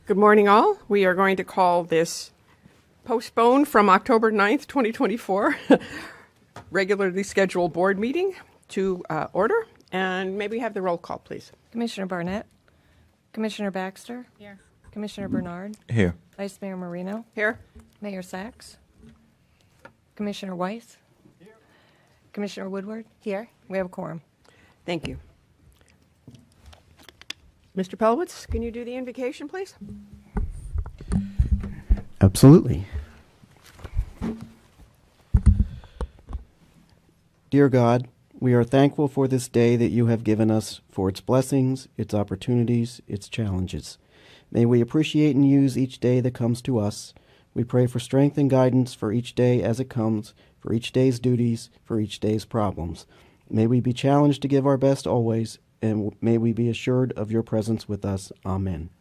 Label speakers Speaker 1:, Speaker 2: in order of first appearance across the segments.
Speaker 1: Good morning, all. We are going to call this postponed from October 9th, 2024, regularly scheduled board meeting to order. And may we have the roll call, please?
Speaker 2: Commissioner Barnett, Commissioner Baxter,
Speaker 3: Here.
Speaker 2: Commissioner Bernard,
Speaker 4: Here.
Speaker 2: Vice Mayor Marino,
Speaker 1: Here.
Speaker 2: Mayor Sachs, Commissioner Weiss, Commissioner Woodward. Here. We have a quorum.
Speaker 1: Thank you. Mr. Pelowitz, can you do the invocation, please?
Speaker 4: Absolutely. Dear God, we are thankful for this day that you have given us, for its blessings, its opportunities, its challenges. May we appreciate and use each day that comes to us. We pray for strength and guidance for each day as it comes, for each day's duties, for each day's problems. May we be challenged to give our best always, and may we be assured of your presence with us. Amen.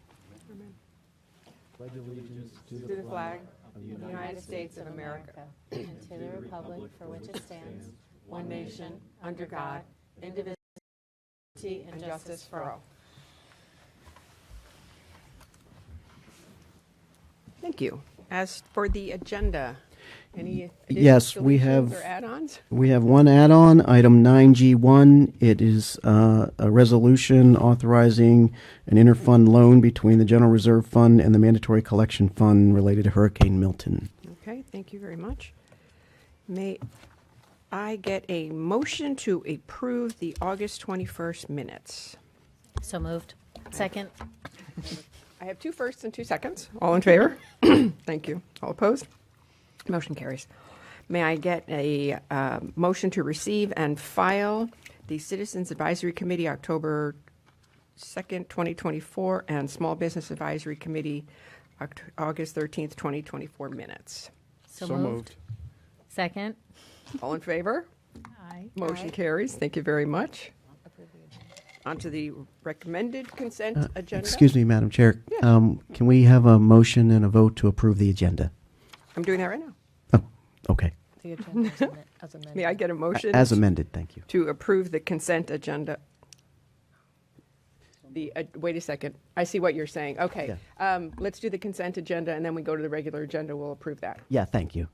Speaker 1: Pledge allegiance to the flag of the United States of America
Speaker 3: and to the republic for which it stands,
Speaker 1: one nation, under God, indivisible, and justice for all. Thank you. As for the agenda, any additions,
Speaker 4: Yes, we
Speaker 1: deletions,
Speaker 4: have-
Speaker 1: or add-ons?
Speaker 4: We have one add-on, item 9G1. It is a resolution authorizing an interfund loan between the General Reserve Fund and the Mandatory Collection Fund related to Hurricane Milton.
Speaker 1: Okay, thank you very much. May I get a motion to approve the August 21st minutes?
Speaker 3: So moved. Second.
Speaker 1: I have two firsts and 2 seconds. All in favor? Thank you. All opposed? Motion carries. May I get a motion to receive and file the Citizens Advisory Committee October 2nd, 2024, and Small Business Advisory Committee August 13th, 2024 minutes?
Speaker 3: So moved. Second.
Speaker 1: All in favor?
Speaker 3: Aye.
Speaker 1: Motion carries. Thank you very much. On to the recommended consent agenda.
Speaker 4: Excuse me, Madam Chair.
Speaker 1: Yeah.
Speaker 4: Can we have a motion and a vote to approve the agenda?
Speaker 1: I'm doing that right now.
Speaker 4: Oh, okay.
Speaker 2: The agenda as amended.
Speaker 1: May I get a motion?
Speaker 4: As amended, thank you.
Speaker 1: To approve the consent agenda. Wait a second. I see what you're saying. Okay. Let's do the consent agenda, and then we go to the regular agenda. We'll approve that.
Speaker 4: Yeah, thank you.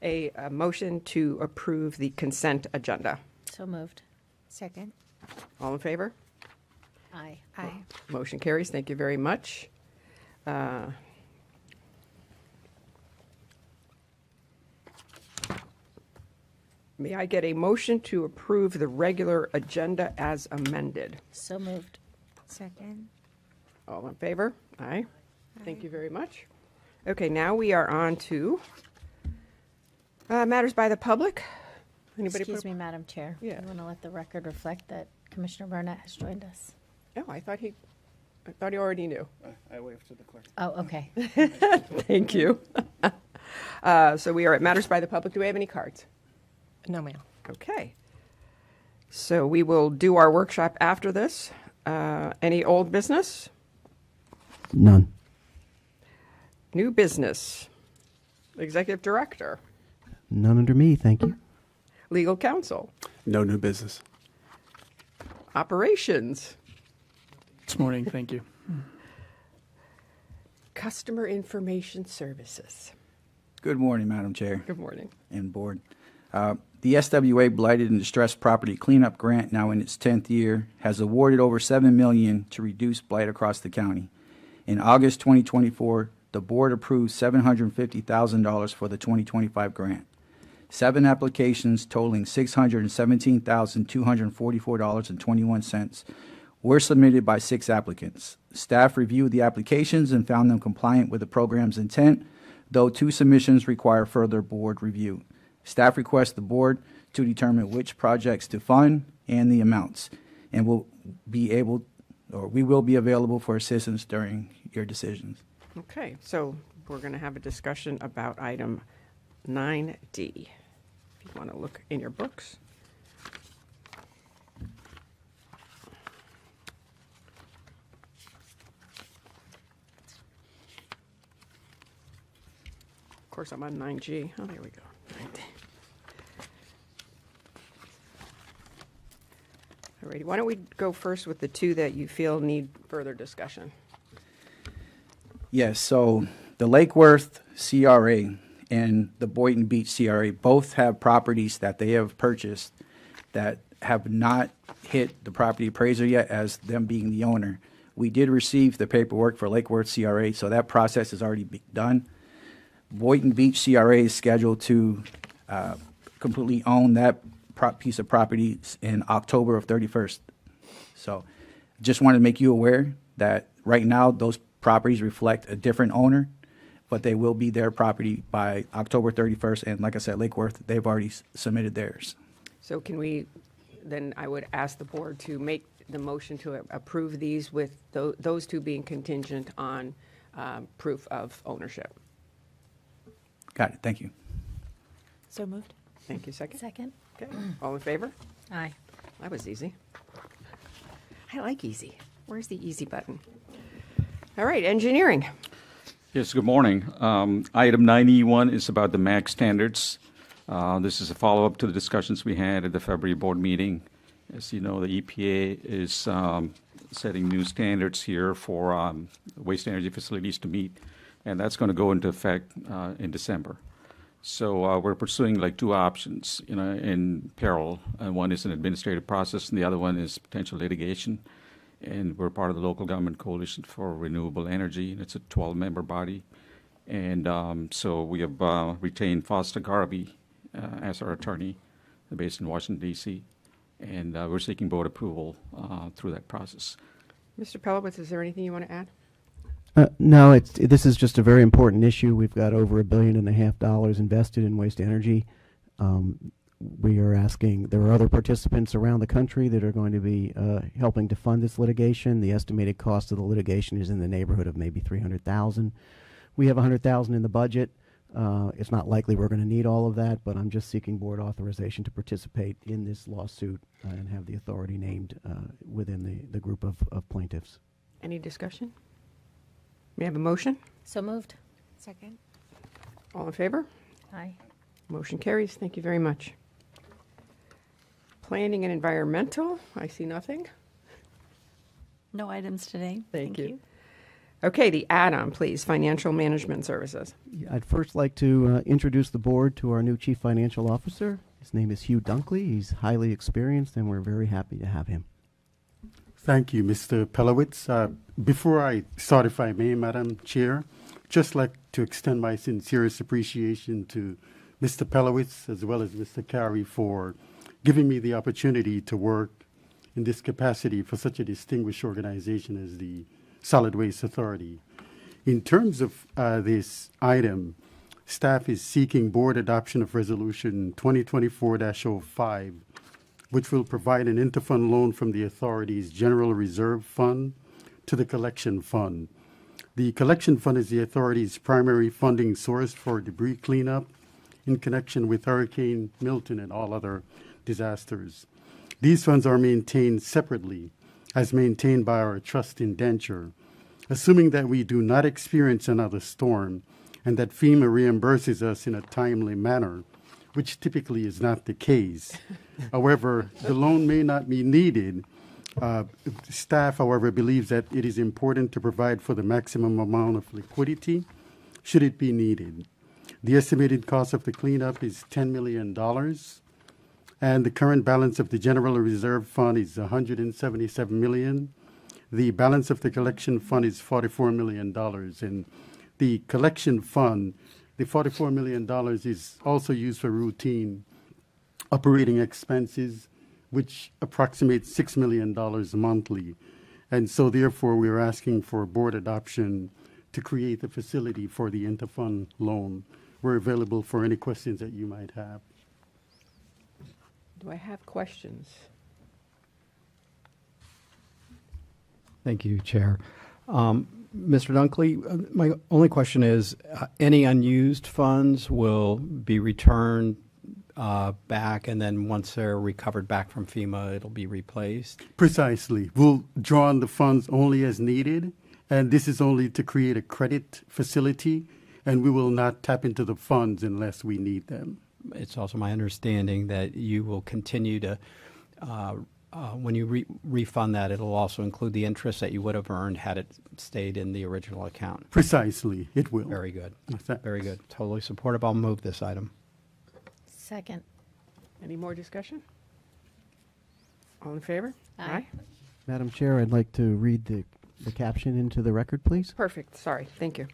Speaker 1: A motion to approve the consent agenda.
Speaker 3: So moved.
Speaker 2: Second.
Speaker 1: All in favor?
Speaker 3: Aye.
Speaker 2: Aye.
Speaker 1: Motion carries. Thank you very much. May I get a motion to approve the regular agenda as amended?
Speaker 3: So moved.
Speaker 2: Second.
Speaker 1: All in favor? Aye. Thank you very much. Okay, now we are on to matters by the public. Anybody?
Speaker 3: Excuse me, Madam Chair.
Speaker 1: Yeah.
Speaker 3: I want to let the record reflect that Commissioner Barnett has joined us.
Speaker 1: Oh, I thought he already knew.
Speaker 5: I waved to the clerk.
Speaker 3: Oh, okay.
Speaker 1: Thank you. So we are at matters by the public. Do we have any cards?
Speaker 2: No, ma'am.
Speaker 1: Okay. So we will do our workshop after this. Any old business?
Speaker 4: None.
Speaker 1: New business? Executive director?
Speaker 4: None under me, thank you.
Speaker 1: Legal counsel?
Speaker 5: No new business.
Speaker 1: Operations?
Speaker 5: This morning, thank you.
Speaker 1: Customer information services?
Speaker 6: Good morning, Madam Chair
Speaker 1: Good morning.
Speaker 6: and Board. The SWA Blighted and Distressed Property Cleanup Grant, now in its 10th year, has awarded over $7 million to reduce blight across the county. In August 2024, the Board approved $750,000 for the 2025 grant. 7 applications totaling $617,244.21 were submitted by 6 applicants. Staff reviewed the applications and found them compliant with the program's intent, though 2 submissions require further board review. Staff requests the board to determine which projects to fund and the amounts, and we will be available for assistance during your decisions.
Speaker 1: Okay, so we're going to have a discussion about item 9D. If you want to look in your books. Of course, I'm on 9G. Oh, there we go. 9D. All righty, why don't we go first with the 2 that you feel need further discussion?
Speaker 6: Yes, so the Lake Worth CRA and the Boynton Beach CRA both have properties that they have purchased that have not hit the property appraiser yet as them being the owner. We did receive the paperwork for Lake Worth CRA, so that process is already done. Boynton Beach CRA is scheduled to completely own that piece of property in October of 31st. So just wanted to make you aware that right now those properties reflect a different owner, but they will be their property by October 31st. And like I said, Lake Worth, they've already submitted theirs.
Speaker 1: So can we, then I would ask the board to make the motion to approve these with those two being contingent on proof of ownership.
Speaker 6: Got it. Thank you.
Speaker 3: So moved.
Speaker 1: Thank you. Second?
Speaker 3: Second.
Speaker 1: Okay. All in favor?
Speaker 3: Aye.
Speaker 1: That was easy. I like easy. Where's the easy button? All right, engineering.
Speaker 7: Yes, good morning. Item 91 is about the MAC standards. This is a follow-up to the discussions we had at the February board meeting. As you know, the EPA is setting new standards here for waste energy facilities to meet, and that's going to go into effect in December. So we're pursuing like two options, in parallel. One is an administrative process, and the other one is potential litigation. And we're part of the Local Government Coalition for Renewable Energy, and it's a 12-member body. And so we have retained Foster Garvey as our attorney, based in Washington, D.C., and we're seeking board approval through that process.
Speaker 1: Mr. Pelowitz, is there anything you want to add?
Speaker 4: No, this is just a very important issue. We've got over $1.5 billion invested in waste energy. We are asking, there are other participants around the country that are going to be helping to fund this litigation. The estimated cost of the litigation is in the neighborhood of maybe $300,000. We have $100,000 in the budget. It's not likely we're going to need all of that, but I'm just seeking board authorization to participate in this lawsuit and have the authority named within the group of plaintiffs.
Speaker 1: Any discussion? May I have a motion?
Speaker 3: So moved.
Speaker 2: Second.
Speaker 1: All in favor?
Speaker 3: Aye.
Speaker 1: Motion carries. Thank you very much. Planning and environmental, I see nothing.
Speaker 3: No items today.
Speaker 1: Thank you. Okay, the add-on, please, financial management services.
Speaker 4: I'd first like to introduce the board to our new Chief Financial Officer. His name is Hugh Dunkley. He's highly experienced, and we're very happy to have him.
Speaker 8: Thank you, Mr. Pelowitz. Before I start, if I may, Madam Chair, just like to extend my sincerest appreciation to Mr. Pelowitz as well as Mr. Carey for giving me the opportunity to work in this capacity for such a distinguished organization as the Solid Waste Authority. In terms of this item, staff is seeking board adoption of Resolution 2024-05, which will provide an interfund loan from the authority's General Reserve Fund to the Collection Fund. The Collection Fund is the authority's primary funding source for debris cleanup in connection with Hurricane Milton and all other disasters. These funds are maintained separately, as maintained by our trust indenture. Assuming that we do not experience another storm and that FEMA reimburses us in a timely manner, which typically is not the case. However, the loan may not be needed. Staff, however, believes that it is important to provide for the maximum amount of liquidity should it be needed. The estimated cost of the cleanup is $10 million, and the current balance of the General Reserve Fund is $177 million. The balance of the Collection Fund is $44 million, and the Collection Fund, the $44 million is also used for routine operating expenses, which approximates $6 million monthly. And so therefore, we are asking for board adoption to create the facility for the interfund loan. We're available for any questions that you might have.
Speaker 1: Do I have questions?
Speaker 5: Thank you, Chair. Mr. Dunkley, my only question is, any unused funds will be returned back, and then once they're recovered back from FEMA, it'll be replaced?
Speaker 8: Precisely. We'll draw on the funds only as needed, and this is only to create a credit facility, and we will not tap into the funds unless we need them.
Speaker 5: It's also my understanding that you will continue to when you refund that, it'll also include the interest that you would have earned had it stayed in the original account.
Speaker 8: Precisely, it will.
Speaker 5: Very good.
Speaker 8: Thanks.
Speaker 5: Very good. Totally supportive. I'll move this item.
Speaker 3: Second.
Speaker 1: Any more discussion? All in favor?
Speaker 3: Aye.
Speaker 4: Madam Chair, I'd like to read the caption into the record, please.
Speaker 1: Perfect, sorry, thank you.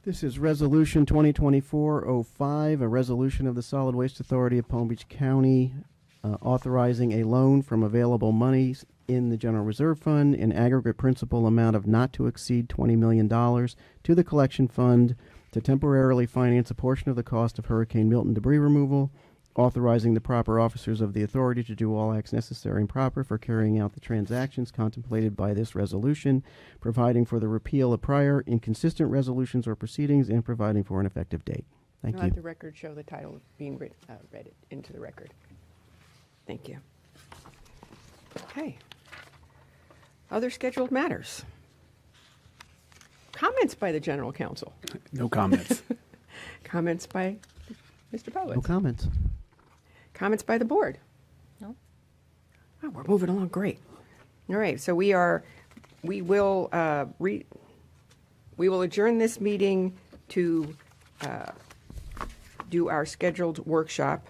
Speaker 4: This is Resolution 2024-05, a resolution of the Solid Waste Authority of Palm Beach County authorizing a loan from available monies in the General Reserve Fund in aggregate principal amount of not to exceed $20 million to the collection fund to temporarily finance a portion of the cost of Hurricane Milton debris removal, authorizing the proper officers of the authority to do all acts necessary and proper for carrying out the transactions contemplated by this resolution, providing for the repeal of prior inconsistent resolutions or proceedings, and providing for an effective date. Thank
Speaker 1: Let
Speaker 4: you.
Speaker 1: the record show the title being read into the record. Thank you. Okay. Other scheduled matters. Comments by the General Counsel.
Speaker 8: No comments.
Speaker 1: Comments by Mr. Pelowitz.
Speaker 4: No comments.
Speaker 1: Comments by the board.
Speaker 3: No.
Speaker 1: Oh, we're moving along great. All right, so we will adjourn this meeting to do our scheduled workshop.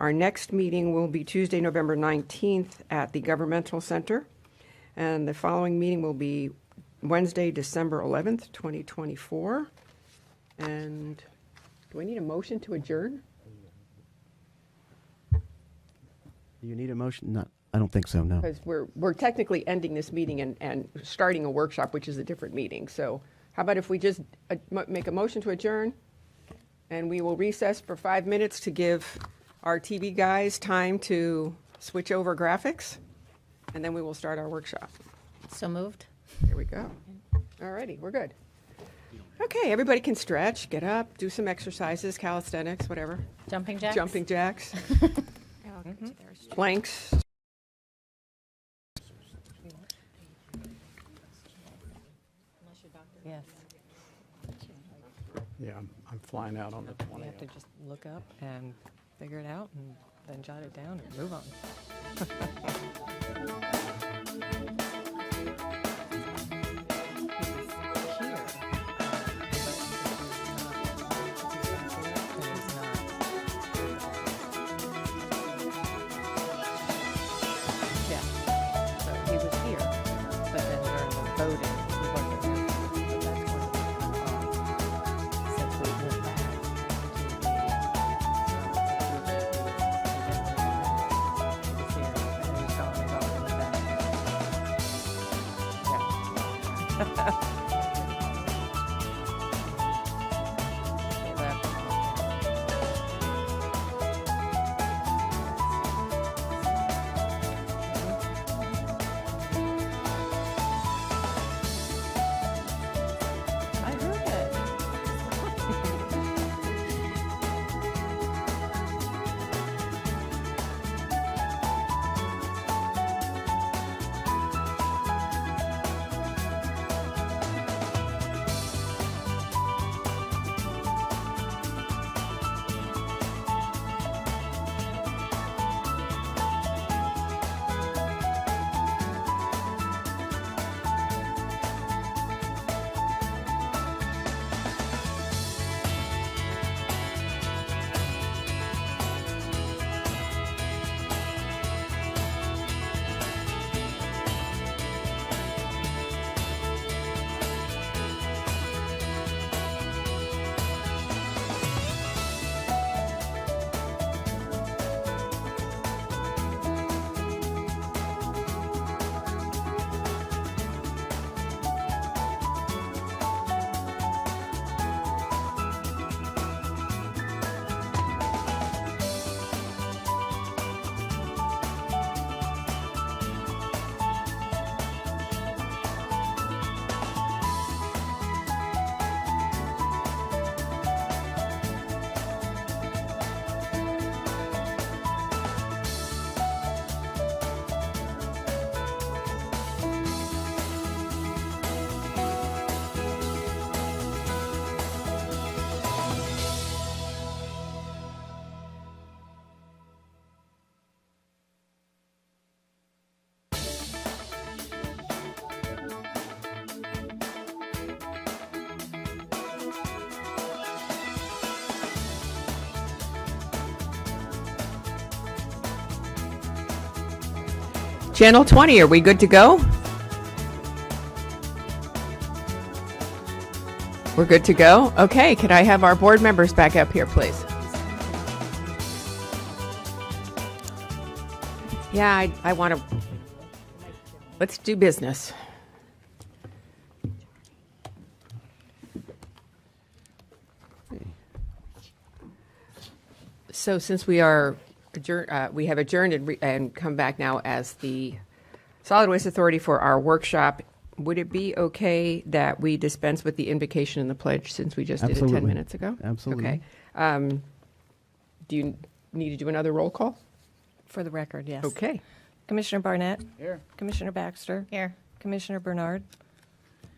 Speaker 1: Our next meeting will be Tuesday, November 19th at the Governmental Center, and the following meeting will be Wednesday, December 11th, 2024. And do I need a motion to adjourn?
Speaker 4: Do you need a motion? Not, I don't think so, no.
Speaker 1: Because we're technically ending this meeting and starting a workshop, which is a different meeting. So how about if we just make a motion to adjourn, and we will recess for 5 minutes to give our TV guys time to switch over graphics, and then we will start our workshop.
Speaker 3: So moved.
Speaker 1: Here we go. All righty, we're good. Okay, everybody can stretch, get up, do some exercises, calisthenics, whatever.
Speaker 3: Jumping jacks.
Speaker 1: Jumping jacks, planks.
Speaker 2: Yes.
Speaker 5: Yeah, I'm flying out on the
Speaker 2: You
Speaker 5: 20th.
Speaker 2: have to just look up and figure it out and then jot it down and move on.
Speaker 1: Channel 20, are we good to go? We're good to go? Okay, could I have our board members back up here, please? Yeah, I want to, let's do business. So since we are we have adjourned and come back now as the Solid Waste Authority for our workshop, would it be okay that we dispense with the invocation and the pledge since we just did it 10
Speaker 4: Absolutely.
Speaker 1: minutes ago?
Speaker 4: Absolutely.
Speaker 1: Okay. Do you need to do another roll call?
Speaker 2: For the record, yes.
Speaker 1: Okay.
Speaker 2: Commissioner Barnett.
Speaker 6: Here.
Speaker 2: Commissioner Baxter.
Speaker 3: Here.
Speaker 2: Commissioner Bernard.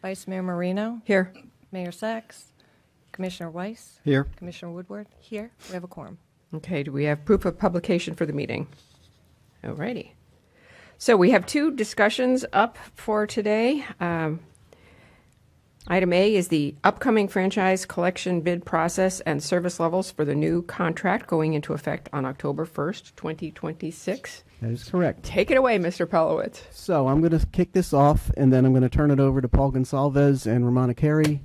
Speaker 2: Vice Mayor Marino.
Speaker 1: Here.
Speaker 2: Mayor Sachs. Commissioner Weiss.
Speaker 5: Here.
Speaker 2: Commissioner Woodward. Here. We have a quorum.
Speaker 1: Okay, do we have proof of publication for the meeting? All righty. So we have two discussions up for today. Item A is the upcoming franchise collection bid process and service levels for the new contract going into effect on October 1st, 2026.
Speaker 4: That is correct.
Speaker 1: Take it away, Mr. Pelowitz.
Speaker 4: So I'm going to kick this off, and then I'm going to turn it over to Paul Gonsalves and Romana Carey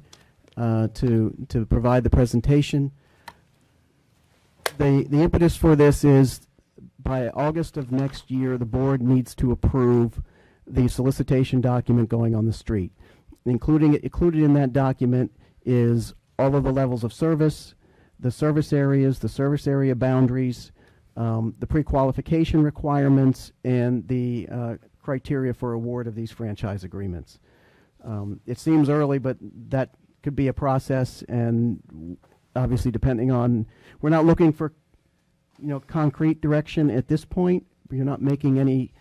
Speaker 4: to provide the presentation. The impetus for this is by August of next year, the board needs to approve the solicitation document going on the street. Included in that document is all of the levels of service, the service areas, the service area boundaries, the pre-qualification requirements, and the criteria for award of these franchise agreements. It seems early, but that could be a process, and obviously depending on, we're not looking for concrete direction at this point. You're not making any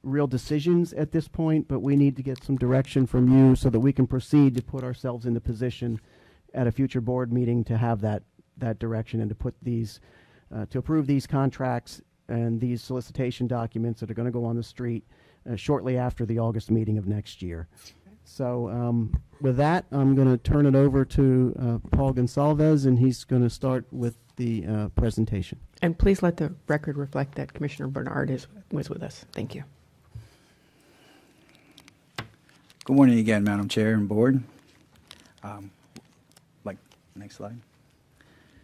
Speaker 4: real decisions at this point, but we need to get some direction from you so that we can proceed to put ourselves in the position at a future board meeting to have that direction and to put these, to approve these contracts and these solicitation documents that are going to go on the street shortly after the August meeting of next year. So with that, I'm going to turn it over to Paul Gonsalves, and he's going to start with the presentation.
Speaker 1: And please let the record reflect that Commissioner Bernard was with us. Thank you.
Speaker 6: Good morning again, Madam Chair and Board. Next slide.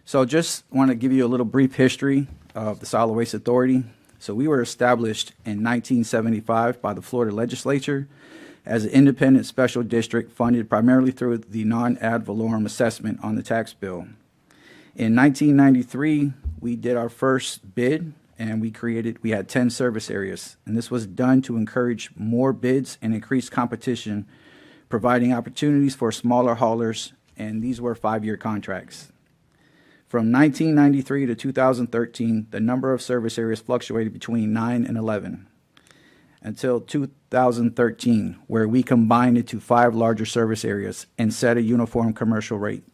Speaker 6: So just want to give you a little brief history of the Solid Waste Authority. So we were established in 1975 by the Florida legislature as an independent special district funded primarily through the non-ad valorem assessment on the tax bill. In 1993, we did our first bid, and we had 10 service areas, and this was done to encourage more bids and increase competition, providing opportunities for smaller haulers, and these were 5-year contracts. From 1993 to 2013, the number of service areas fluctuated between 9 and 11, until 2013, where we combined it to 5 larger service areas and set a uniform commercial rate.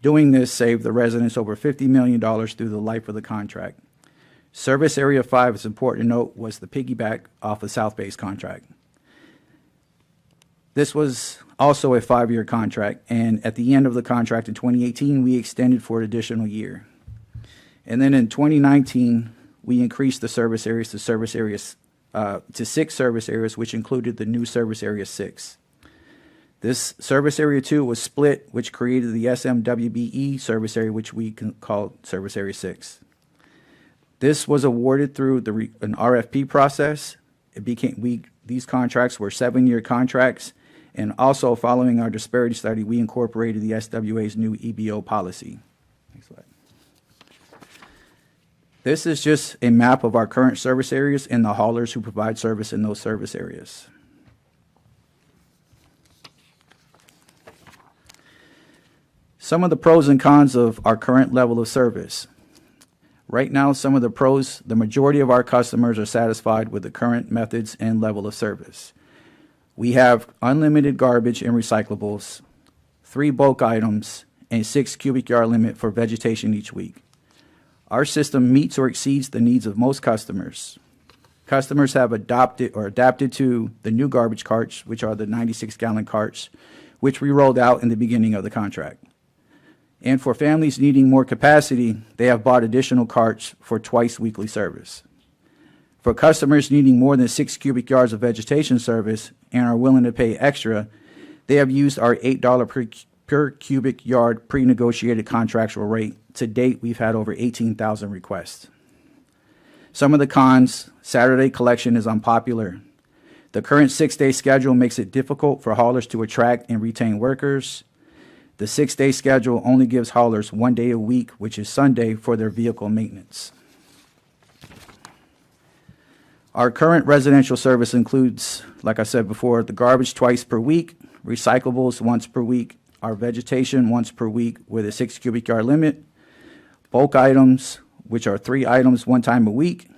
Speaker 6: Doing this saved the residents over $50 million through the life of the contract. Service Area 5, it's important to note, was the piggyback off the South Base contract. This was also a 5-year contract, and at the end of the contract in 2018, we extended for an additional year. And then in 2019, we increased the service areas to 6 service areas, which included the new Service Area 6. This Service Area 2 was split, which created the SMWBE service area, which we called Service Area 6. This was awarded through an RFP process. These contracts were 7-year contracts, and also following our disparity study, we incorporated the SWA's new EBO policy. Next slide. This is just a map of our current service areas and the haulers who provide service in those service areas. Some of the pros and cons of our current level of service. Right now, some of the pros, the majority of our customers are satisfied with the current methods and level of service. We have unlimited garbage and recyclables, 3 bulk items, and 6 cubic yard limit for vegetation each week. Our system meets or exceeds the needs of most customers. Customers have adopted or adapted to the new garbage carts, which are the 96-gallon carts, which we rolled out in the beginning of the contract. And for families needing more capacity, they have bought additional carts for twice weekly service. For customers needing more than 6 cubic yards of vegetation service and are willing to pay extra, they have used our $8 per cubic yard pre-negotiated contractual rate. To date, we've had over 18,000 requests. Some of the cons: Saturday collection is unpopular. The current 6-day schedule makes it difficult for haulers to attract and retain workers. The 6-day schedule only gives haulers 1 day a week, which is Sunday, for their vehicle maintenance. Our current residential service includes, like I said before, the garbage twice per week, recyclables once per week, our vegetation once per week with a 6 cubic yard limit, bulk items, which are 3 items 1 time a week.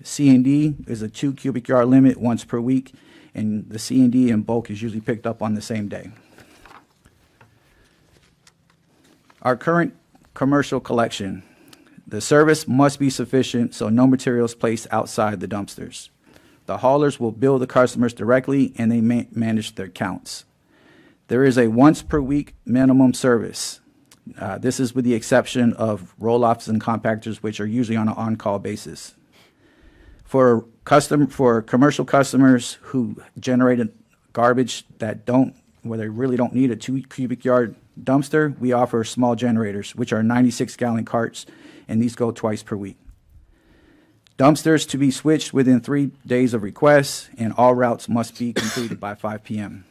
Speaker 6: C&D is a 2 cubic yard limit once per week, and the C&D and bulk is usually picked up on the same day. Our current commercial collection. The service must be sufficient, so no materials placed outside the dumpsters. The haulers will bill the customers directly, and they manage their counts. There is a once per week minimum service. This is with the exception of roll-offs and compactors, which are usually on an on-call basis. For commercial customers who generated garbage where they really don't need a 2 cubic yard dumpster, we offer small generators, which are 96-gallon carts, and these go twice per week. Dumpsters to be switched within 3 days of requests, and all routes must be completed by 5 p.m.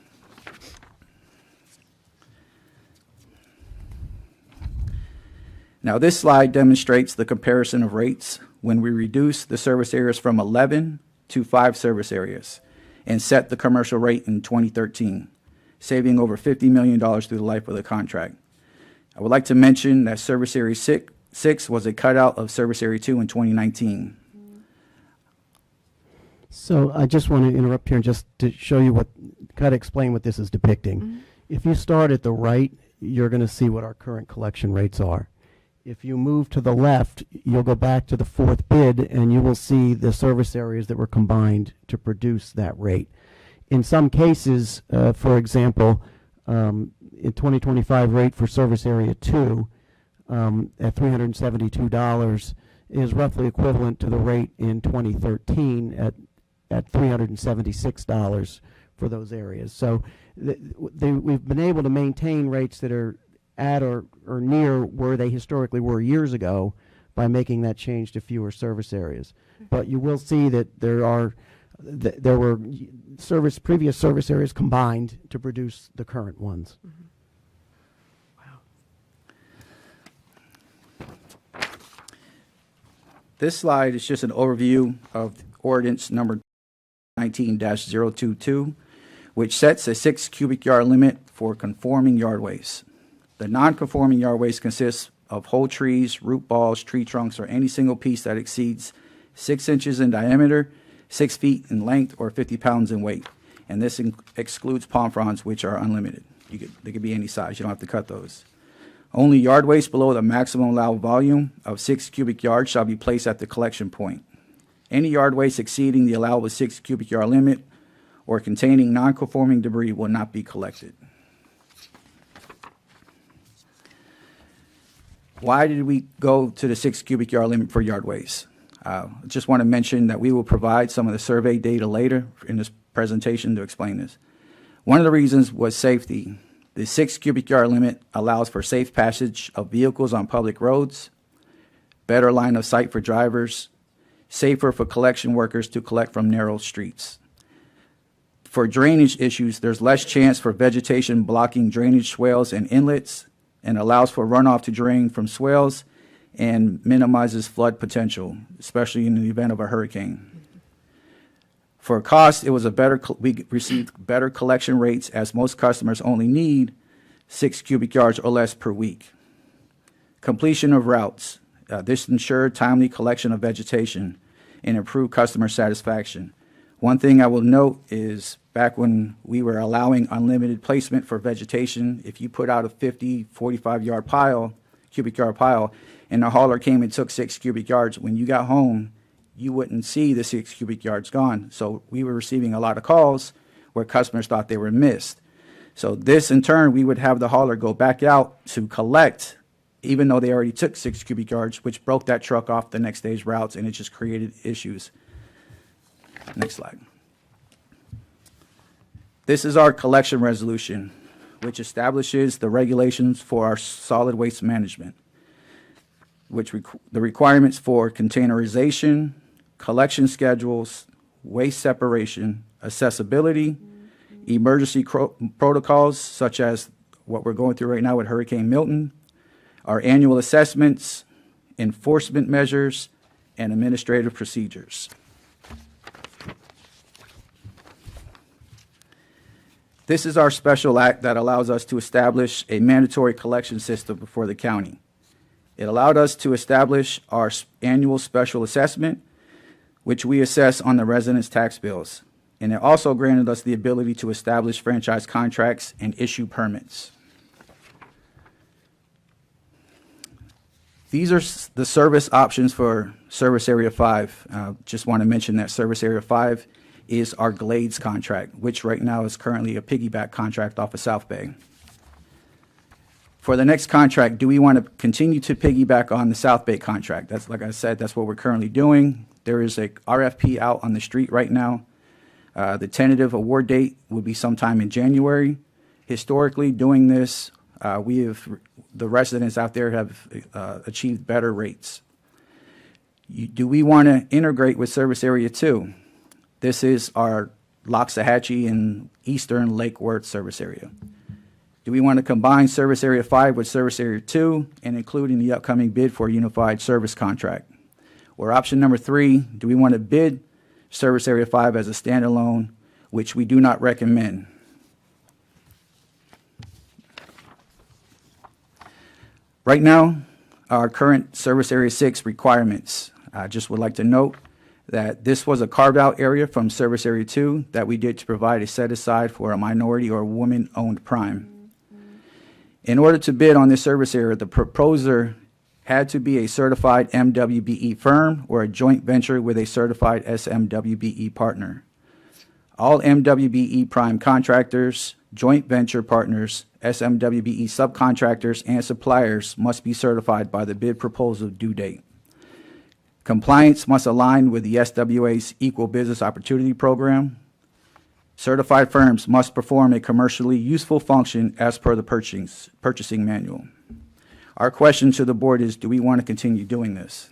Speaker 6: Now, this slide demonstrates the comparison of rates when we reduce the service areas from 11 to 5 service areas and set the commercial rate in 2013, saving over $50 million through the life of the contract. I would like to mention that Service Area 6 was a cutout of Service Area 2 in 2019.
Speaker 4: So I just want to interrupt here and just to show you kind of explain what this is depicting.
Speaker 1: Mm-hmm.
Speaker 4: If you start at the right, you're going to see what our current collection rates are. If you move to the left, you'll go back to the 4th bid, and you will see the service areas that were combined to produce that rate. In some cases, for example, in 2025 rate for Service Area 2 at $372 is roughly equivalent to the rate in 2013 at $376 for those areas. So we've been able to maintain rates that are at or near where they historically were years ago by making that change to fewer service areas. But you will see that there were previous service areas combined to produce the current ones.
Speaker 1: Wow.
Speaker 6: This slide is just an overview of ordinance number 19-022, which sets a 6 cubic yard limit for conforming yard waste. The non-conforming yard waste consists of whole trees, root balls, tree trunks, or any single piece that exceeds 6 inches in diameter, 6 feet in length, or 50 pounds in weight. And this excludes palm fronds, which are unlimited. They could be any size. You don't have to cut those. Only yard waste below the maximum allowed volume of 6 cubic yards shall be placed at the collection point. Any yard waste exceeding the allowable 6 cubic yard limit or containing non-conforming debris will not be collected. Why did we go to the 6 cubic yard limit for yard waste? I just want to mention that we will provide some of the survey data later in this presentation to explain this. One of the reasons was safety. The 6 cubic yard limit allows for safe passage of vehicles on public roads, better line of sight for drivers, safer for collection workers to collect from narrow streets. For drainage issues, there's less chance for vegetation blocking drainage swales and inlets, and allows for runoff to drain from swales and minimizes flood potential, especially in the event of a hurricane. For cost, we received better collection rates as most customers only need 6 cubic yards or less per week. Completion of routes. This ensured timely collection of vegetation and improved customer satisfaction. One thing I will note is back when we were allowing unlimited placement for vegetation, if you put out a 50, 45 cubic yard pile, and the hauler came and took 6 cubic yards, when you got home, you wouldn't see the 6 cubic yards gone. So we were receiving a lot of calls where customers thought they were missed. So this, in turn, we would have the hauler go back out to collect, even though they already took 6 cubic yards, which broke that truck off the next day's routes, and it just created issues. Next slide. This is our collection resolution, which establishes the regulations for our solid waste management, which the requirements for containerization, collection schedules, waste separation, accessibility, emergency protocols, such as what we're going through right now with Hurricane Milton, our annual assessments, enforcement measures, and administrative procedures. This is our special act that allows us to establish a mandatory collection system before the county. It allowed us to establish our annual special assessment, which we assess on the residents' tax bills. And it also granted us the ability to establish franchise contracts and issue permits. These are the service options for Service Area 5. Just want to mention that Service Area 5 is our Glades contract, which right now is currently a piggyback contract off of South Bay. For the next contract, do we want to continue to piggyback on the South Bay contract? That's, like I said, that's what we're currently doing. There is a RFP out on the street right now. The tentative award date will be sometime in January. Historically, doing this, the residents out there have achieved better rates. Do we want to integrate with Service Area 2? This is our Loxahatchee and Eastern Lake Worth service area. Do we want to combine Service Area 5 with Service Area 2 and include in the upcoming bid for a unified service contract? Or option number 3, do we want to bid Service Area 5 as a standalone, which we do not recommend? Right now, our current Service Area 6 requirements, I just would like to note that this was a carved-out area from Service Area 2 that we did to provide a set-aside for a minority or woman-owned prime. In order to bid on this service area, the proposer had to be a certified MWBE firm or a joint venture with a certified SMWBE partner. All MWBE prime contractors, joint venture partners, SMWBE subcontractors, and suppliers must be certified by the bid proposal due date. Compliance must align with the SWA's Equal Business Opportunity Program. Certified firms must perform a commercially useful function as per the purchasing manual. Our question to the board is, do we want to continue doing this?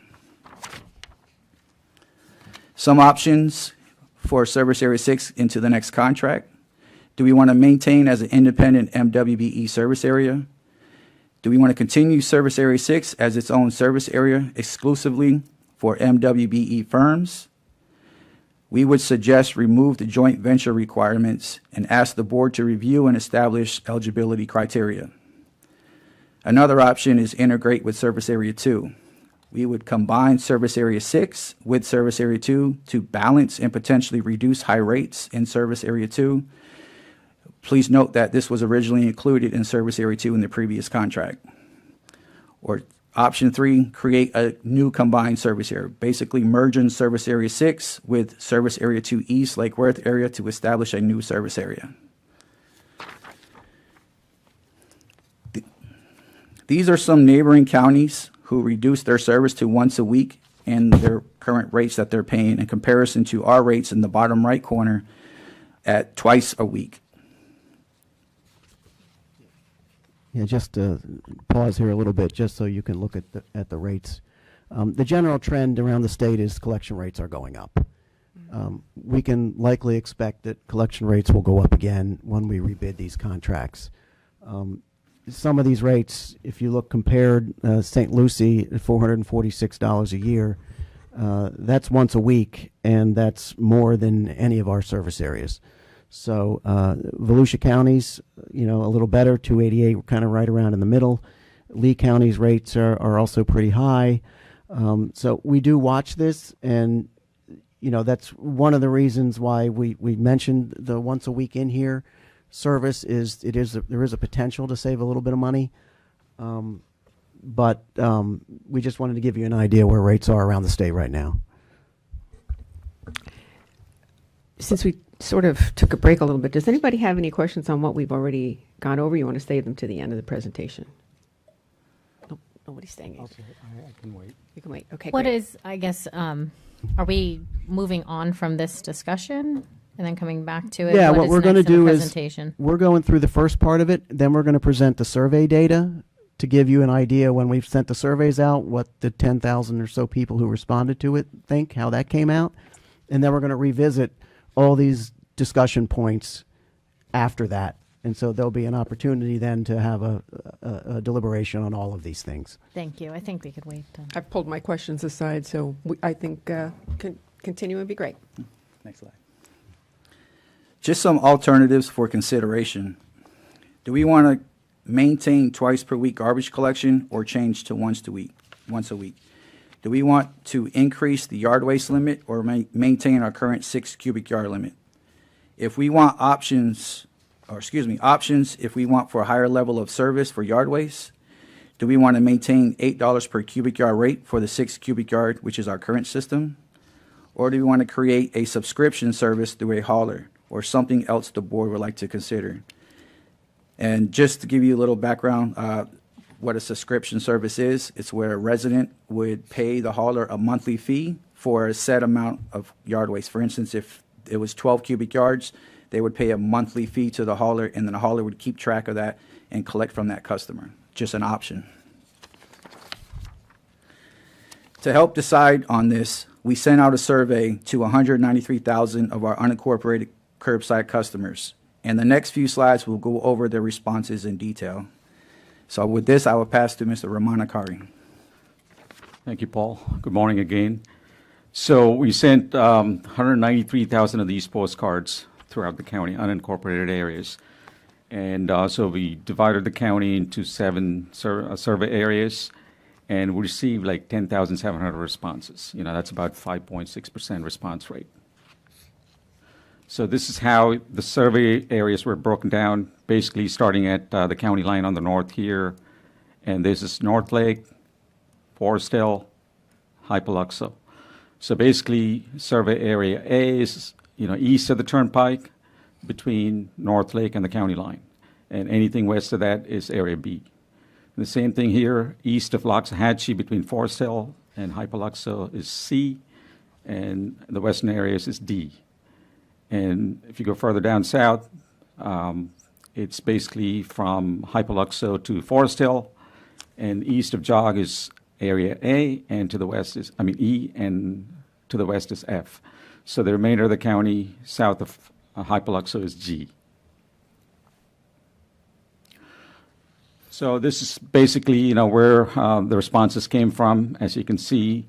Speaker 6: Some options for Service Area 6 into the next contract. Do we want to maintain as an independent MWBE service area? Do we want to continue Service Area 6 as its own service area exclusively for MWBE firms? We would suggest remove the joint venture requirements and ask the board to review and establish eligibility criteria. Another option is integrate with Service Area 2. We would combine Service Area 6 with Service Area 2 to balance and potentially reduce high rates in Service Area 2. Please note that this was originally included in Service Area 2 in the previous contract. Or option 3, create a new combined service area, basically merging Service Area 6 with Service Area 2 East Lake Worth area to establish a new service area. These are some neighboring counties who reduced their service to once a week and their current rates that they're paying in comparison to our rates in the bottom right corner at twice a week.
Speaker 4: Yeah, just to pause here a little bit, just so you can look at the rates. The general trend around the state is collection rates are going up. We can likely expect that collection rates will go up again when we rebid these contracts. Some of these rates, if you look compared, St. Lucie at $446 a year, that's once a week, and that's more than any of our service areas. So Volusia County's, a little better, 288, we're kind of right around in the middle. Lee County's rates are also pretty high. So we do watch this, and that's one of the reasons why we mentioned the once a week in here service there is a potential to save a little bit of money. But we just wanted to give you an idea where rates are around the state right now.
Speaker 1: Since we sort of took a break a little bit, does anybody have any questions on what we've already gone over? You want to save them to the end of the presentation? Nope. Nobody's staying.
Speaker 5: Okay, I can wait.
Speaker 1: You can wait. Okay,
Speaker 3: What
Speaker 1: great.
Speaker 3: is, I guess, are we moving on from this discussion and then coming back to it?
Speaker 4: Yeah, what
Speaker 3: is
Speaker 4: we're going to
Speaker 3: next in the
Speaker 4: do is
Speaker 3: presentation?
Speaker 4: we're going through the first part of it, then we're going to present the survey data to give you an idea when we've sent the surveys out, what the 10,000 or so people who responded to it think, how that came out. And then we're going to revisit all these discussion points after that. And so there'll be an opportunity then to have a deliberation on all of these things.
Speaker 3: Thank you. I think we could wait.
Speaker 1: I've pulled my questions aside, so I think continue would be great.
Speaker 6: Next slide. Just some alternatives for consideration. Do we want to maintain twice per week garbage collection or change to once a week? Do we want to increase the yard waste limit or maintain our current 6 cubic yard limit? If we want options if we want for a higher level of service for yard waste, do we want to maintain $8 per cubic yard rate for the 6 cubic yard, which is our current system? Or do we want to create a subscription service through a hauler or something else the board would like to consider? And just to give you a little background, what a subscription service is, it's where a resident would pay the hauler a monthly fee for a set amount of yard waste. For instance, if it was 12 cubic yards, they would pay a monthly fee to the hauler, and then the hauler would keep track of that and collect from that customer. Just an option. To help decide on this, we sent out a survey to 193,000 of our unincorporated curbside customers. And the next few slides will go over their responses in detail. So with this, I will pass to Mr. Ramanakari.
Speaker 7: Thank you, Paul. Good morning again. So we sent 193,000 of these postcards throughout the county, unincorporated areas. And so we divided the county into 7 survey areas, and we received like 10,700 responses. That's about 5.6% response rate. So this is how the survey areas were broken down, basically starting at the county line on the north here. And this is North Lake, Forest Hill, Hypoluxo. So basically, survey area A is east of the turnpike between North Lake and the county line. And anything west of that is area B. The same thing here, east of Loxahatchee between Forest Hill and Hypoluxo is C, and the western areas is D. And if you go further down south, it's basically from Hypoluxo to Forest Hill, and east of Jog is area A, and to the west is, E, and to the west is F. So the remainder of the county south of Hypoluxo is G. So this is basically, where the responses came from. As you can see,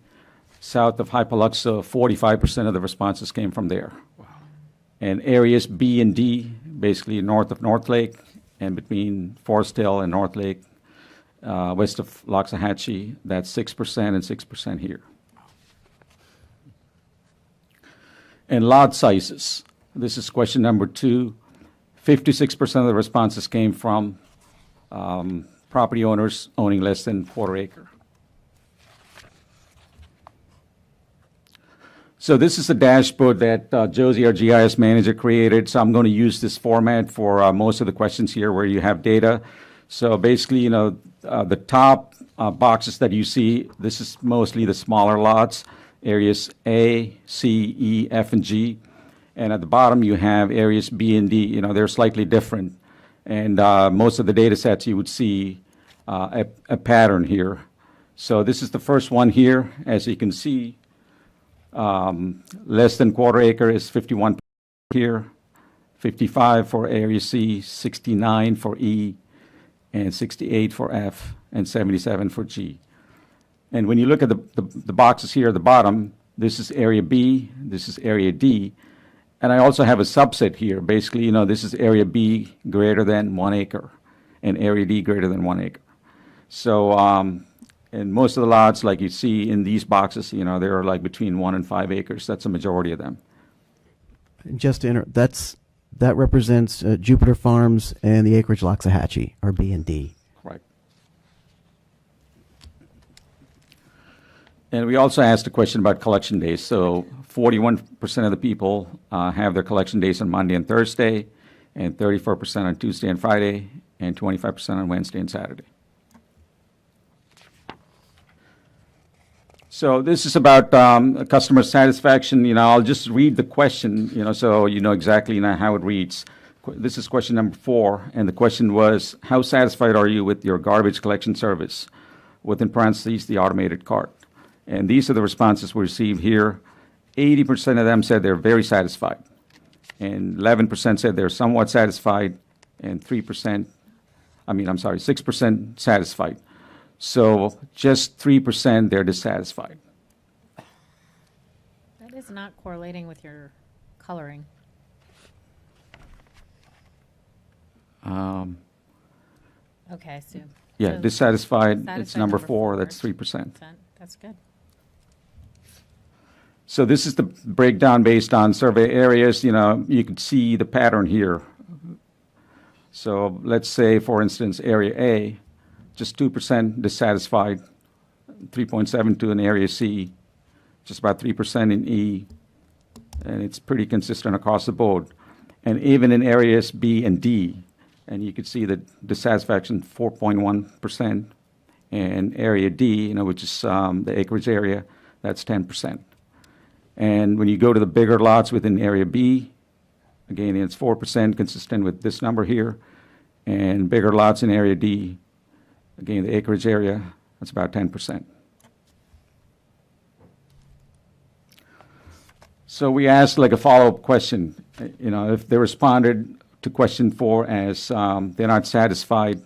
Speaker 7: south of Hypoluxo, 45% of the responses came from there. Wow. And areas B and D, basically north of North Lake and between Forest Hill and North Lake, west of Loxahatchee, that's 6% and 6% here. And lot sizes. This is question number 2. 56% of the responses came from property owners owning less than 1/4 acre. So this is the dashboard that Josie, our GIS manager, created. So I'm going to use this format for most of the questions here where you have data. So basically, the top boxes that you see, this is mostly the smaller lots, areas A, C, E, F, and G. And at the bottom, you have areas B and D. They're slightly different. And most of the data sets, you would see a pattern here. So this is the first one here. As you can see, less than 1/4 acre is 51 here, 55 for area C, 69 for E, and 68 for F, and 77 for G. And when you look at the boxes here at the bottom, this is area B, this is area D, and I also have a subset here. Basically, this is area B greater than 1 acre, and area D greater than 1 acre. So, and most of the lots, like you see in these boxes, they're like between 1 and 5 acres. That's a majority of them.
Speaker 4: Just to that represents Jupiter Farms and the acreage Loxahatchee are B and D.
Speaker 7: Right. And we also asked a question about collection days. So 41% of the people have their collection days on Monday and Thursday, and 34% on Tuesday and Friday, and 25% on Wednesday and Saturday. So this is about customer satisfaction. I'll just read the question, so you know exactly how it reads. This is question number 4, and the question was, how satisfied are you with your garbage collection service? Within parentheses, the automated cart. And these are the responses we received here. 80% of them said they're very satisfied, and 11% said they're somewhat satisfied, and 6% satisfied. So just 3% they're dissatisfied.
Speaker 3: That is not correlating with your coloring. Okay, so.
Speaker 7: Yeah,
Speaker 3: so
Speaker 7: dissatisfied, it's
Speaker 3: satisfied
Speaker 7: number 4, that's 3%.
Speaker 3: 3%. That's good.
Speaker 7: So this is the breakdown based on survey areas. You can see the pattern here. So let's say, for instance, area A, just 2% dissatisfied, 3.72 in area C, just about 3% in E, and it's pretty consistent across the board. And even in areas B and D, and you can see the dissatisfaction 4.1%, and area D, which is the acreage area, that's 10%. And when you go to the bigger lots within area B, again, it's 4%, consistent with this number here, and bigger lots in area D, again, the acreage area, that's about 10%. So we asked like a follow-up question, if they responded to question 4 as they're not satisfied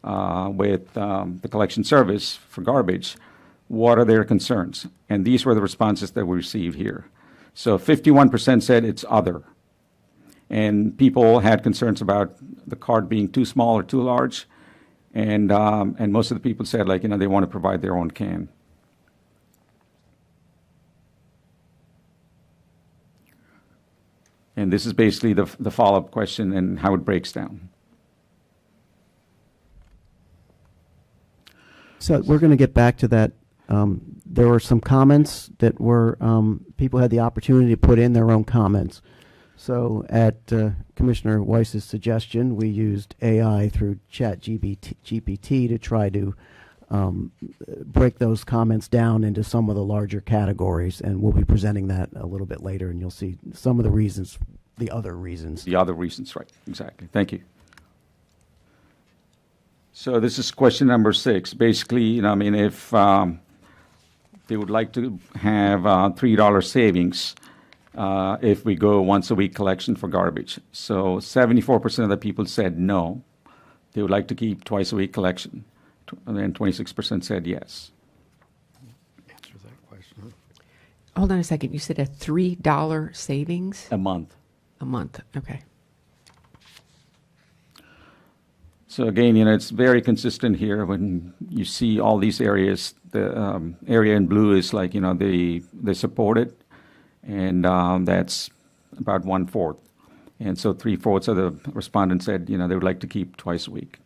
Speaker 7: with the collection service for garbage, what are their concerns? And these were the responses that we received here. So 51% said it's other. And people had concerns about the cart being too small or too large. And most of the people said, they want to provide their own can. And this is basically the follow-up question and how it breaks down.
Speaker 4: So we're going to get back to that. There were some comments that were, people had the opportunity to put in their own comments. So at Commissioner Weiss's suggestion, we used AI through GPT to try to break those comments down into some of the larger categories, and we'll be presenting that a little bit later, and you'll see some of the reasons, the other reasons.
Speaker 7: The other reasons, right, exactly. Thank you. So this is question number 6. Basically, if they would like to have $3 savings if we go once a week collection for garbage. So 74% of the people said no. They would like to keep twice a week collection. And then 26% said yes.
Speaker 5: Answers that question.
Speaker 1: Hold on a second. You said a $3 savings
Speaker 7: A month.
Speaker 1: a month. Okay.
Speaker 7: So again, it's very consistent here when you see all these areas. The area in blue is they support it, and that's about 1/4. And so 3/4 of the respondents said, they would like to keep twice a week.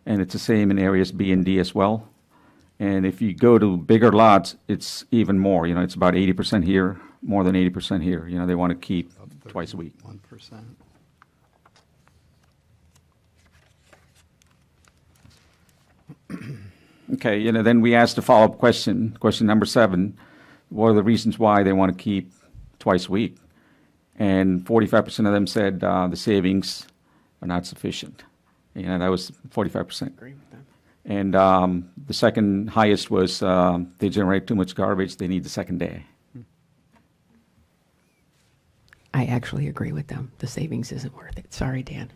Speaker 7: And it's the same in areas B and D as well. And if you go to bigger lots, it's even more. It's about 80% here, more than 80% here. They want to keep twice a week.
Speaker 5: 1%.
Speaker 7: Okay, then we asked a follow-up question, question number 7. What are the reasons why they want to keep twice a week? And 45% of them said the savings are not sufficient. That was 45%.
Speaker 1: Agree with that.
Speaker 7: And the second highest was they generate too much garbage, they need the second day.
Speaker 1: I actually agree with them. The savings isn't worth it. Sorry, Dan.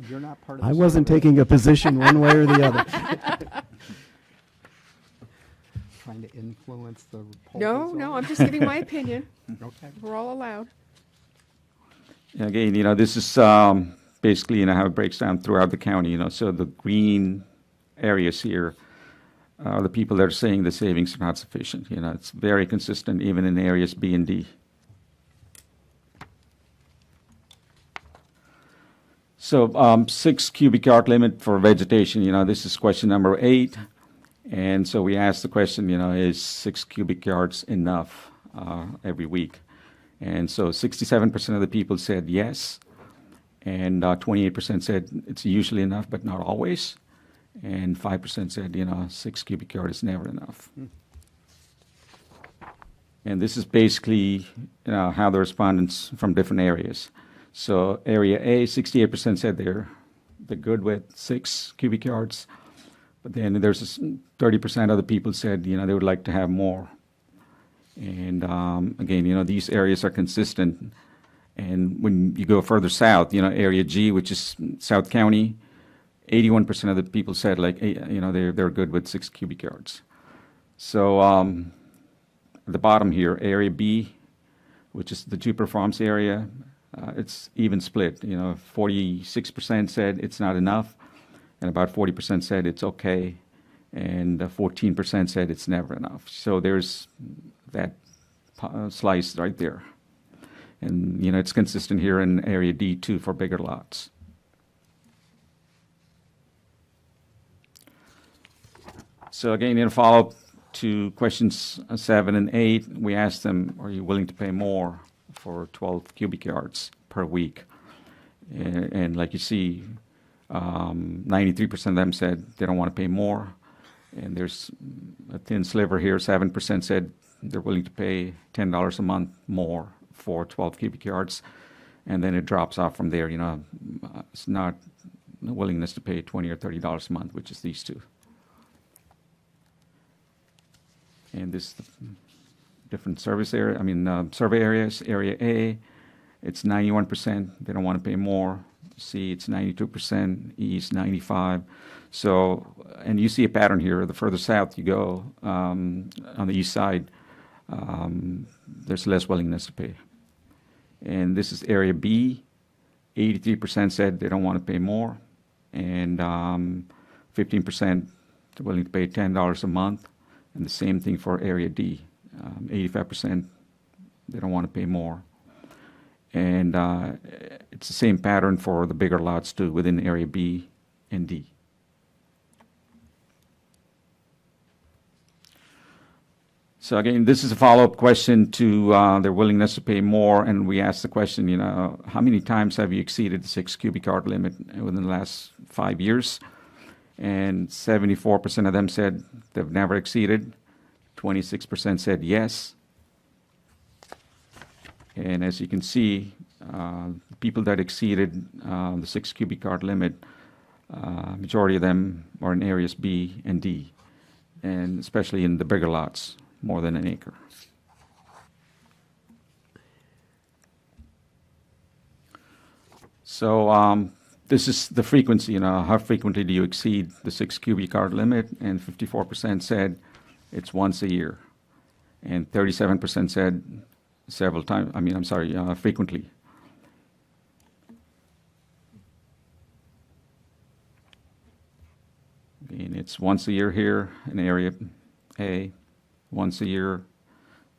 Speaker 5: You're not part of
Speaker 4: I wasn't taking a position one way or the other.
Speaker 5: trying to influence the poll
Speaker 1: No,
Speaker 5: result?
Speaker 1: no, I'm just giving my opinion.
Speaker 5: Okay.
Speaker 1: We're all allowed.
Speaker 7: And again, this is basically how it breaks down throughout the county. So the green areas here are the people that are saying the savings are not sufficient. It's very consistent even in areas B and D. So 6 cubic yard limit for vegetation, this is question number 8. And so we asked the question, is 6 cubic yards enough every week? And so 67% of the people said yes, and 28% said it's usually enough, but not always. and 5% said, 6 cubic yard is never enough. And this is basically how the respondents from different areas. So area A, 68% said they're good with 6 cubic yards. But then there's 30% of the people said, they would like to have more. And again, these areas are consistent. And when you go further south, area G, which is South County, 81% of the people said they're good with 6 cubic yards. So at the bottom here, area B, which is the Jupiter Farms area, it's even split. 46% said it's not enough, and about 40% said it's okay, and 14% said it's never enough. So there's that slice right there. And, it's consistent here in area D too for bigger lots. So again, in follow-up to questions 7 and 8, we asked them, are you willing to pay more for 12 cubic yards per week? And like you see, 93% of them said they don't want to pay more. And there's a thin sliver here, 7% said they're willing to pay $10 a month more for 12 cubic yards. And then it drops off from there. It's not a willingness to pay $20 or $30 a month, which is these two. And this is the different service area. Survey areas. Area A, it's 91%. They don't want to pay more. C, it's 92%. E is 95%. So, and you see a pattern here. The further south you go, on the east side, there's less willingness to pay. And this is area B. 83% said they don't want to pay more, and 15% are willing to pay $10 a month. And the same thing for area D. 85% they don't want to pay more. And it's the same pattern for the bigger lots too within area B and D. So again, this is a follow-up question to their willingness to pay more, and we asked the question, how many times have you exceeded the 6 cubic yard limit within the last 5 years? And 74% of them said they've never exceeded. 26% said yes. And as you can see, people that exceeded the 6 cubic yard limit, majority of them are in areas B and D, and especially in the bigger lots, more than an acre. So this is the frequency, how frequently do you exceed the 6 cubic yard limit? And 54% said it's once a year. And 37% said several times, frequently. And it's once a year here in area A, once a year,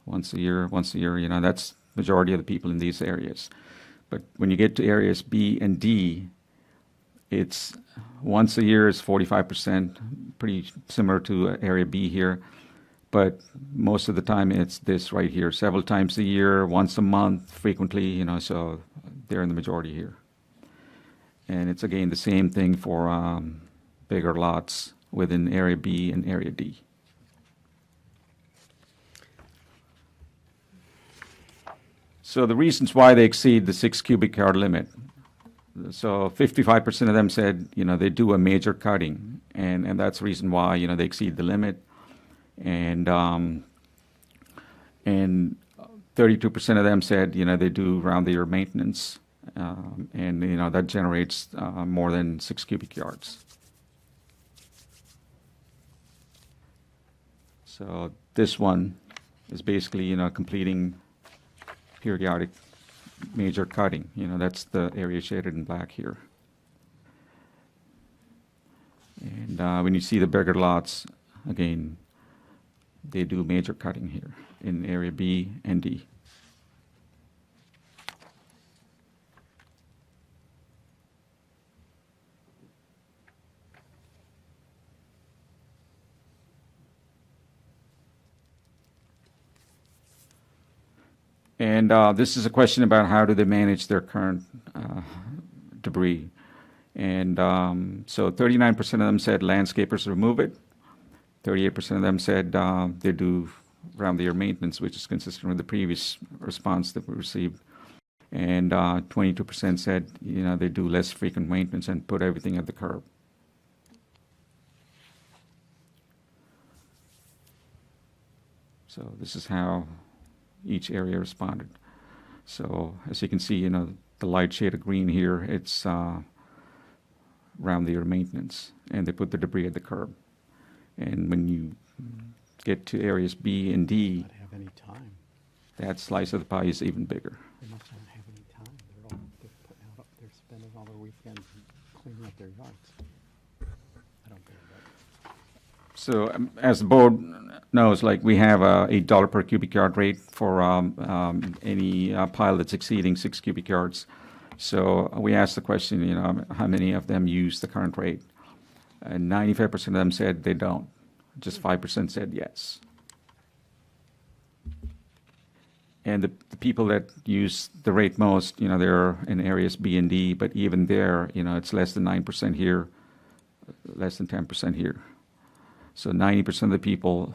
Speaker 7: once a year, once a year. That's majority of the people in these areas. But when you get to areas B and D, it's once a year is 45%, pretty similar to area B here. But most of the time it's this right here, several times a year, once a month, frequently, so they're in the majority here. And it's again the same thing for bigger lots within area B and area D. So the reasons why they exceed the 6 cubic yard limit. So 55% of them said, they do a major cutting, and that's the reason why, they exceed the limit. And 32% of them said, they do round-the-year maintenance, and that generates more than 6 cubic yards. So this one is basically, completing periodic major cutting. That's the area shaded in black here. And when you see the bigger lots, again, they do major cutting here in area B and D. And this is a question about how do they manage their current debris. And so 39% of them said landscapers remove it. 38% of them said they do around-the-year maintenance, which is consistent with the previous response that we received. And 22% said, they do less frequent maintenance and put everything at the curb. So this is how each area responded. So as you can see, the light shade of green here, it's around-the-year maintenance, and they put the debris at the curb. And when you get to areas B and D,
Speaker 5: Not have any time.
Speaker 7: that slice of the pie is even bigger.
Speaker 5: They must not have any time. They're spending all their weekends cleaning up their yards. I don't get that.
Speaker 7: So as the board knows, like we have a $8 per cubic yard rate for any pile that's exceeding 6 cubic yards. So we asked the question, how many of them use the current rate? And 95% of them said they don't. Just 5% said yes. And the people that use the rate most, they're in areas B and D, but even there, it's less than 9% here, less than 10% here. So 90% of the people,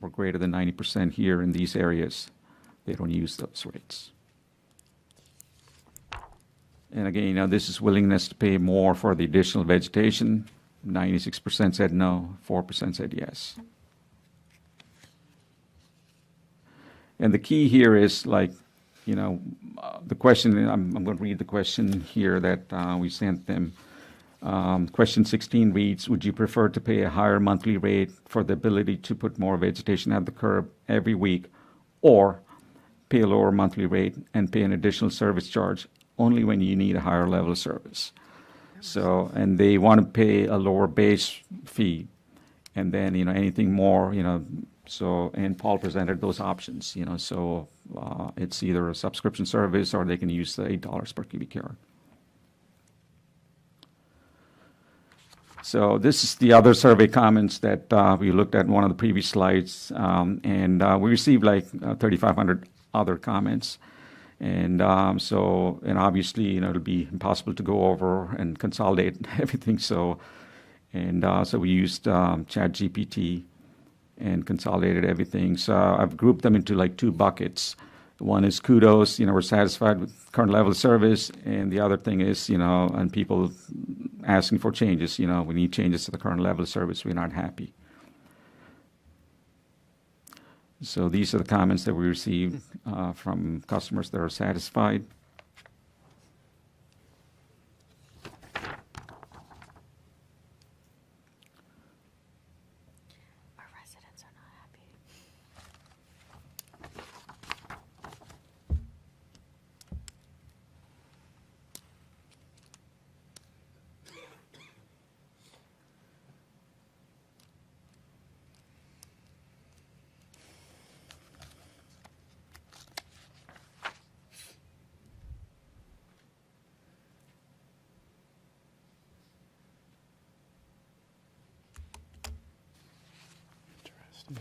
Speaker 7: or greater than 90% here in these areas, they don't use those rates. And again, this is willingness to pay more for the additional vegetation. 96% said no, 4% said yes. And the key here is the question, I'm going to read the question here that we sent them. Question 16 reads, would you prefer to pay a higher monthly rate for the ability to put more vegetation at the curb every week, or pay a lower monthly rate and pay an additional service charge only when you need a higher level of service? So, and they want to pay a lower base fee, and then, anything more, so, and Paul presented those options, so it's either a subscription service or they can use the $8 per cubic yard. So this is the other survey comments that we looked at in one of the previous slides, and we received like 3,500 other comments. And and obviously, it'll be impossible to go over and consolidate everything. So we used ChatGPT and consolidated everything. So I've grouped them into like two buckets. One is kudos, we're satisfied with current level of service, and the other thing is, and people asking for changes, we need changes to the current level of service, we're not happy. So these are the comments that we received from customers that are satisfied.
Speaker 3: Our residents are not happy.
Speaker 5: Interesting.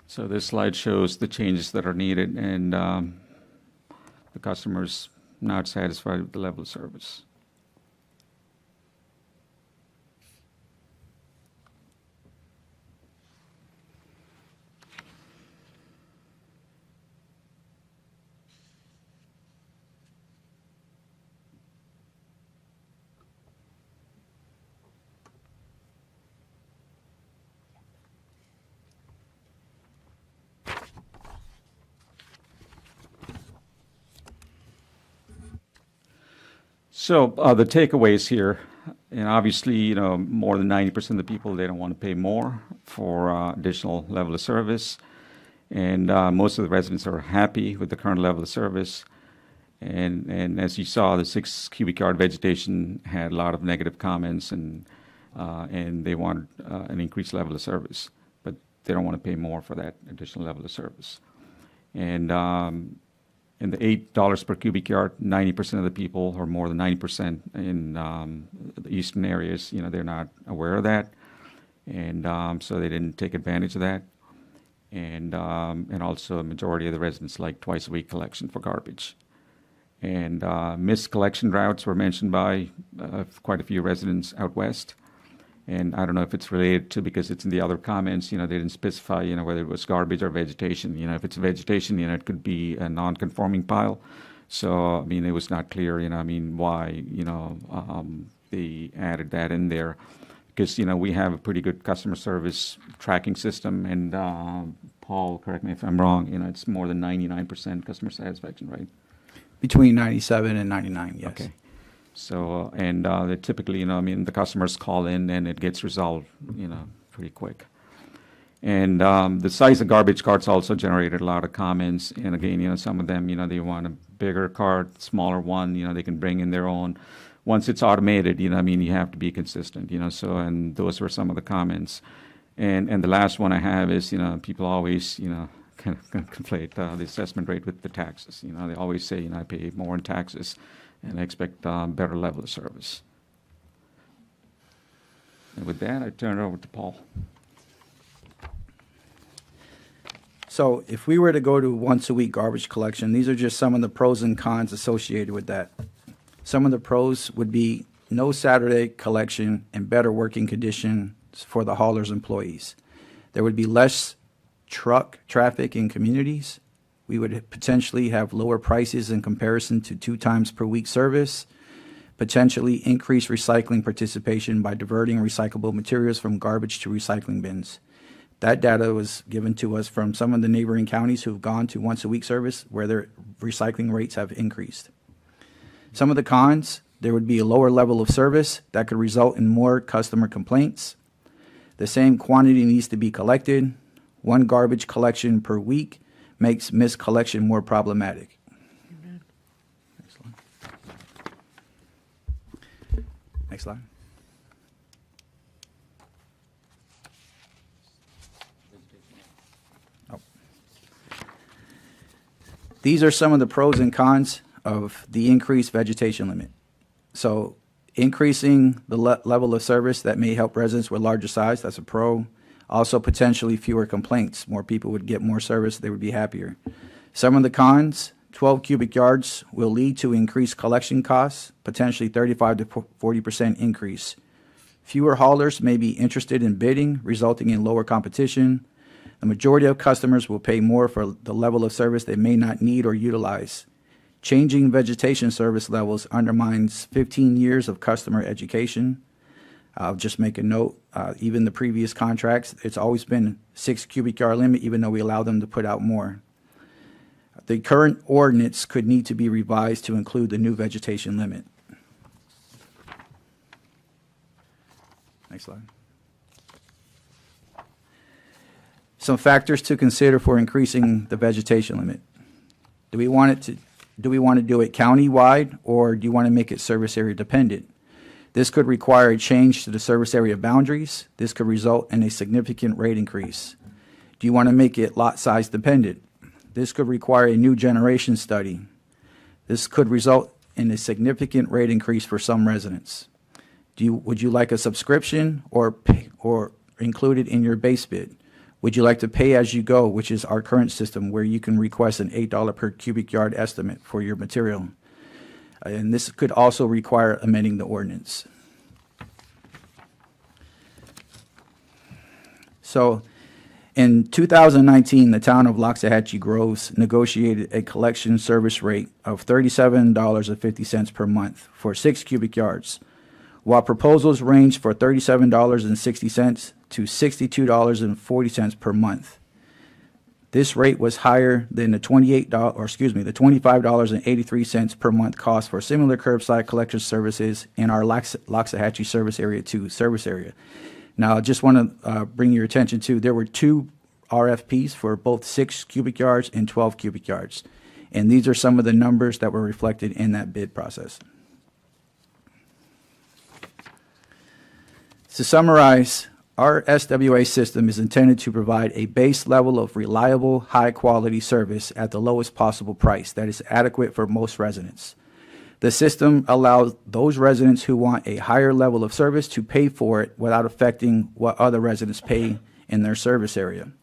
Speaker 7: So this slide shows the changes that are needed, and the customer's not satisfied with the level of service. So the takeaways here, and obviously, more than 90% of the people, they don't want to pay more for additional level of service. And most of the residents are happy with the current level of service. And as you saw, the 6 cubic yard vegetation had a lot of negative comments, and they wanted an increased level of service, but they don't want to pay more for that additional level of service. And in the $8 per cubic yard, 90% of the people, or more than 90% in the eastern areas, they're not aware of that, and so they didn't take advantage of that. and also a majority of the residents like twice a week collection for garbage. And missed collection routes were mentioned by quite a few residents out west. And I don't know if it's related to, because it's in the other comments, they didn't specify, whether it was garbage or vegetation. If it's vegetation, it could be a non-conforming pile. So, it was not clear, why, they added that in there. Because, we have a pretty good customer service tracking system. And Paul, correct me if I'm wrong, it's more than 99% customer satisfaction, right?
Speaker 6: Between 97 and 99, yes.
Speaker 7: Okay. So, they typically, the customers call in and it gets resolved, pretty quick. And the size of garbage carts also generated a lot of comments. And again, some of them, they want a bigger cart, smaller one, they can bring in their own. Once it's automated, you have to be consistent, so, and those were some of the comments. And the last one I have is, people always, kind of conflate the assessment rate with the taxes. They always say, I pay more in taxes and I expect better level of service. And with that, I turn it over to Paul.
Speaker 6: So if we were to go to once a week garbage collection, these are just some of the pros and cons associated with that. Some of the pros would be no Saturday collection and better working conditions for the hauler's employees. There would be less truck traffic in communities. We would potentially have lower prices in comparison to 2 times per week service, potentially increase recycling participation by diverting recyclable materials from garbage to recycling bins. That data was given to us from some of the neighboring counties who've gone to once a week service where their recycling rates have increased. Some of the cons, there would be a lower level of service that could result in more customer complaints. The same quantity needs to be collected. 1 garbage collection per week makes missed collection more problematic. Next slide. Next slide. Oh. These are some of the pros and cons of the increased vegetation limit. So increasing the level of service that may help residents with larger size, that's a pro. Also, potentially fewer complaints. More people would get more service, they would be happier. Some of the cons, 12 cubic yards will lead to increased collection costs, potentially 35 to 40% increase. Fewer haulers may be interested in bidding, resulting in lower competition. The majority of customers will pay more for the level of service they may not need or utilize. Changing vegetation service levels undermines 15 years of customer education. I'll just make a note, even the previous contracts, it's always been 6 cubic yard limit, even though we allow them to put out more. The current ordinance could need to be revised to include the new vegetation limit. Next slide. Some factors to consider for increasing the vegetation limit. Do we want to do it county-wide, or do you want to make it service area dependent? This could require a change to the service area boundaries. This could result in a significant rate increase. Do you want to make it lot size dependent? This could require a new generation study. This could result in a significant rate increase for some residents. Would you like a subscription or included in your base bid? Would you like to pay as you go, which is our current system, where you can request an $8 per cubic yard estimate for your material? And this could also require amending the ordinance. So in 2019, the town of Loxahatchee Groves negotiated a collection service rate of $37.50 per month for 6 cubic yards, while proposals ranged for $37.60 to $62.40 per month. This rate was higher than the $25.83 per month cost for similar curbside collection services in our Loxahatchee Service Area 2 service area. Now, I just want to bring your attention to, there were 2 RFPs for both 6 cubic yards and 12 cubic yards. And these are some of the numbers that were reflected in that bid process. To summarize, our SWA system is intended to provide a base level of reliable, high-quality service at the lowest possible price that is adequate for most residents. The system allows those residents who want a higher level of service to pay for it without affecting what other residents pay in their service area.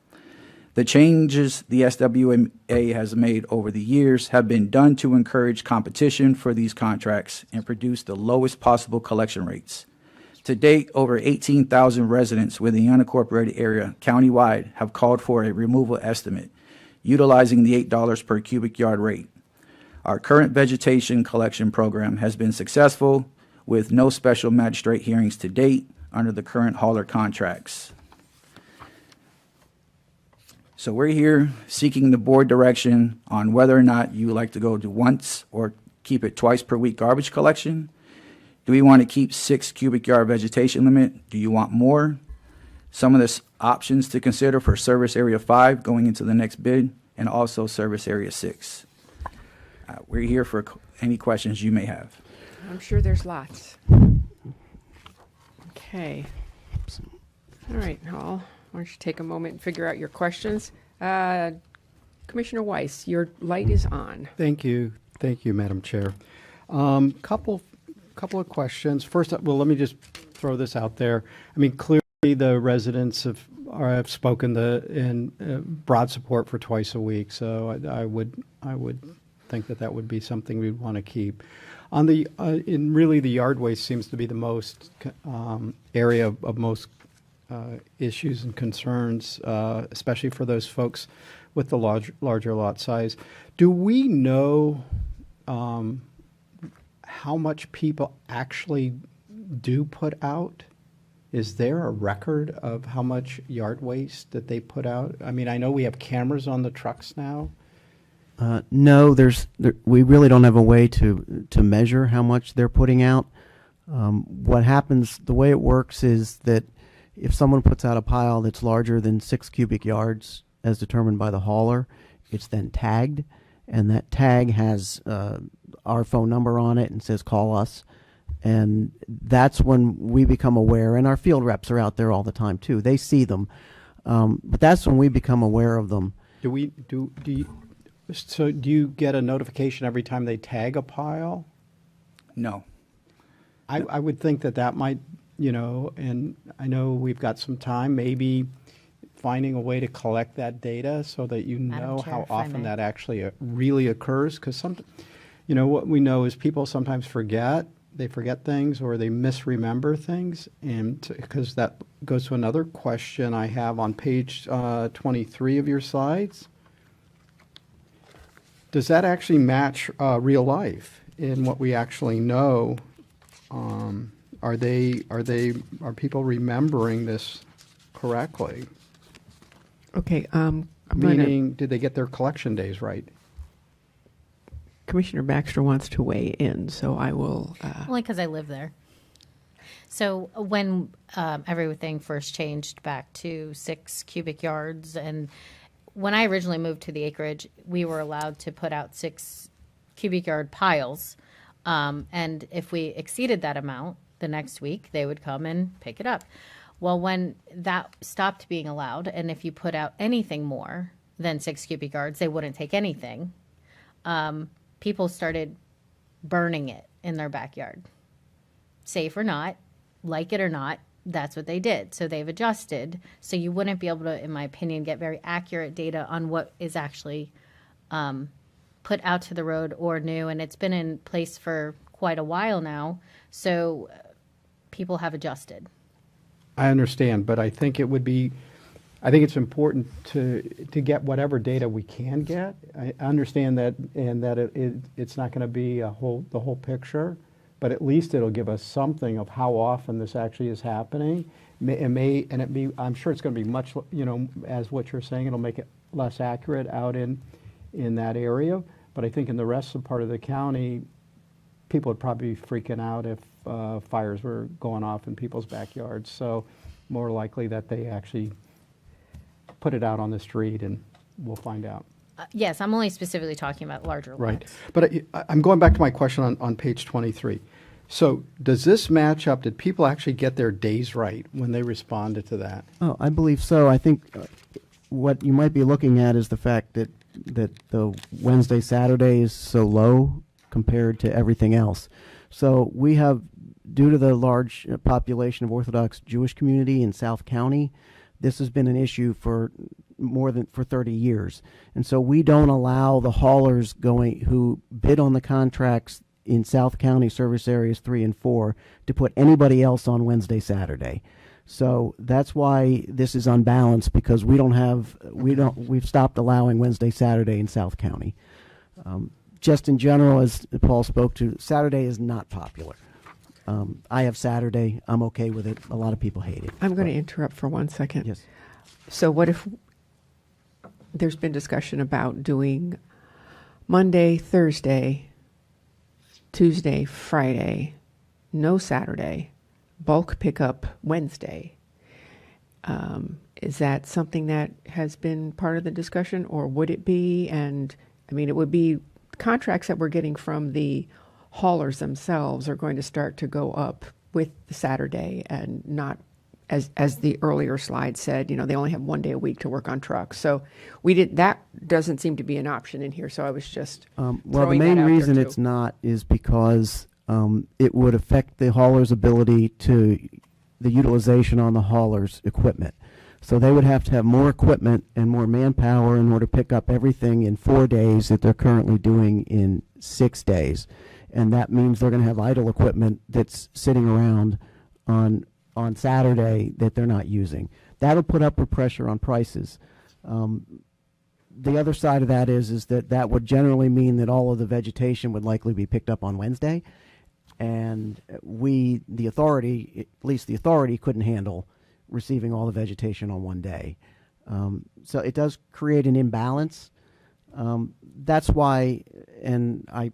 Speaker 6: The changes the SWMA has made over the years have been done to encourage competition for these contracts and produce the lowest possible collection rates. To date, over 18,000 residents within the unincorporated area countywide have called for a removal estimate, utilizing the $8 per cubic yard rate. Our current vegetation collection program has been successful with no special magistrate hearings to date under the current hauler contracts. So we're here seeking the board direction on whether or not you would like to go to once or keep it twice per week garbage collection. Do we want to keep 6 cubic yard vegetation limit? Do you want more? Some of the options to consider for service area 5 going into the next bid, and also service area 6. We're here for any questions you may have.
Speaker 1: I'm sure there's lots. Okay. All right, Hall, why don't you take a moment and figure out your questions? Commissioner Weiss, your light is on.
Speaker 5: Thank you, Madam Chair. Couple of questions. First, well, let me just throw this out there. I mean, clearly the residents have spoken in broad support for twice a week, so I would think that would be something we'd want to keep. On the in really the yard waste seems to be the most area of most issues and concerns, especially for those folks with the larger lot size. Do we know how much people actually do put out? Is there a record of how much yard waste that they put out? I mean, I know we have cameras on the trucks now.
Speaker 4: No, we really don't have a way to measure how much they're putting out. What happens, the way it works is that if someone puts out a pile that's larger than 6 cubic yards, as determined by the hauler, it's then tagged, and that tag has our phone number on it and says call us, and that's when we become aware. And our field reps are out there all the time too; they see them, but that's when we become aware of them.
Speaker 5: So do you get a notification every time they tag a pile?
Speaker 6: No.
Speaker 5: I would think that might, and I know we've got some time, maybe finding a way to collect that data so that you
Speaker 3: Madam
Speaker 5: know
Speaker 3: Chair,
Speaker 5: how
Speaker 3: if I
Speaker 5: often
Speaker 3: may.
Speaker 5: that actually really occurs. Because what we know is people sometimes forget. They forget things or they misremember things. And because that goes to another question I have on page 23 of your slides. Does that actually match real life in what we actually know? Are people remembering this correctly?
Speaker 1: Okay, I'm going to,
Speaker 5: Meaning, did they get their collection days right?
Speaker 1: Commissioner Baxter wants to weigh in, so I will,
Speaker 3: Only because I live there. So when everything first changed back to 6 cubic yards, and when I originally moved to the acreage, we were allowed to put out 6 cubic yard piles. And if we exceeded that amount, the next week they would come and pick it up. Well, when that stopped being allowed, and if you put out anything more than 6 cubic yards, they wouldn't take anything. People started burning it in their backyard. Safe or not, like it or not, that's what they did. So they've adjusted. So you wouldn't be able to, in my opinion, get very accurate data on what is actually put out to the road or new. And it's been in place for quite a while now. So people have adjusted.
Speaker 5: I understand, but I think it's important to get whatever data we can get. I understand that, and that it's not going to be the whole picture, but at least it'll give us something of how often this actually is happening. I'm sure it's going to be much, as what you're saying, it'll make it less accurate out in that area. But I think in the rest of the part of the county, people would probably be freaking out if fires were going off in people's backyards. So more likely that they actually put it out on the street, and we'll find out.
Speaker 3: Yes, I'm only specifically talking about larger lots.
Speaker 5: Right. But I'm going back to my question on page 23. So does this match up? Did people actually get their days right when they responded to that?
Speaker 4: Oh, I believe so. I think what you might be looking at is the fact that the Wednesday, Saturday is so low compared to everything else. So we have, due to the large population of Orthodox Jewish community in South County, this has been an issue for for 30 years. And so we don't allow the haulers who bid on the contracts in South County service areas 3 and 4 to put anybody else on Wednesday, Saturday. So that's why this is unbalanced, because we've stopped allowing Wednesday, Saturday in South County. Just in general, as Paul spoke to, Saturday is not popular. I have Saturday. I'm okay with it. A lot of people hate it.
Speaker 1: I'm going to interrupt for 1 second.
Speaker 4: Yes.
Speaker 1: So what if there's been discussion about doing Monday, Thursday, Tuesday, Friday, no Saturday, bulk pickup Wednesday? Is that something that has been part of the discussion, or would it be? And I mean, it would be contracts that we're getting from the haulers themselves are going to start to go up with the Saturday, and not, as the earlier slide said, they only have 1 day a week to work on trucks. So that doesn't seem to be an option in here. So I was just
Speaker 4: Well, the
Speaker 1: throwing that
Speaker 4: main
Speaker 1: out
Speaker 4: reason
Speaker 1: there,
Speaker 4: it's
Speaker 1: too.
Speaker 4: not is because it would affect the hauler's ability to the utilization on the hauler's equipment. So they would have to have more equipment and more manpower in order to pick up everything in 4 days that they're currently doing in 6 days. And that means they're going to have idle equipment that's sitting around on Saturday that they're not using. That'll put upward pressure on prices. The other side of that is that would generally mean that all of the vegetation would likely be picked up on Wednesday. And the authority, at least the authority, couldn't handle receiving all the vegetation on 1 day. So it does create an imbalance. That's why, and I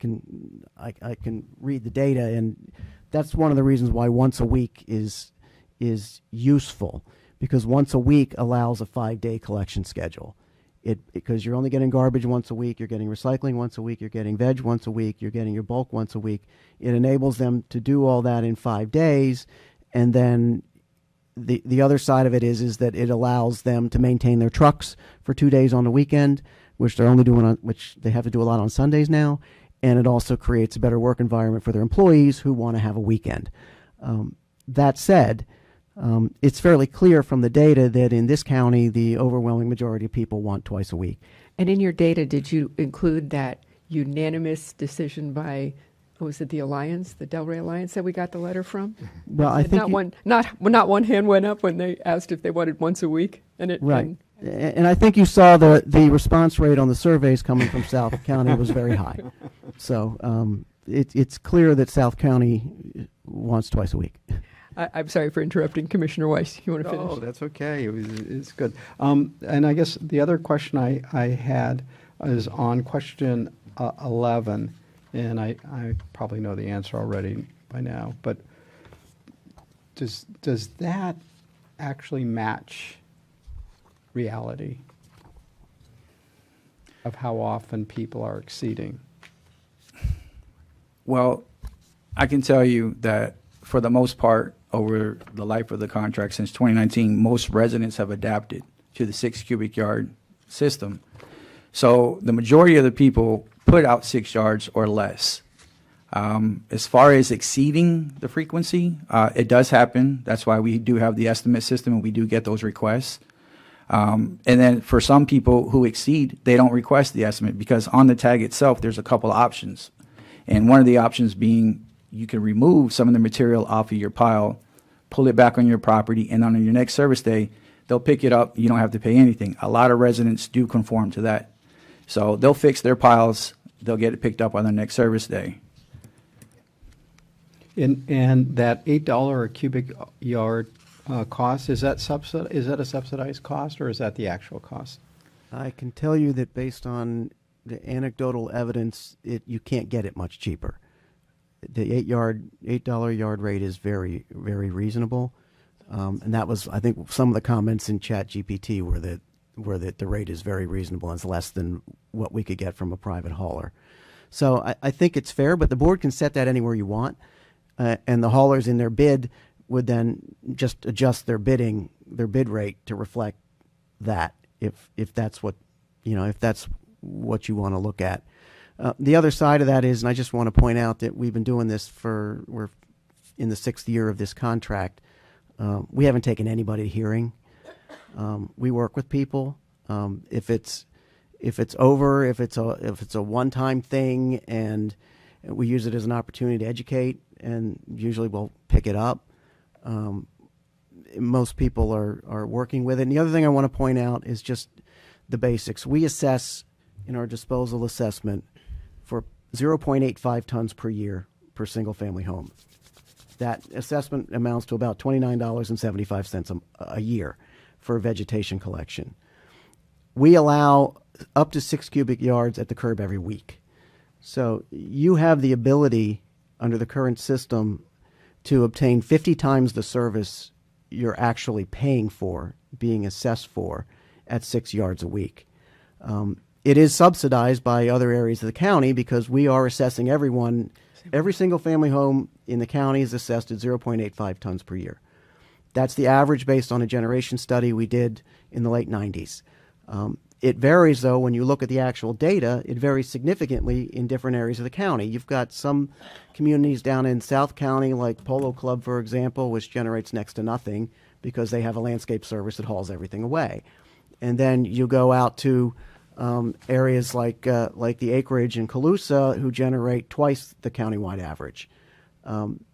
Speaker 4: can read the data, and that's one of the reasons why once a week is useful, because once a week allows a 5-day collection schedule. Because you're only getting garbage once a week, you're getting recycling once a week, you're getting veg once a week, you're getting your bulk once a week. It enables them to do all that in 5 days, and then the other side of it is that it allows them to maintain their trucks for 2 days on the weekend, which they're only doing which they have to do a lot on Sundays now, and it also creates a better work environment for their employees who want to have a weekend. That said, it's fairly clear from the data that in this county, the overwhelming majority of people want twice a week.
Speaker 1: And in your data, did you include that unanimous decision by, was it the Alliance, the Delray Alliance that we got the letter from?
Speaker 4: Well, I think
Speaker 1: not one hand went up when they asked if they wanted once a week, and it
Speaker 4: right. And I think you saw the response rate on the surveys coming from South County was very high. So it's clear that South County wants twice a week.
Speaker 1: I'm sorry for interrupting, Commissioner Weiss. You want to finish?
Speaker 5: Oh, that's okay. It's good. And I guess the other question I had is on question 11, and I probably know the answer already by now, but does that actually match reality of how often people are exceeding?
Speaker 6: Well, I can tell you that for the most part, over the life of the contract since 2019, most residents have adapted to the 6 cubic yard system. So the majority of the people put out 6 yards or less. As far as exceeding the frequency, it does happen. That's why we do have the estimate system, and we do get those requests. And then for some people who exceed, they don't request the estimate, because on the tag itself, there's a couple of options. And one of the options being you can remove some of the material off of your pile, pull it back on your property, and on your next service day, they'll pick it up. You don't have to pay anything. A lot of residents do conform to that. So they'll fix their piles. They'll get it picked up on their next service day.
Speaker 5: And that $8 a cubic yard cost, is that a subsidized cost, or is that the actual cost?
Speaker 4: I can tell you that based on the anecdotal evidence, you can't get it much cheaper. The $8 yard rate is very, very reasonable, and that was, I think, some of the comments in ChatGPT were that the rate is very reasonable and it's less than what we could get from a private hauler. So I think it's fair, but the board can set that anywhere you want, and the haulers in their bid would then just adjust their bid rate to reflect that, if that's what you want to look at. The other side of that is, and I just want to point out that we've been doing this we're in the 6th year of this contract. We haven't taken anybody to hearing. We work with people. If it's over, if it's a one-time thing, and we use it as an opportunity to educate, and usually we'll pick it up. Most people are working with it. And the other thing I want to point out is just the basics. We assess in our disposal assessment for 0.85 tons per year per single-family home. That assessment amounts to about $29.75 a year for vegetation collection. We allow up to 6 cubic yards at the curb every week. So you have the ability under the current system to obtain 50 times the service you're actually paying for, being assessed for, at 6 yards a week. It is subsidized by other areas of the county because we are assessing everyone. Every single family home in the county is assessed at 0.85 tons per year. That's the average based on a generation study we did in the late 90s. It varies, though, when you look at the actual data, it varies significantly in different areas of the county. You've got some communities down in South County, like Polo Club, for example, which generates next to nothing because they have a landscape service that hauls everything away. And then you go out to areas like the acreage in Colusa, who generate twice the countywide average.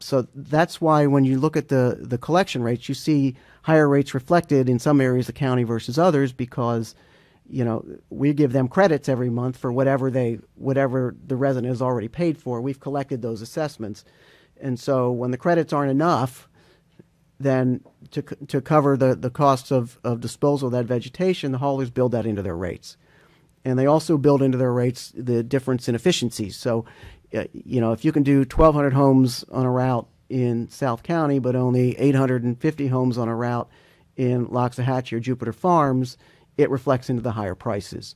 Speaker 4: So that's why when you look at the collection rates, you see higher rates reflected in some areas of the county versus others because, we give them credits every month for whatever the resident has already paid for. We've collected those assessments. And so when the credits aren't enough, then to cover the costs of disposal of that vegetation, the haulers build that into their rates. And they also build into their rates the difference in efficiencies. So, if you can do 1,200 homes on a route in South County, but only 850 homes on a route in Loxahatchee or Jupiter Farms, it reflects into the higher prices.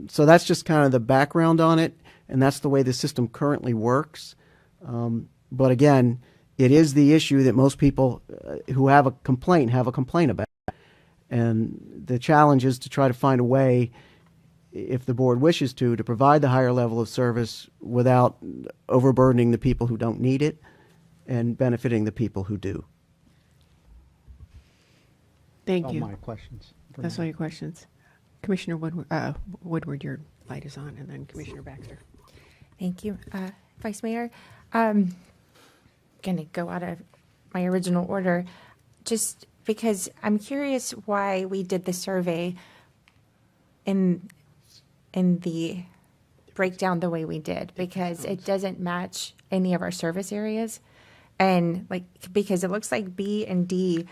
Speaker 4: So that's just kind of the background on it, and that's the way the system currently works. But again, it is the issue that most people who have a complaint about. And the challenge is to try to find a way, if the board wishes to provide the higher level of service without overburdening the people who don't need it and benefiting the people who do.
Speaker 1: Thank
Speaker 5: All
Speaker 1: you.
Speaker 5: my questions.
Speaker 1: That's all your questions. Commissioner Woodward, your light is on, and then Commissioner Baxter.
Speaker 2: Thank you, Vice Mayor. Going to go out of my original order, just because I'm curious why we did the survey in the breakdown the way we did, because it doesn't match any of our service areas. And because it looks like B and D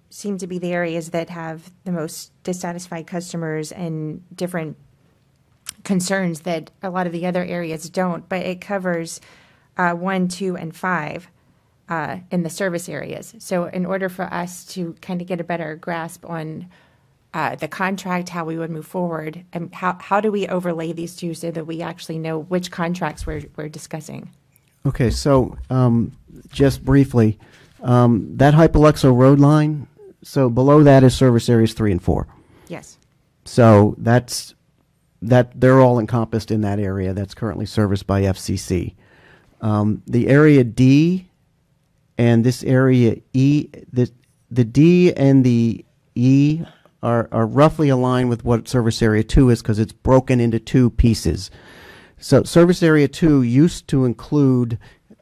Speaker 2: seem to be the areas that have the most dissatisfied customers and different concerns that a lot of the other areas don't, but it covers 1, 2, and 5 in the service areas. So in order for us to kind of get a better grasp on the contract, how we would move forward, and how do we overlay these two so that we actually know which contracts we're discussing?
Speaker 4: Okay, so just briefly, that Hypoluxo road line, so below that is service areas 3 and 4.
Speaker 2: Yes.
Speaker 4: So they're all encompassed in that area that's currently serviced by FCC. The area D and this area E, the D and the E are roughly aligned with what service area 2 is because it's broken into 2 pieces. So service area 2 used to include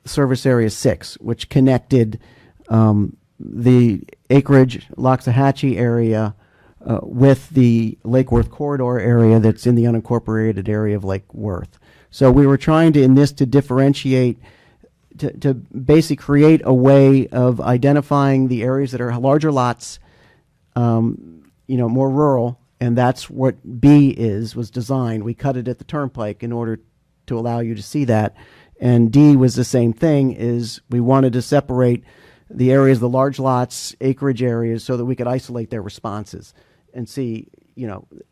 Speaker 4: service area 6, which connected the acreage Loxahatchee area with the Lake Worth corridor area that's in the unincorporated area of Lake Worth. So we were trying to differentiate, to basically create a way of identifying the areas that are larger lots, more rural, and that's what B was designed. We cut it at the turnpike in order to allow you to see that. And D was the same thing, is we wanted to separate the areas, the large lots, acreage areas, so that we could isolate their responses and see,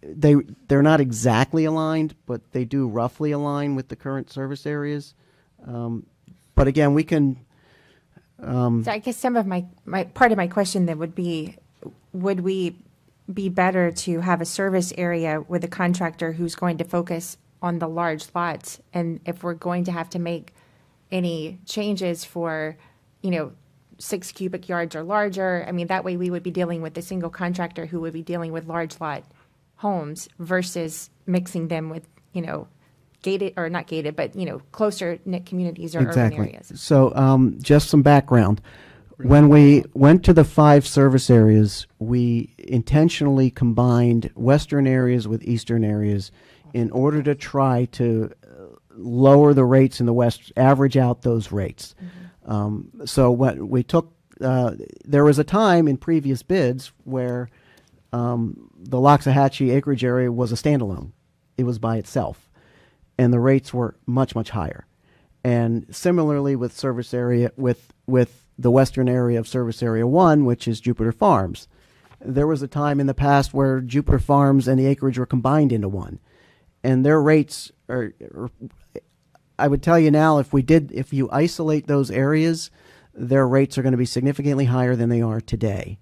Speaker 4: they're not exactly aligned, but they do roughly align with the current service areas. But again, we can.
Speaker 2: So I guess some of my part of my question then would be, would we be better to have a service area with a contractor who's going to focus on the large lots? And if we're going to have to make any changes for, 6 cubic yards or larger. I mean, that way we would be dealing with a single contractor who would be dealing with large lot homes versus mixing them with, gated, or not gated, but, closer knit communities or urban areas.
Speaker 4: So just some background. When we went to the 5 service areas, we intentionally combined western areas with eastern areas in order to try to lower the rates in the west, average out those rates. So what we took, there was a time in previous bids where the Loxahatchee acreage area was a standalone. It was by itself, and the rates were much, much higher. And similarly with service area, with the western area of Service Area 1, which is Jupiter Farms. There was a time in the past where Jupiter Farms and the acreage were combined into one. And their rates are I would tell you now, if you isolate those areas, their rates are going to be significantly higher than they are today.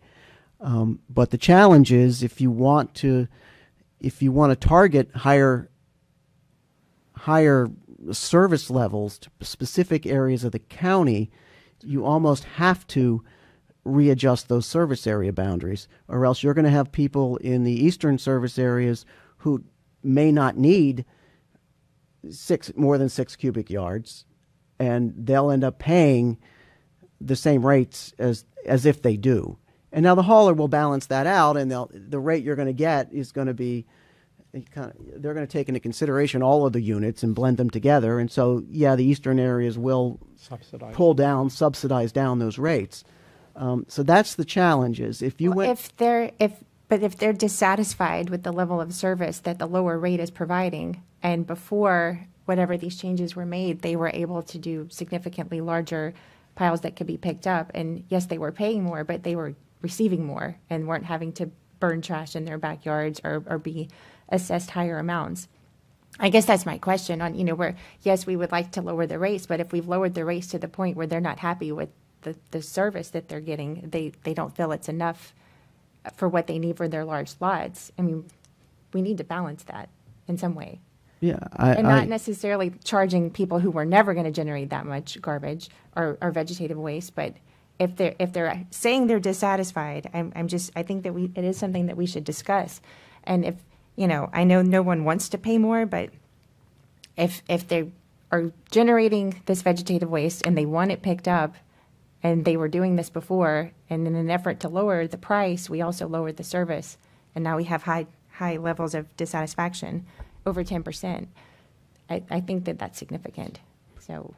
Speaker 4: But the challenge is if you want to target higher service levels to specific areas of the county, you almost have to readjust those service area boundaries, or else you're going to have people in the eastern service areas who may not need more than 6 cubic yards, and they'll end up paying the same rates as if they do. And now the hauler will balance that out, and the rate you're going to get is going to be they're going to take into consideration all of the units and blend them together. And so, yeah, the eastern areas will subsidize down those rates. So that's the challenge. Is if
Speaker 2: they're dissatisfied with the level of service that the lower rate is providing, and before whatever these changes were made, they were able to do significantly larger piles that could be picked up. And yes, they were paying more, but they were receiving more and weren't having to burn trash in their backyards or be assessed higher amounts. I guess that's my question on, where, yes, we would like to lower the rates, but if we've lowered the rates to the point where they're not happy with the service that they're getting, they don't feel it's enough for what they need for their large lots. I mean, we need to balance that in some way.
Speaker 4: Yeah,
Speaker 2: not necessarily charging people who were never going to generate that much garbage or vegetative waste, but if they're saying they're dissatisfied, I think that it is something that we should discuss. And if, I know no one wants to pay more, but if they are generating this vegetative waste and they want it picked up, and they were doing this before, and in an effort to lower the price, we also lowered the service, and now we have high levels of dissatisfaction, over 10%. I think that that's significant. So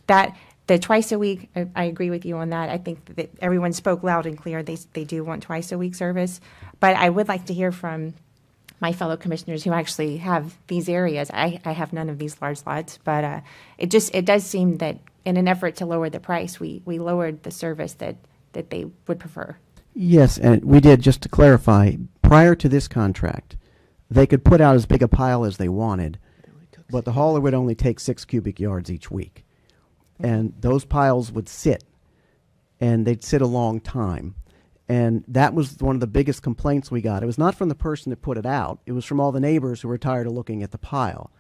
Speaker 2: that the twice a week, I agree with you on that. I think that everyone spoke loud and clear. They do want twice a week service, but I would like to hear from my fellow commissioners who actually have these areas. I have none of these large lots, but it does seem that in an effort to lower the price, we lowered the service that they would prefer.
Speaker 4: Yes, and we did, just to clarify, prior to this contract, they could put out as big a pile as they wanted, but the hauler would only take 6 cubic yards each week. And those piles would sit, and they'd sit a long time. And that was one of the biggest complaints we got. It was not from the person that put it out. It was from all the neighbors who were tired of looking at the pile.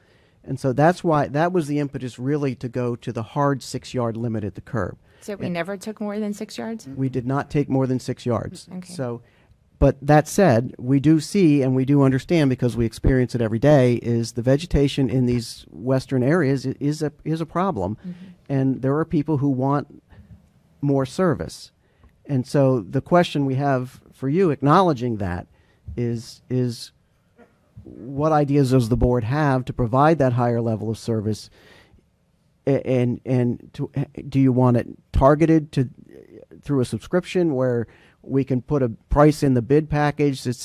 Speaker 4: And so that's why that was the impetus really to go to the hard 6-yard limit at the curb.
Speaker 2: So we never took more than 6 yards?
Speaker 4: We did not take more than 6 yards.
Speaker 2: Okay.
Speaker 4: So, but that said, we do see and we do understand, because we experience it every day, is the vegetation in these western areas is a problem. Mm-hmm. And there are people who want more service. And so the question we have for you, acknowledging that, is what ideas does the board have to provide that higher level of service? And do you want it targeted through a subscription where we can put a price in the bid package that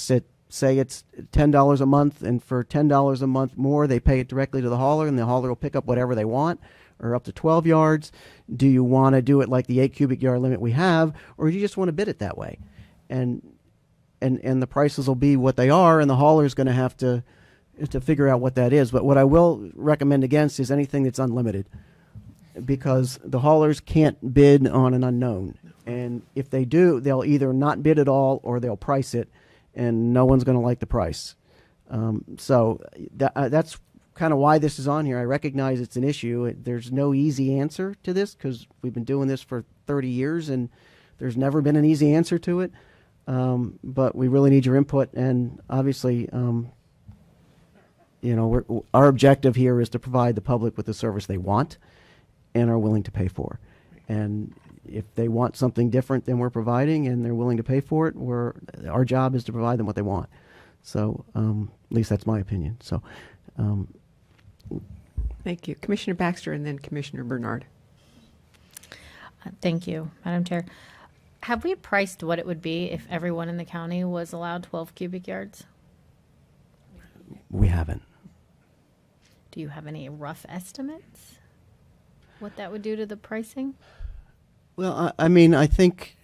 Speaker 4: say it's $10 a month, and for $10 a month more, they pay it directly to the hauler, and the hauler will pick up whatever they want, or up to 12 yards? Do you want to do it like the 8 cubic yard limit we have, or do you just want to bid it that way? And the prices will be what they are, and the hauler's going to have to figure out what that is. But what I will recommend against is anything that's unlimited, because the haulers can't bid on an unknown. And if they do, they'll either not bid at all or they'll price it, and no one's going to like the price. So that's kind of why this is on here. I recognize it's an issue. There's no easy answer to this because we've been doing this for 30 years and there's never been an easy answer to it. But we really need your input, and obviously, our objective here is to provide the public with the service they want and are willing to pay for. And if they want something different than we're providing and they're willing to pay for it, our job is to provide them what they want. So at least that's my opinion. So
Speaker 1: Thank you. Commissioner Baxter and then Commissioner Bernard.
Speaker 3: Thank you, Madam Chair. Have we priced what it would be if everyone in the county was allowed 12 cubic yards?
Speaker 4: we haven't.
Speaker 3: Do you have any rough estimates? What that would do to the pricing?
Speaker 4: Well, I mean, I think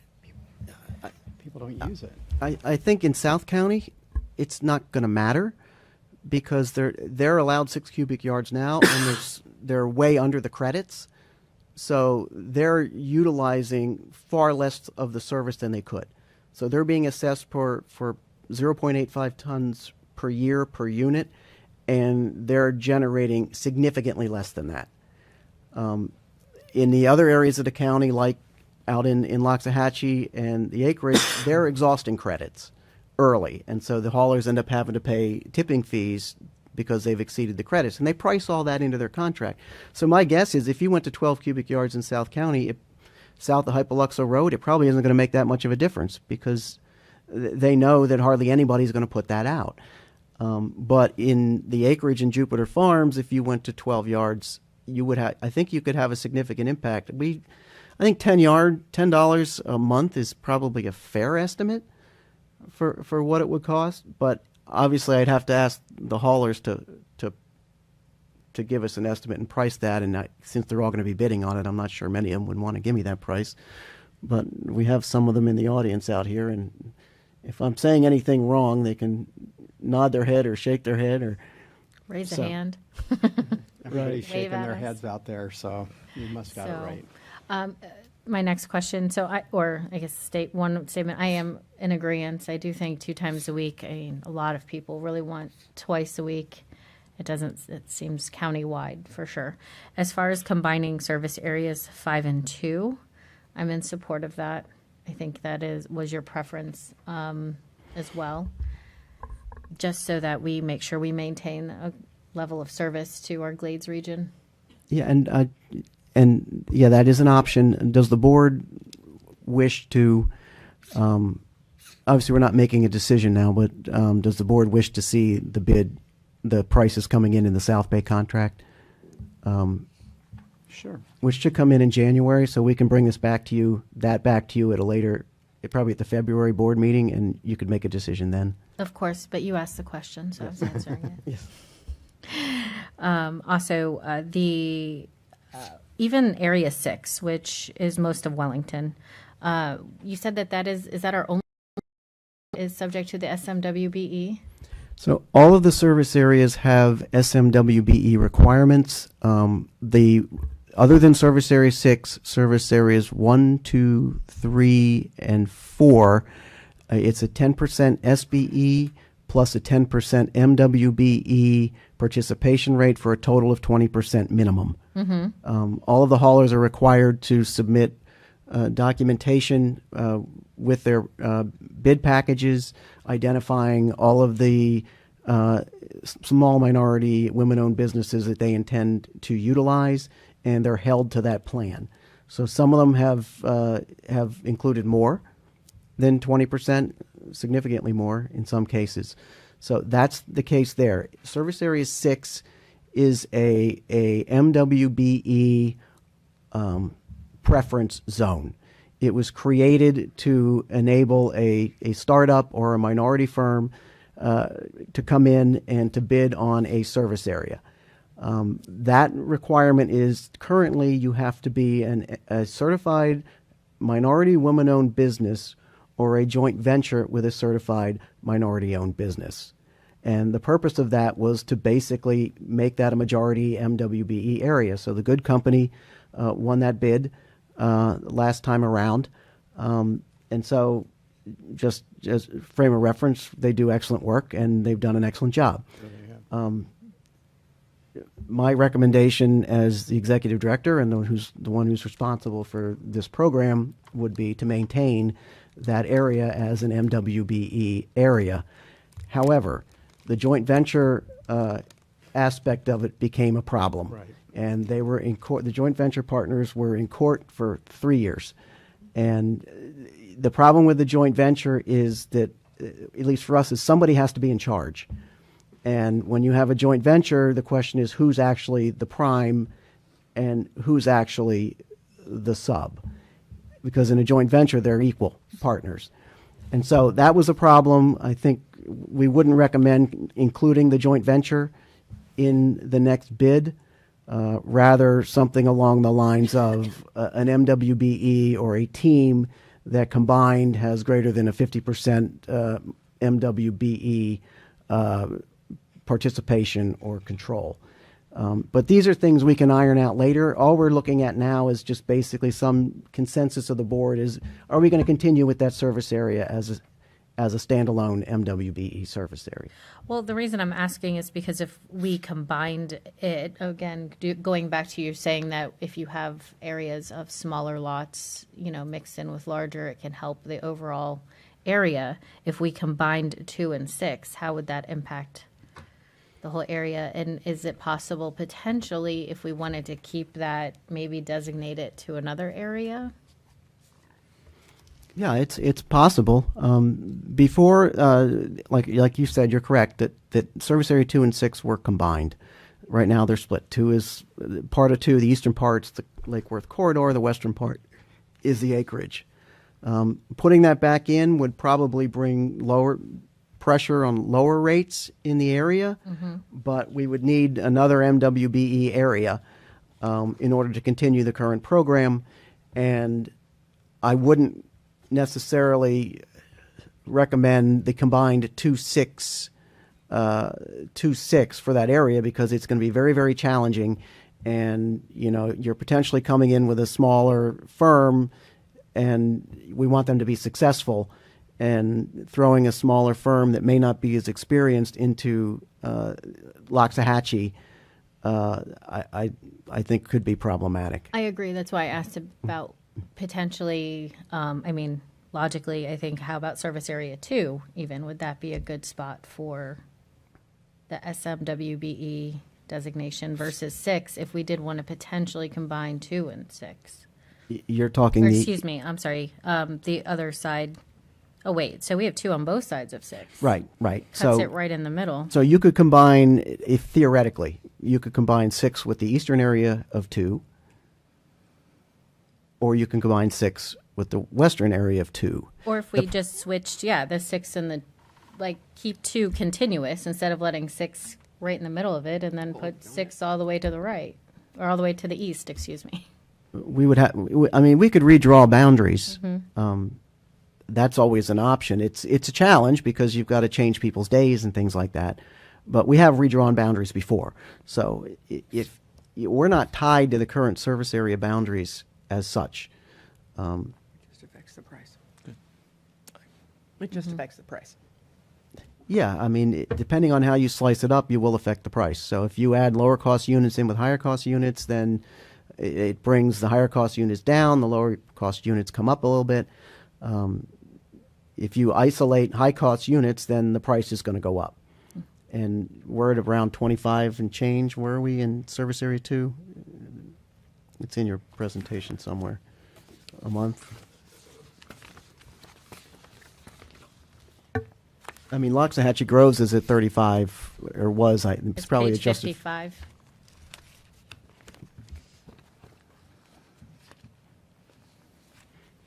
Speaker 5: People don't use it.
Speaker 4: I think in South County, it's not going to matter because they're allowed 6 cubic yards now, and they're way under the credits, so they're utilizing far less of the service than they could. So they're being assessed for 0.85 tons per year per unit, and they're generating significantly less than that. In the other areas of the county, like out in Loxahatchee and the acreage, they're exhausting credits early, and so the haulers end up having to pay tipping fees because they've exceeded the credits, and they price all that into their contract. So my guess is if you went to 12 cubic yards in South County, south of Hypoluxo Road, it probably isn't going to make that much of a difference because they know that hardly anybody's going to put that out. But in the acreage in Jupiter Farms, if you went to 12 yards, you would have. I think you could have a significant impact. I think $10 a month is probably a fair estimate for what it would cost. But obviously, I'd have to ask the haulers to give us an estimate and price that. And since they're all going to be bidding on it, I'm not sure many of them would want to give me that price. But we have some of them in the audience out here, and if I'm saying anything wrong, they can nod their head or shake their head or
Speaker 3: Raise
Speaker 4: So-
Speaker 3: a hand.
Speaker 5: Everybody's
Speaker 3: Wave
Speaker 5: shaking
Speaker 3: at
Speaker 5: their
Speaker 3: us.
Speaker 5: heads out there, so you must got it right.
Speaker 3: My next question, I guess state one statement, I am in agreement. I do think 2 times a week. I mean, a lot of people really want twice a week. It seems countywide for sure. As far as combining service areas 5 and 2, I'm in support of that. I think that was your preference as well. Just so that we make sure we maintain a level of service to our Glades region.
Speaker 4: Yeah, and yeah, that is an option. Does the board wish to? Obviously, we're not making a decision now, but does the board wish to see the prices coming in the South Bay contract,
Speaker 5: Sure.
Speaker 4: which should come in January, so we can bring this back to you at a later, probably at the February board meeting, and you could make a decision then.
Speaker 3: Of course, but you asked the question, so I was answering it.
Speaker 4: Yes.
Speaker 3: Also, even Area 6, which is most of Wellington, you said that is that our only is subject to the SMWBE?
Speaker 4: So all of the service areas have SMWBE requirements. Other than service area 6, service areas 1, 2, 3, and 4, it's a 10% SBE plus a 10% MWBE participation rate for a total of 20% minimum. All of the haulers are required to submit documentation with their bid packages, identifying all of the small minority women-owned businesses that they intend to utilize, and they're held to that plan. So some of them have included more than 20%, significantly more in some cases. So that's the case there. Service Area 6 is a MWBE preference zone. It was created to enable a startup or a minority firm to come in and to bid on a service area. That requirement is currently you have to be a certified minority woman-owned business or a joint venture with a certified minority-owned business. And the purpose of that was to basically make that a majority MWBE area. So the good company won that bid last time around. And so just as frame of reference, they do excellent work and they've done an excellent job. my recommendation as the executive director and the one who's responsible for this program would be to maintain that area as an MWBE area. However, the joint venture aspect of it became a problem.
Speaker 8: Right.
Speaker 4: And they were in court, the joint venture partners were in court for 3 years. And the problem with the joint venture is that, at least for us, is somebody has to be in charge. And when you have a joint venture, the question is who's actually the prime and who's actually the sub. Because in a joint venture, they're equal partners. And so that was a problem. I think we wouldn't recommend including the joint venture in the next bid. Rather, something along the lines of an MWBE or a team that combined has greater than a 50% MWBE participation or control. But these are things we can iron out later. All we're looking at now is just basically some consensus of the board is, are we going to continue with that service area as a standalone MWBE service area?
Speaker 3: Well, the reason I'm asking is because if we combined it, again, going back to you saying that if you have areas of smaller lots, mixed in with larger, it can help the overall area. If we combined 2 and 6, how would that impact the whole area? And is it possible potentially, if we wanted to keep that, maybe designate it to another area?
Speaker 4: Yeah, it's possible. Before, like you said, you're correct that service area 2 and 6 were combined. Right now they're split. 2 is part of 2. The eastern part's the Lake Worth corridor. The western part is the acreage. Putting that back in would probably bring lower pressure on lower rates in the area, but we would need another MWBE area in order to continue the current program, and I wouldn't necessarily recommend the combined 2-6 for that area because it's going to be very, very challenging, and you're potentially coming in with a smaller firm, and we want them to be successful. And throwing a smaller firm that may not be as experienced into Loxahatchee, I think could be problematic.
Speaker 3: I agree. That's why I asked about potentially, logically, I think, how about service area 2 even? Would that be a good spot for the SMWBE designation versus 6 if we did want to potentially combine 2 and 6?
Speaker 4: You're talking
Speaker 3: Excuse me, I'm sorry, the other side. Oh, wait, so we have 2 on both sides of 6.
Speaker 4: Right.
Speaker 3: Cuts it right in the middle.
Speaker 4: So you could combine, if theoretically, you could combine 6 with the eastern area of 2, or you can combine 6 with the western area of 2.
Speaker 3: Or if we just switched, the 6 and keep 2 continuous instead of letting 6 right in the middle of it and then put 6 all the way to the right, or all the way to the east, excuse me.
Speaker 4: We would have, we could redraw boundaries. That's always an option. It's a challenge because you've got to change people's days and things like that. But we have redrawn boundaries before. So if we're not tied to the current service area boundaries as such.
Speaker 1: Just affects the price. It just affects the price.
Speaker 4: Yeah, depending on how you slice it up, you will affect the price. So if you add lower cost units in with higher cost units, then it brings the higher cost units down, the lower cost units come up a little bit. If you isolate high-cost units, then the price is going to go up. And we're at around 25 and change. Where are we in service area 2? It's in your presentation somewhere. A month. Loxahatchee Groves is at 35, or was. It's probably
Speaker 3: page
Speaker 4: adjusted.
Speaker 3: 55.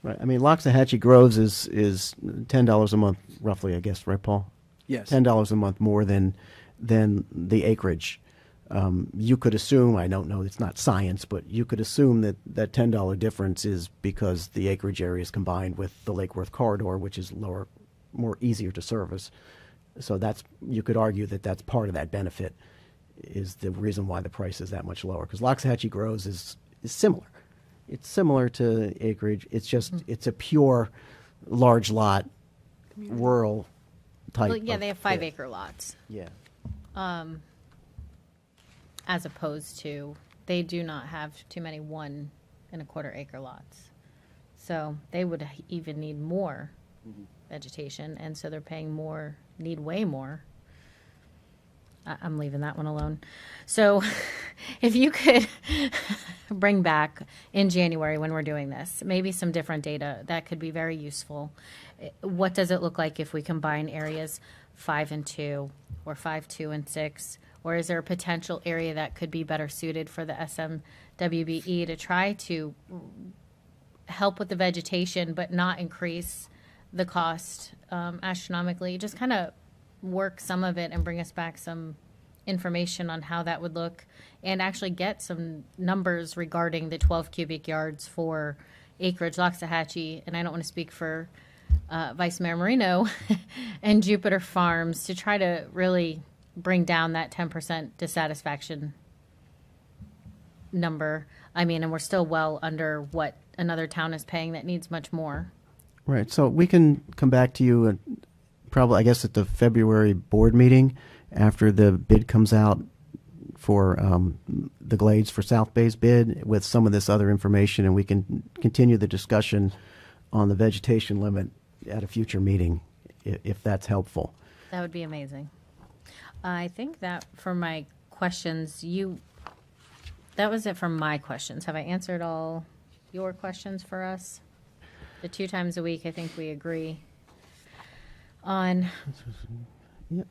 Speaker 4: Right. Loxahatchee Groves is $10 a month, roughly, I guess, right, Paul?
Speaker 6: Yes.
Speaker 4: $10 a month more than the acreage. You could assume, I don't know, it's not science, but you could assume that $10 difference is because the acreage area is combined with the Lake Worth corridor, which is lower, more easier to service. So you could argue that that's part of that benefit, is the reason why the price is that much lower. Because Loxahatchee Groves is similar. It's similar to acreage. It's just it's a pure large lot rural type.
Speaker 3: Well, yeah,
Speaker 4: of
Speaker 3: they have
Speaker 4: fit.
Speaker 3: 5-acre lots.
Speaker 4: Yeah.
Speaker 3: as opposed to, they do not have too many 1.25 acre lots. So they would even need more vegetation, and so they're paying more, need way more. I'm leaving that one alone. So if you could bring back in January when we're doing this, maybe some different data, that could be very useful. What does it look like if we combine areas 5 and 2 or 5, 2 and 6? Or is there a potential area that could be better suited for the SMWBE to try to help with the vegetation but not increase the cost astronomically? Just kind of work some of it and bring us back some information on how that would look, and actually get some numbers regarding the 12 cubic yards for acreage Loxahatchee. And I don't want to speak for Vice Mayor Marino and Jupiter Farms, to try to really bring down that 10% dissatisfaction number. I mean, and we're still well under what another town is paying that needs much more.
Speaker 4: Right. So we can come back to you probably, I guess, at the February board meeting after the bid comes out for the Glades for South Bay's bid with some of this other information, and we can continue the discussion on the vegetation limit at a future meeting, if that's helpful.
Speaker 3: That would be amazing. I think that for my questions, that was it for my questions. Have I answered all your questions for us? The 2 times a week, I think we agree on.
Speaker 4: Yep.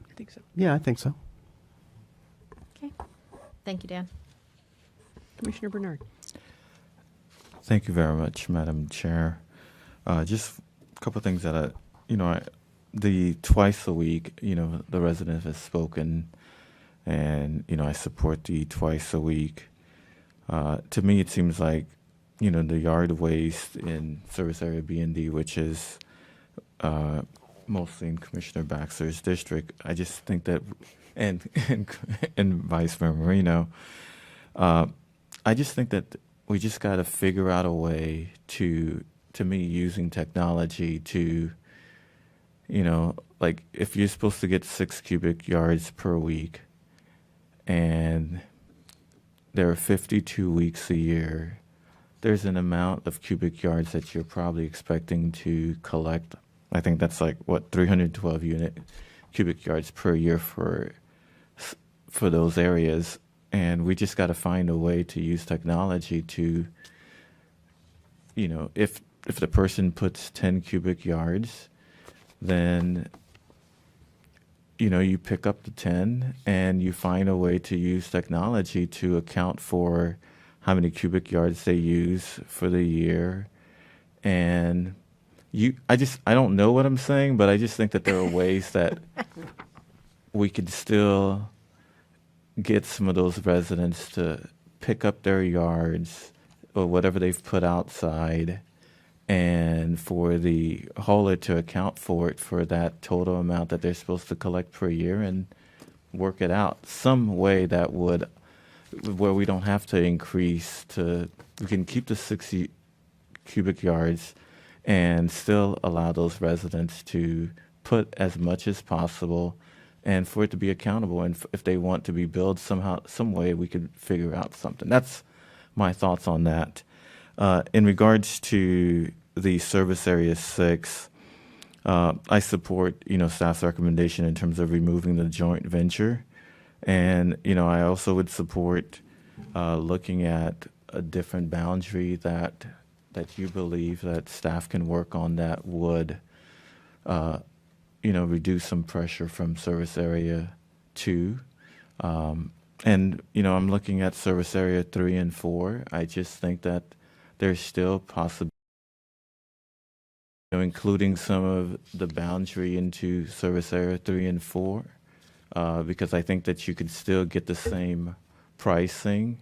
Speaker 1: I think so.
Speaker 4: Yeah, I think so.
Speaker 3: Okay. Thank you, Dan.
Speaker 1: Commissioner Bernard.
Speaker 9: Thank you very much, Madam Chair. Just a couple of things that the twice a week, the resident has spoken, and, I support the twice a week. To me, it seems like, the yard waste in service area B and D, which is mostly in Commissioner Baxter's district, I just think that, and Vice Mayor Marino, I just think that we just got to figure out a way to me, using technology to, like if you're supposed to get 6 cubic yards per week, and there are 52 weeks a year, there's an amount of cubic yards that you're probably expecting to collect. I think that's like, 312 cubic yards per year for those areas. And we just got to find a way to use technology to, if the person puts 10 cubic yards, then, you pick up the 10 and you find a way to use technology to account for how many cubic yards they use for the year. And I don't know what I'm saying, but I just think that there are ways that we could still get some of those residents to pick up their yards or whatever they've put outside, and for the hauler to account for it for that total amount that they're supposed to collect per year, and work it out some way that would, where we don't have to increase we can keep the 60 cubic yards and still allow those residents to put as much as possible, and for it to be accountable. And if they want to be billed somehow, some way, we could figure out something. That's my thoughts on that. In regards to the service area 6, I support, staff's recommendation in terms of removing the joint venture. And, I also would support looking at a different boundary that you believe that staff can work on that would, reduce some pressure from service area 2. And, I'm looking at service area 3 and 4. I just think that there's still possibility, including some of the boundary into service area 3 and 4, because I think that you could still get the same pricing,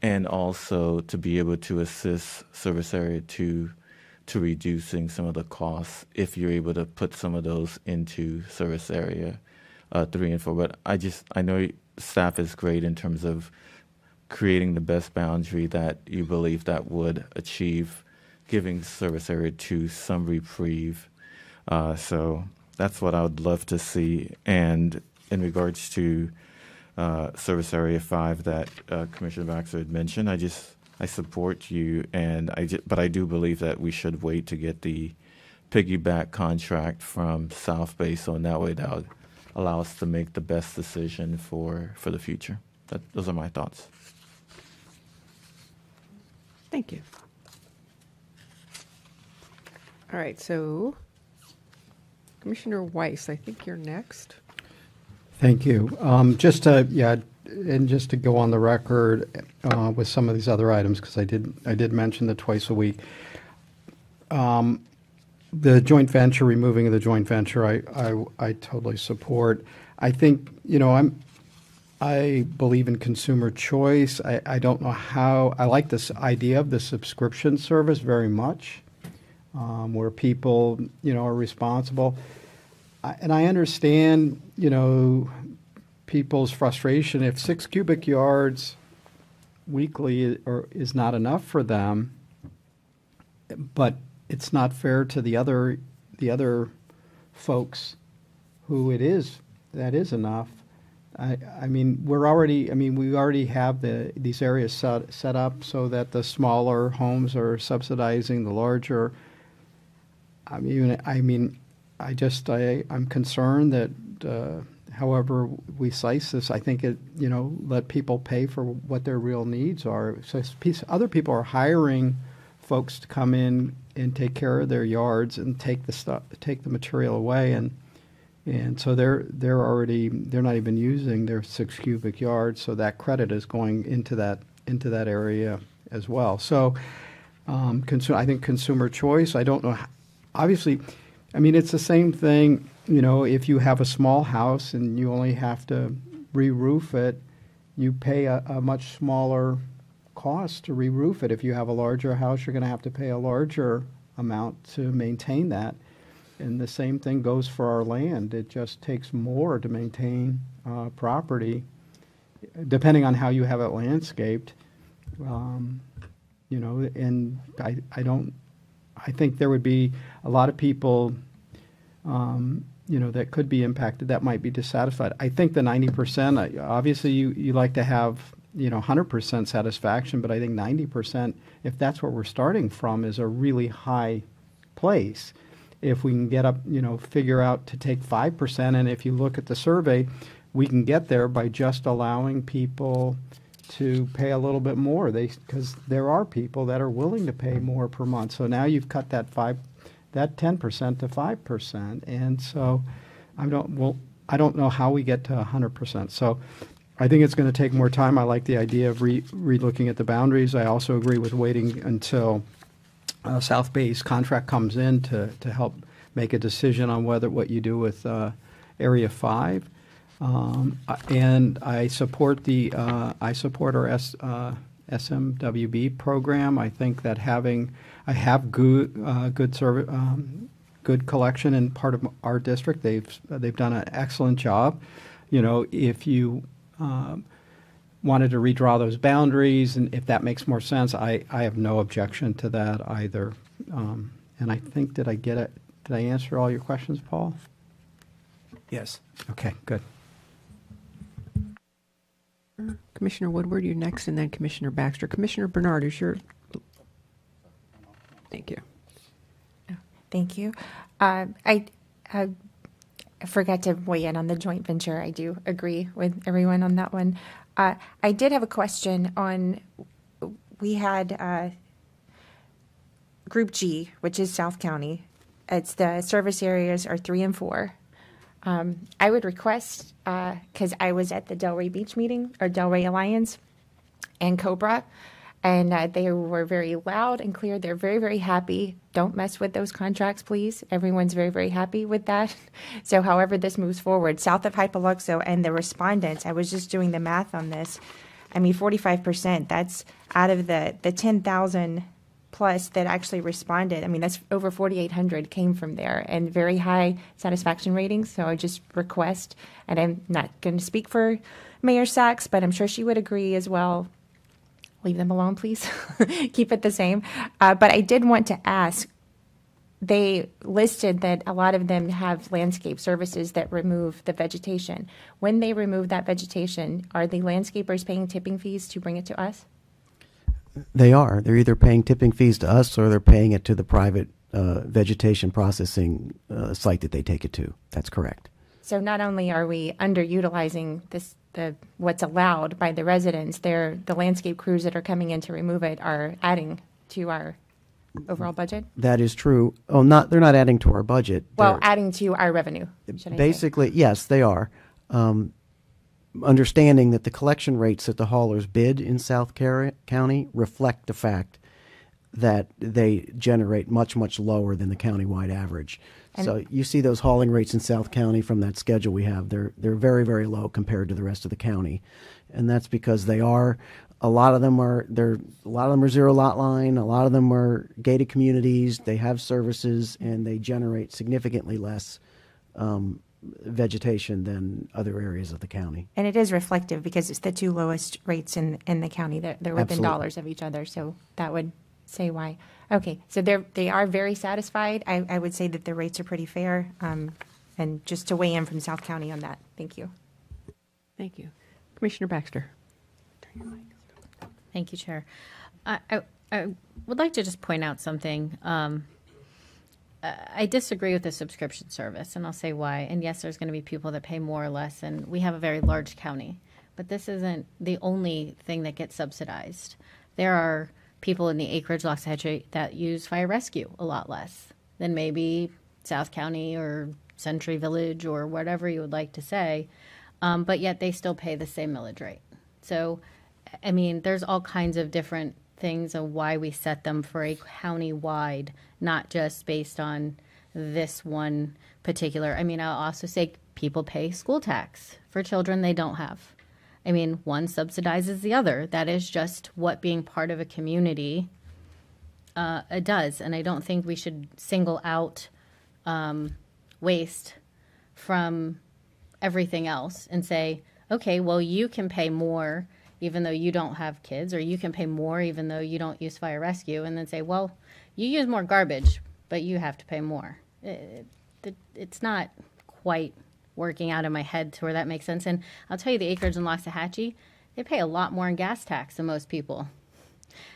Speaker 9: and also to be able to assist service area 2 to reducing some of the costs if you're able to put some of those into service area 3 and 4. But I know staff is great in terms of creating the best boundary that you believe that would achieve giving service area 2 some reprieve. So that's what I would love to see. And in regards to Service Area 5 that Commissioner Baxter had mentioned, I support you, but I do believe that we should wait to get the piggyback contract from South Bay, so in that way that would allow us to make the best decision for the future. Those are my thoughts.
Speaker 1: Thank you. All right, so Commissioner Weiss, I think you're next.
Speaker 5: Thank you. Just to go on the record with some of these other items, because I did mention the twice a week. The joint venture, removing the joint venture, I totally support. I think, I believe in consumer choice. I don't know how, I like this idea of the subscription service very much, where people, are responsible. And I understand, people's frustration. If 6 cubic yards weekly is not enough for them, but it's not fair to the other folks who that is enough. We already have these areas set up so that the smaller homes are subsidizing the larger. I'm concerned that however we slice this, I think let people pay for what their real needs are. So other people are hiring folks to come in and take care of their yards and take the material away, and so they're not even using their 6 cubic yards, so that credit is going into that area as well. So I think consumer choice. I don't know. Obviously, it's the same thing. If you have a small house and you only have to re-roof it, you pay a much smaller cost to re-roof it. If you have a larger house, you're going to have to pay a larger amount to maintain that. And the same thing goes for our land. It just takes more to maintain property, depending on how you have it landscaped. And I think there would be a lot of people, that could be impacted, that might be dissatisfied. I think the 90%, obviously you like to have 100% satisfaction, but I think 90%, if that's where we're starting from, is a really high place. If we can get up, figure out to take 5%, and if you look at the survey, we can get there by just allowing people to pay a little bit more. Because there are people that are willing to pay more per month. So now you've cut that 10% to 5%, and so I don't know how we get to 100%. So I think it's going to take more time. I like the idea of re-looking at the boundaries. I also agree with waiting until South Bay's contract comes in to help make a decision on what you do with Area 5. And I support our SMWB program. I think that I have good collection in part of our district. They've done an excellent job. If you wanted to redraw those boundaries, and if that makes more sense, I have no objection to that either. And I think, did I answer all your questions, Paul?
Speaker 6: Yes.
Speaker 5: Okay, good.
Speaker 1: Commissioner Woodward, you're next, and then Commissioner Baxter. Commissioner Bernard, is your... Thank you.
Speaker 2: Thank you. I forgot to weigh in on the joint venture. I do agree with everyone on that one. I did have a question on, we had Group G, which is South County. It's the service areas are 3 and 4. I would request, because I was at the Delray Beach meeting, or Delray Alliance, and Cobra, and they were very loud and clear. They're very, very happy. Don't mess with those contracts, please. Everyone's very, very happy with that. So however this moves forward, south of Hypoluxo and the respondents, I was just doing the math on this. 45%, that's out of the 10,000 plus that actually responded. That's over 4,800 came from there, and very high satisfaction ratings. So I just request, and I'm not going to speak for Mayor Sachs, but I'm sure she would agree as well. Leave them alone, please. Keep it the same. But I did want to ask, they listed that a lot of them have landscape services that remove the vegetation. When they remove that vegetation, are the landscapers paying tipping fees to bring it to us?
Speaker 4: They are. They're either paying tipping fees to us or they're paying it to the private vegetation processing site that they take it to. That's correct.
Speaker 2: So not only are we underutilizing what's allowed by the residents, the landscape crews that are coming in to remove it are adding to our overall budget?
Speaker 4: That is true. Oh, they're not adding to our budget.
Speaker 2: Well,
Speaker 4: They're-
Speaker 2: adding to our revenue, should I say.
Speaker 4: Basically, yes, they are. Understanding that the collection rates that the haulers bid in South County reflect the fact that they generate much, much lower than the countywide average. So you see those hauling rates in South County from that schedule we have. They're very, very low compared to the rest of the county, and that's because they are. A lot of them are zero lot line. A lot of them are gated communities. They have services and they generate significantly less vegetation than other areas of the county.
Speaker 2: And it is reflective because it's the two lowest rates in the county. They're within
Speaker 4: Absolutely.
Speaker 2: dollars of each other, so that would say why. Okay, so they are very satisfied. I would say that the rates are pretty fair. And just to weigh in from South County on that, thank you.
Speaker 1: Thank you. Commissioner Baxter.
Speaker 3: Thank you, Chair. I would like to just point out something. I disagree with the subscription service, and I'll say why. And yes, there's going to be people that pay more or less, and we have a very large county. But this isn't the only thing that gets subsidized. There are people in the acreage Loxahatchee that use fire rescue a lot less than maybe South County or Century Village or whatever you would like to say, but yet they still pay the same millage rate. So, I mean, there's all kinds of different things of why we set them for a county-wide, not just based on this one particular. I mean, I'll also say people pay school tax for children they don't have. I mean, one subsidizes the other. That is just what being part of a community does. And I don't think we should single out waste from everything else and say, okay, well, you can pay more even though you don't have kids, or you can pay more even though you don't use fire rescue, and then say, well, you use more garbage, but you have to pay more. It's not quite working out in my head to where that makes sense. And I'll tell you, the acreage in Loxahatchee, they pay a lot more in gas tax than most people.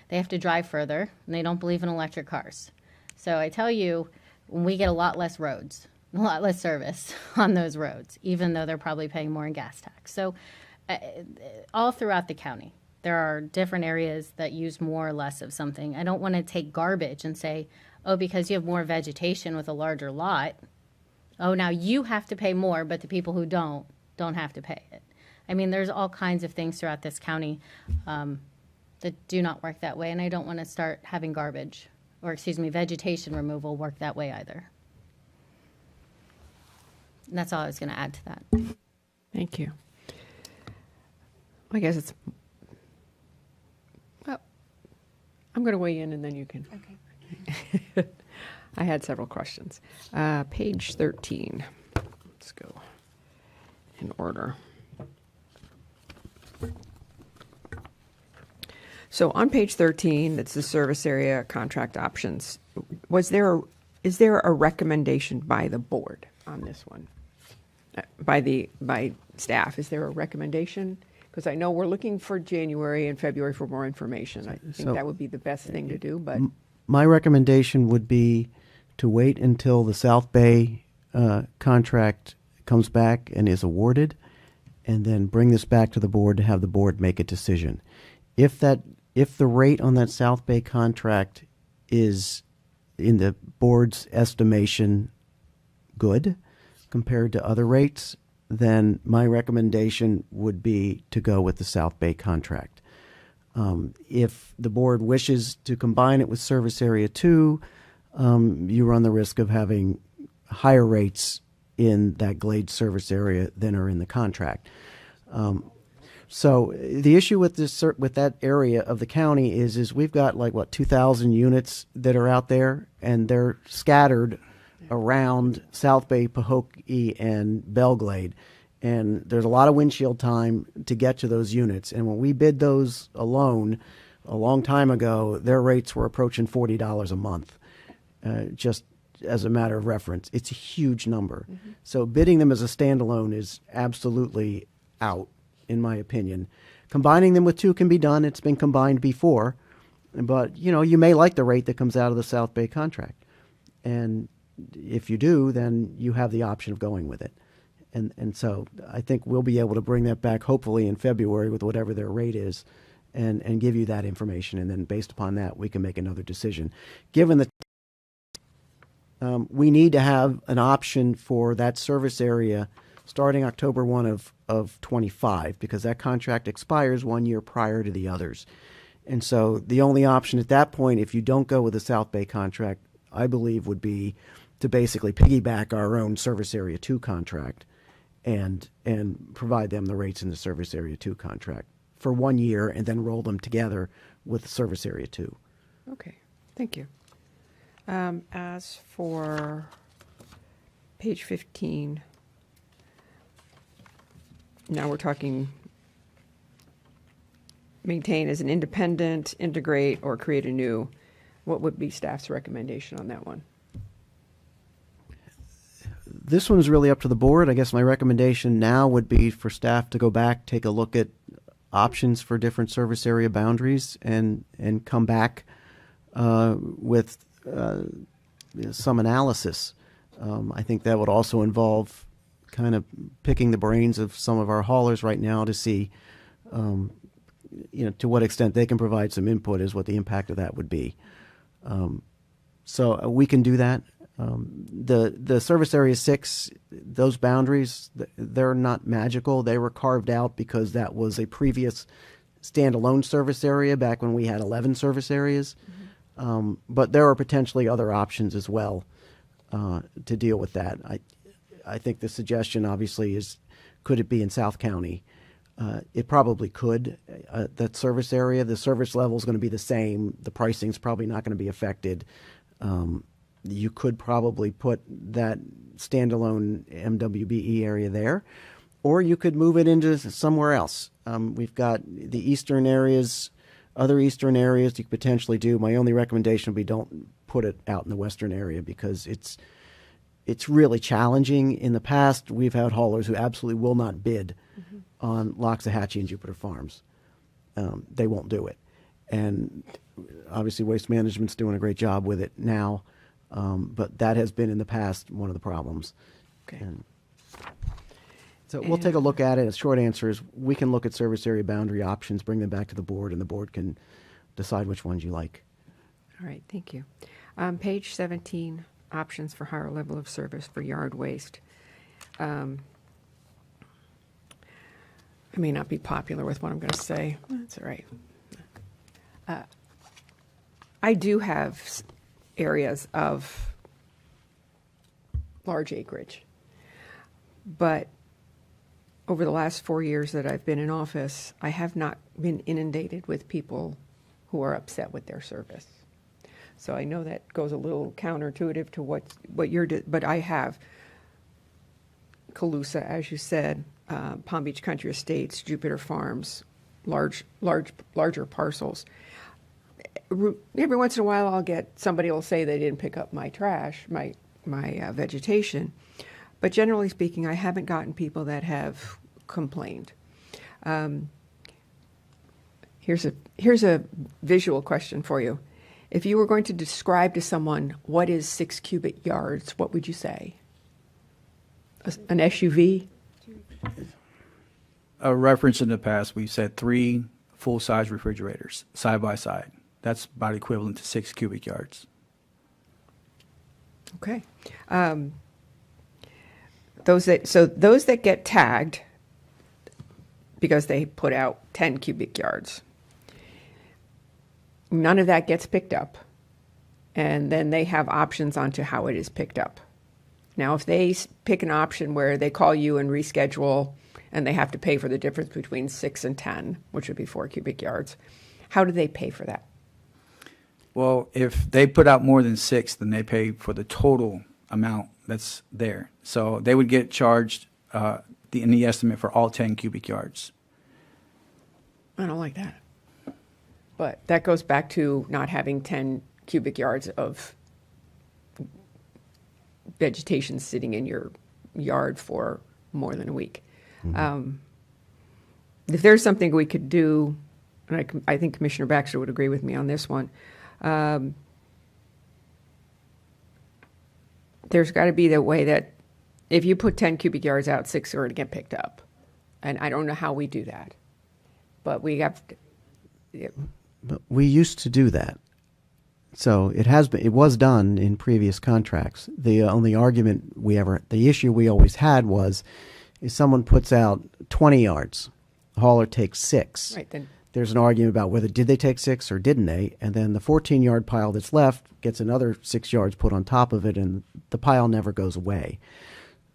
Speaker 3: They have to drive further, and they don't believe in electric cars. So I tell you, when we get a lot less roads, a lot less service on those roads, even though they're probably paying more in gas tax. So all throughout the county, there are different areas that use more or less of something. I don't want to take garbage and say, oh, because you have more vegetation with a larger lot, oh, now you have to pay more, but the people who don't have to pay it. I mean, there's all kinds of things throughout this county that do not work that way, and I don't want to start having garbage, or excuse me, vegetation removal work that way either. And that's all I was going to add to that.
Speaker 1: Thank you. I guess it's, well, I'm going to weigh in and then you can.
Speaker 2: Okay.
Speaker 1: I had several questions. Page 13. Let's go in order. So on page 13, it's the service area contract options. Is there a recommendation by the board on this one? By staff, is there a recommendation? Because I know we're looking for January and February for more information. I think
Speaker 4: So-
Speaker 1: that would be the best thing to do, but
Speaker 4: My recommendation would be to wait until the South Bay contract comes back and is awarded, and then bring this back to the board to have the board make a decision. If the rate on that South Bay contract is, in the board's estimation, good compared to other rates, then my recommendation would be to go with the South Bay contract. If the board wishes to combine it with Service Area 2, you run the risk of having higher rates in that Glade service area than are in the contract. So the issue with that area of the county is we've got 2,000 units that are out there, and they're scattered around South Bay, Pahokee, and Belglade. And there's a lot of windshield time to get to those units. And when we bid those alone a long time ago, their rates were approaching $40 a month. Just as a matter of reference. It's a huge number. So bidding them as a standalone is absolutely out, in my opinion. Combining them with two can be done. It's been combined before. But, you may like the rate that comes out of the South Bay contract. And if you do, then you have the option of going with it. And so I think we'll be able to bring that back hopefully in February with whatever their rate is and give you that information. And then based upon that, we can make another decision. Given the we need to have an option for that service area starting October 1 of 25 because that contract expires 1 year prior to the others. And so the only option at that point, if you don't go with the South Bay contract, I believe would be to basically piggyback our own Service Area 2 contract and provide them the rates in the Service Area 2 contract for 1 year and then roll them together with Service Area 2.
Speaker 1: Okay, thank you. As for page 15, now we're talking maintain as an independent, integrate, or create a new. What would be staff's recommendation on that one?
Speaker 4: This one's really up to the board. I guess my recommendation now would be for staff to go back, take a look at options for different service area boundaries and come back with some analysis. I think that would also involve kind of picking the brains of some of our haulers right now to see, to what extent they can provide some input as what the impact of that would be. So we can do that. The Service Area 6, those boundaries, they're not magical. They were carved out because that was a previous standalone service area back when we had 11 service areas. But there are potentially other options as well to deal with that. I think the suggestion obviously is, could it be in South County? It probably could. That service area, the service level is going to be the same. The pricing is probably not going to be affected. You could probably put that standalone MWBE area there, or you could move it into somewhere else. We've got the eastern areas, other eastern areas you could potentially do. My only recommendation would be don't put it out in the western area because it's really challenging. In the past, we've had haulers who absolutely will not bid on Loxahatchee and Jupiter Farms. They won't do it. And obviously Waste Management's doing a great job with it now, but that has been in the past one of the problems.
Speaker 1: Okay.
Speaker 4: And so we'll take a look at it. The short answer is we can look at service area boundary options, bring them back to the board, and the board can decide which ones you like.
Speaker 1: All right, thank you. Page 17, options for higher level of service for yard waste. I may not be popular with what I'm going to say. That's all right. I do have areas of large acreage, but over the last 4 years that I've been in office, I have not been inundated with people who are upset with their service. So I know that goes a little counterintuitive to what you're doing, but I have Calusa, as you said, Palm Beach Country Estates, Jupiter Farms, larger parcels. Every once in a while, I'll get somebody will say they didn't pick up my trash, my vegetation, but generally speaking, I haven't gotten people that have complained. Here's a visual question for you. If you were going to describe to someone what is 6 cubic yards, what would you say? An SUV?
Speaker 6: A reference in the past, we've said 3 full-size refrigerators side by side. That's about equivalent to 6 cubic yards.
Speaker 1: Okay. Those that get tagged because they put out 10 cubic yards, none of that gets picked up, and then they have options onto how it is picked up. Now, if they pick an option where they call you and reschedule, and they have to pay for the difference between 6 and 10, which would be 4 cubic yards, how do they pay for that?
Speaker 6: Well, if they put out more than 6, then they pay for the total amount that's there. So they would get charged in the estimate for all 10 cubic yards.
Speaker 1: I don't like that. But that goes back to not having 10 cubic yards of vegetation sitting in your yard for more than a week. If there's something we could do, and I think Commissioner Baxter would agree with me on this one, there's got to be the way that if you put 10 cubic yards out, 6 are going to get picked up. And I don't know how we do that. But we have to,
Speaker 4: But we used to do that. So it was done in previous contracts. The only argument the issue we always had was, if someone puts out 20 yards, the hauler takes 6.
Speaker 1: right, then,
Speaker 4: There's an argument about whether did they take 6 or didn't they, and then the 14-yard pile that's left gets another 6 yards put on top of it, and the pile never goes away.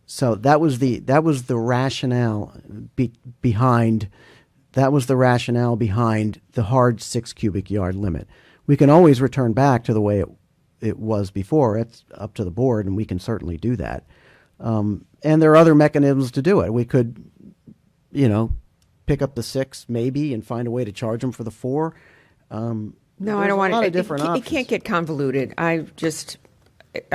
Speaker 4: So that was the rationale behind the hard 6 cubic yard limit. We can always return back to the way it was before. It's up to the board, and we can certainly do that. And there are other mechanisms to do it. We could, pick up the 6 maybe and find a way to charge them for the 4.
Speaker 1: no,
Speaker 4: There's
Speaker 1: I don't want
Speaker 4: a lot
Speaker 1: it.
Speaker 4: of different
Speaker 1: It
Speaker 4: options.
Speaker 1: can't get convoluted. I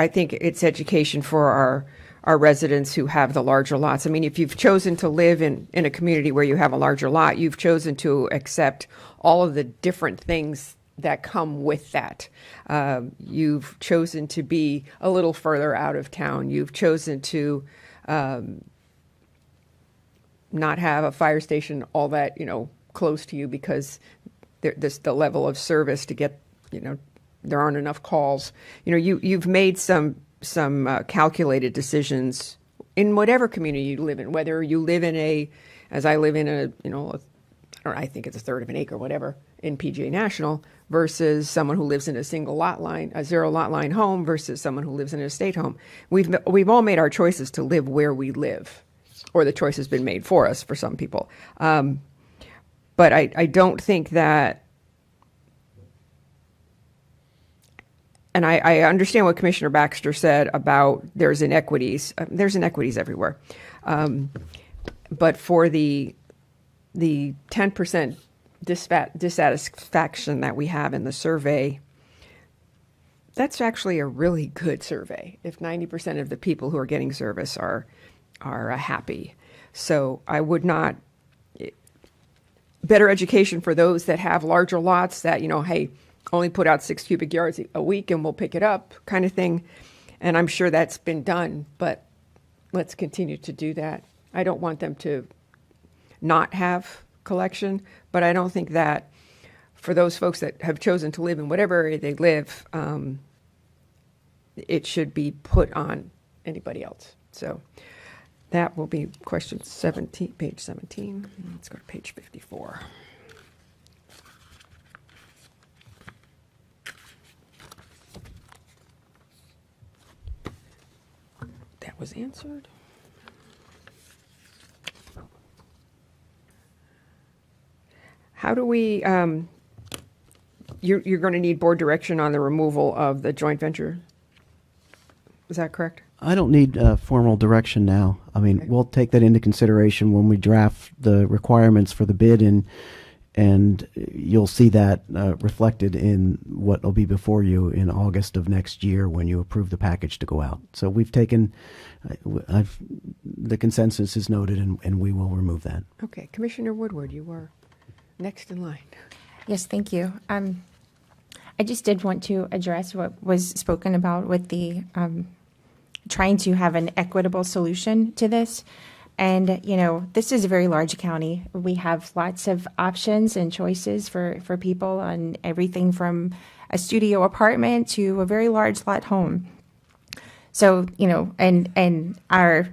Speaker 1: think it's education for our residents who have the larger lots. I mean, if you've chosen to live in a community where you have a larger lot, you've chosen to accept all of the different things that come with that. You've chosen to be a little further out of town. You've chosen to not have a fire station all that, close to you because the level of service to get, there aren't enough calls. You've made some calculated decisions in whatever community you live in, whether you live in as I live in I think it's a third of an acre, whatever, in PGA National, versus someone who lives in a zero lot line home versus someone who lives in an estate home. We've all made our choices to live where we live, or the choice has been made for us for some people. But I don't think that, and I understand what Commissioner Baxter said about there's inequities. There's inequities everywhere. But for the 10% dissatisfaction that we have in the survey, that's actually a really good survey. If 90% of the people who are getting service are happy. So I would not, better education for those that have larger lots that, hey, only put out 6 cubic yards a week and we'll pick it up kind of thing. And I'm sure that's been done, but let's continue to do that. I don't want them to not have collection, but I don't think that for those folks that have chosen to live in whatever area they live, it should be put on anybody else. So that will be question 17, page 17. Let's go to page 54. That was answered. How do we, you're going to need board direction on the removal of the joint venture? Is that correct?
Speaker 4: I don't need formal direction now. I mean,
Speaker 1: Okay.
Speaker 4: we'll take that into consideration when we draft the requirements for the bid, and you'll see that reflected in what will be before you in August of next year when you approve the package to go out. So we've taken, the consensus is noted, and we will remove that.
Speaker 1: Okay, Commissioner Woodward, you were next in line.
Speaker 2: Yes, thank you. I just did want to address what was spoken about with the trying to have an equitable solution to this. And, this is a very large county. We have lots of options and choices for people on everything from a studio apartment to a very large lot home. So, and our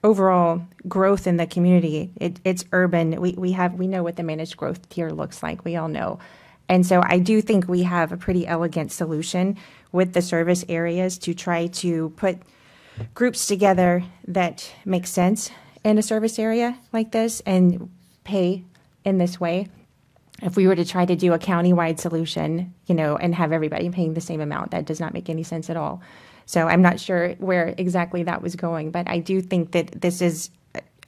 Speaker 2: overall growth in the community, it's urban. We know what the managed growth tier looks like. We all know. And so I do think we have a pretty elegant solution with the service areas to try to put groups together that make sense in a service area like this and pay in this way. If we were to try to do a countywide solution, and have everybody paying the same amount, that does not make any sense at all. So I'm not sure where exactly that was going, but I do think that this is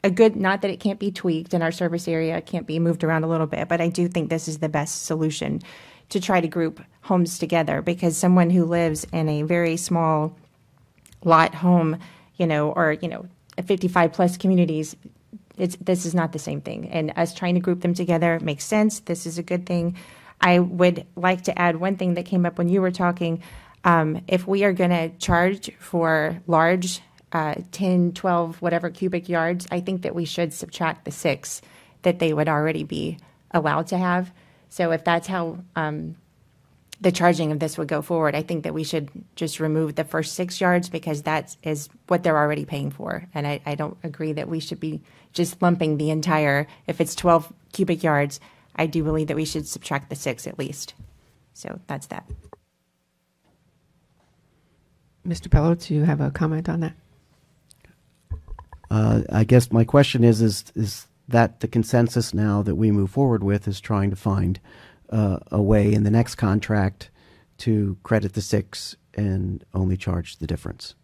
Speaker 2: a good, not that it can't be tweaked and our service area can't be moved around a little bit, but I do think this is the best solution to try to group homes together, because someone who lives in a very small lot home, or, 55 plus communities, this is not the same thing. And us trying to group them together makes sense. This is a good thing. I would like to add one thing that came up when you were talking. If we are going to charge for large 10, 12, whatever cubic yards, I think that we should subtract the 6 that they would already be allowed to have. So if that's how the charging of this would go forward, I think that we should just remove the first 6 yards because that is what they're already paying for. And I don't agree that we should be just lumping the entire, if it's 12 cubic yards, I do believe that we should subtract the 6 at least. So that's that.
Speaker 1: Mr. Pello, do you have a comment on that?
Speaker 4: I guess my question is that the consensus now that we move forward with is trying to find a way in the next contract to credit the 6 and only charge the difference?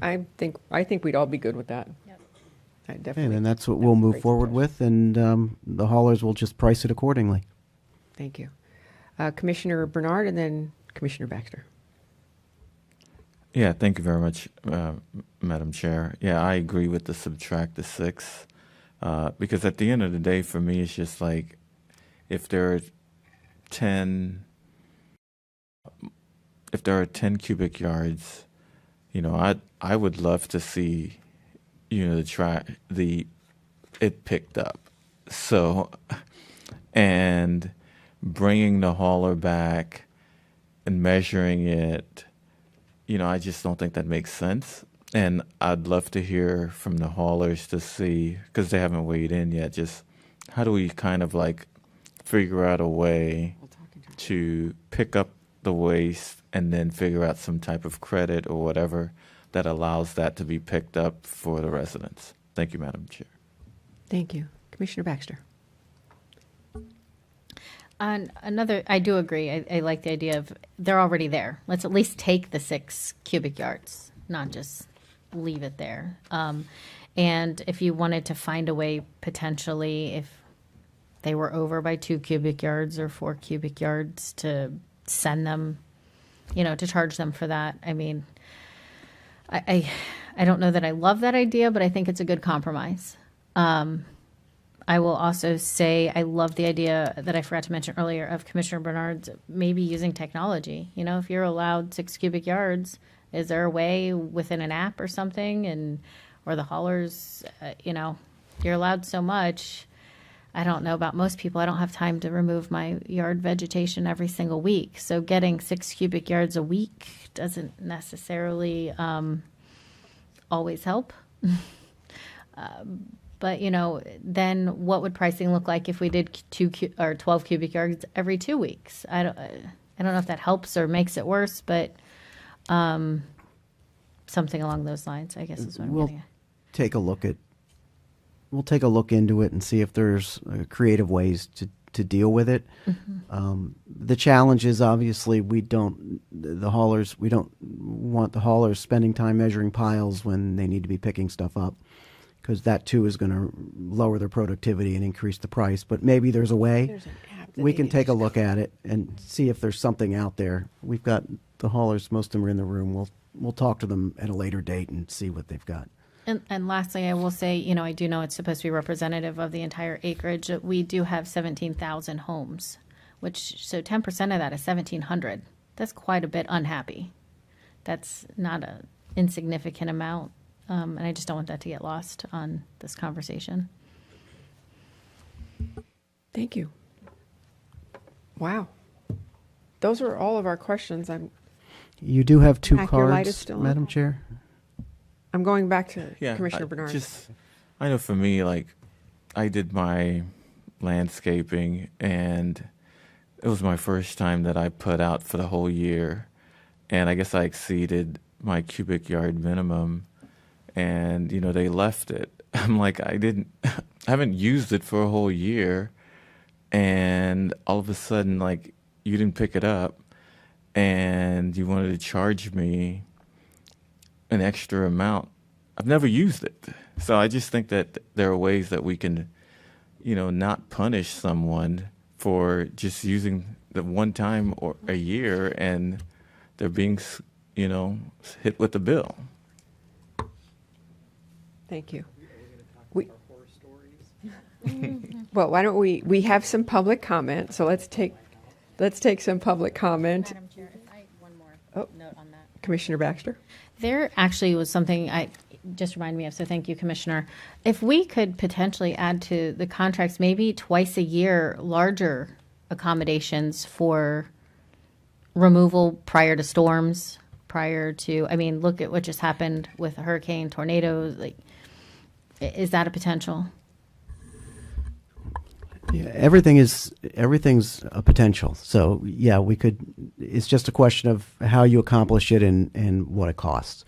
Speaker 1: I think we'd all be good with that.
Speaker 3: Yep.
Speaker 1: I
Speaker 4: And
Speaker 1: definitely.
Speaker 4: then that's what we'll move
Speaker 1: Great
Speaker 4: forward
Speaker 1: suggestion.
Speaker 4: with, and the haulers will just price it accordingly.
Speaker 1: Thank you. Commissioner Bernard and then Commissioner Baxter.
Speaker 9: Yeah, thank you very much, Madam Chair. Yeah, I agree with the subtract the 6, because at the end of the day, for me, it's just like if there are 10 cubic yards, I would love to see, it picked up. So, and bringing the hauler back and measuring it, I just don't think that makes sense. And I'd love to hear from the haulers to see, because they haven't weighed in yet, just how do we kind of like figure out a way to pick up the waste and then figure out some type of credit or whatever that allows that to be picked up for the residents. Thank you, Madam Chair.
Speaker 1: Thank you. Commissioner Baxter.
Speaker 3: On another, I do agree. I like the idea of they're already there. Let's at least take the 6 cubic yards, not just leave it there. And if you wanted to find a way potentially, if they were over by 2 cubic yards or 4 cubic yards, to send them, to charge them for that. I mean, I don't know that I love that idea, but I think it's a good compromise. I will also say I love the idea that I forgot to mention earlier of Commissioner Bernard's maybe using technology. If you're allowed 6 cubic yards, is there a way within an app or something, or the haulers, you're allowed so much. I don't know about most people. I don't have time to remove my yard vegetation every single week. So getting 6 cubic yards a week doesn't necessarily always help. But, then what would pricing look like if we did 12 cubic yards every 2 weeks? I don't know if that helps or makes it worse, but something along those lines, I guess, is what I'm getting at.
Speaker 4: We'll take a look into it and see if there's creative ways to deal with it.
Speaker 3: Mm-hmm.
Speaker 4: The challenge is obviously we don't want the haulers spending time measuring piles when they need to be picking stuff up, because that too is going to lower their productivity and increase the price. But maybe there's a way.
Speaker 1: There's an app that
Speaker 4: We
Speaker 1: they
Speaker 4: can
Speaker 1: can
Speaker 4: take a
Speaker 1: just
Speaker 4: look at it and see if there's something out there. We've got the haulers, most of them are in the room. We'll talk to them at a later date and see what they've got.
Speaker 3: And lastly, I will say, I do know it's supposed to be representative of the entire acreage. We do have 17,000 homes, so 10% of that is 1,700. That's quite a bit unhappy. That's not an insignificant amount. And I just don't want that to get lost on this conversation.
Speaker 1: Thank you. Wow. Those are all of our questions.
Speaker 4: You do have 2
Speaker 1: Mac, your light is
Speaker 4: cards,
Speaker 1: still on?
Speaker 4: Madam Chair?
Speaker 1: I'm going back to
Speaker 9: Yeah,
Speaker 1: Commissioner Bernard.
Speaker 9: I know for me, I did my landscaping, and it was my first time that I put out for the whole year, and I guess I exceeded my cubic yard minimum, and they left it. I'm like, I haven't used it for a whole year, and all of a sudden, you didn't pick it up, and you wanted to charge me an extra amount. I've never used it. So I just think that there are ways that we can, not punish someone for just using the one time or a year and they're being, hit with the bill.
Speaker 1: Thank you. Well, why don't we have some public comment, so let's take some public comment.
Speaker 3: Madam Chair, if I, one more
Speaker 1: Oh.
Speaker 3: note on that.
Speaker 1: Commissioner Baxter?
Speaker 3: There actually was something I just reminded me of, so thank you, Commissioner. If we could potentially add to the contracts, maybe twice a year, larger accommodations for removal prior to storms, look at what just happened with a hurricane, tornadoes, is that a potential?
Speaker 4: Yeah, everything's a potential. So yeah, we could. It's just a question of how you accomplish it and what it costs.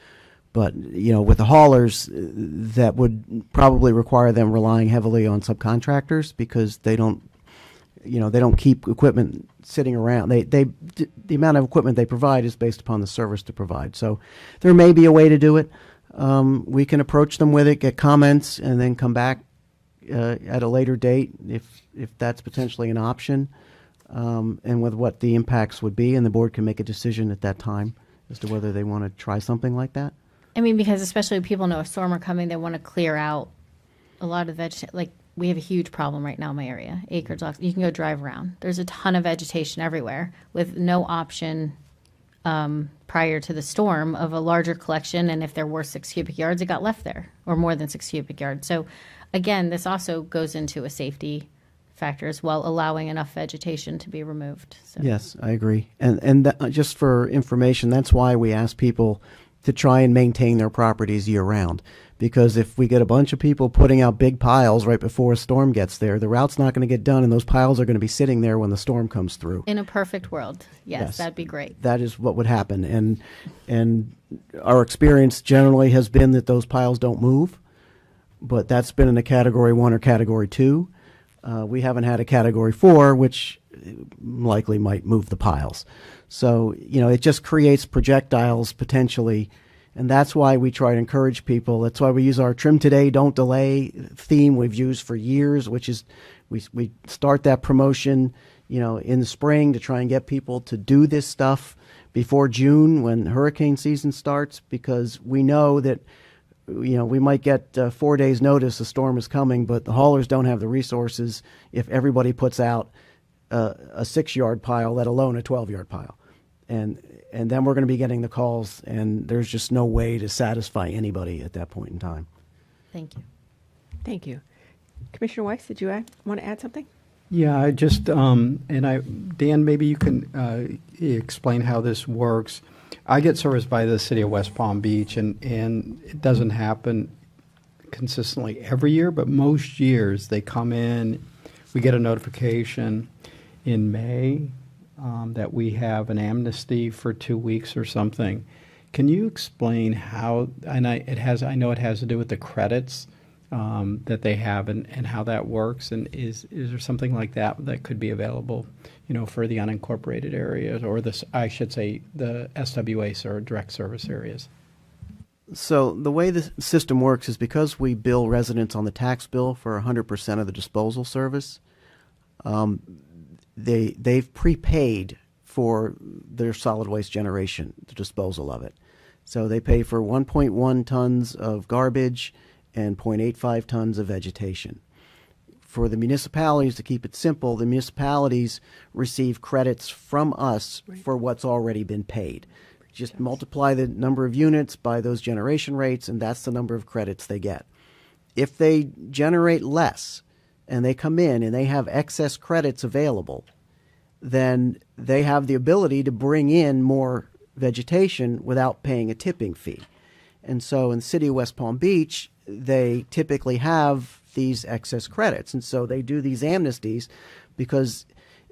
Speaker 4: But with the haulers, that would probably require them relying heavily on subcontractors because they don't keep equipment sitting around. The amount of equipment they provide is based upon the service to provide. So there may be a way to do it. We can approach them with it, get comments, and then come back at a later date if that's potentially an option, and with what the impacts would be, and the board can make a decision at that time as to whether they want to try something like that.
Speaker 3: Because especially people know a storm are coming, they want to clear out a lot of vegetation. We have a huge problem right now in my area, acres. You can go drive around. There's a ton of vegetation everywhere with no option prior to the storm of a larger collection. And if there were 6 cubic yards, it got left there, or more than 6 cubic yards. So again, this also goes into a safety factor as well, allowing enough vegetation to be removed. So.
Speaker 4: Yes, I agree. And just for information, that's why we ask people to try and maintain their properties year round. Because if we get a bunch of people putting out big piles right before a storm gets there, the route's not going to get done, and those piles are going to be sitting there when the storm comes through.
Speaker 3: In a perfect world, yes, that'd be great.
Speaker 4: That is what would happen. And our experience generally has been that those piles don't move, but that's been in a Category 1 or Category 2. We haven't had a Category 4, which likely might move the piles. So, it just creates projectiles potentially, and that's why we try to encourage people. That's why we use our Trim Today, Don't Delay theme we've used for years, which is we start that promotion, in the spring to try and get people to do this stuff before June when hurricane season starts, because we know that we might get 4 days notice a storm is coming, but the haulers don't have the resources if everybody puts out a 6-yard pile, let alone a 12-yard pile. And then we're going to be getting the calls, and there's just no way to satisfy anybody at that point in time.
Speaker 3: Thank you.
Speaker 1: Thank you. Commissioner Weiss, did you want to add something?
Speaker 5: Yeah, I just, Dan, maybe you can explain how this works. I get serviced by the city of West Palm Beach, and it doesn't happen consistently every year, but most years they come in, we get a notification in May that we have an amnesty for 2 weeks or something. Can you explain how, and I know it has to do with the credits that they have and how that works, and is there something like that could be available, for the unincorporated areas, or I should say the SWA or direct service areas?
Speaker 4: So the way the system works is because we bill residents on the tax bill for 100% of the disposal service, they've prepaid for their solid waste generation, the disposal of it. So they pay for 1.1 tons of garbage and 0.85 tons of vegetation. For the municipalities, to keep it simple, the municipalities receive credits from us for what's already been paid. Just multiply the number of units by those generation rates, and that's the number of credits they get. If they generate less and they come in and they have excess credits available, then they have the ability to bring in more vegetation without paying a tipping fee. And so in the city of West Palm Beach, they typically have these excess credits. And so they do these amnesties because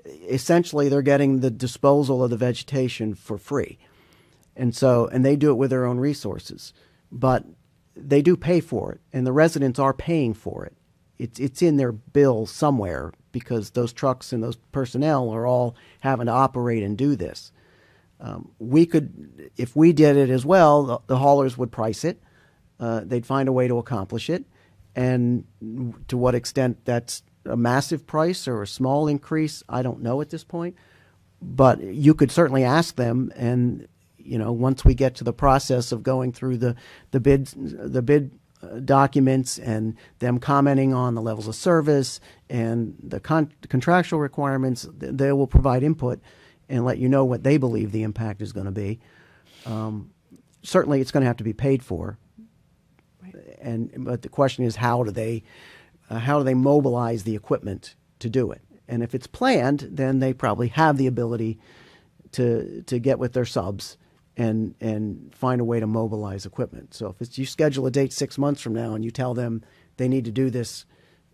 Speaker 4: essentially they're getting the disposal of the vegetation for free. And they do it with their own resources. But they do pay for it, and the residents are paying for it. It's in their bill somewhere because those trucks and those personnel are all having to operate and do this. We could, if we did it as well, the haulers would price it. They'd find a way to accomplish it. And to what extent that's a massive price or a small increase, I don't know at this point. But you could certainly ask them, and once we get to the process of going through the bid documents and them commenting on the levels of service and the contractual requirements, they will provide input and let you know what they believe the impact is going to be. Certainly, it's going to have to be paid for. But the question is, how do they mobilize the equipment to do it? And if it's planned, then they probably have the ability to get with their subs and find a way to mobilize equipment. So if you schedule a date 6 months from now and you tell them they need to do this,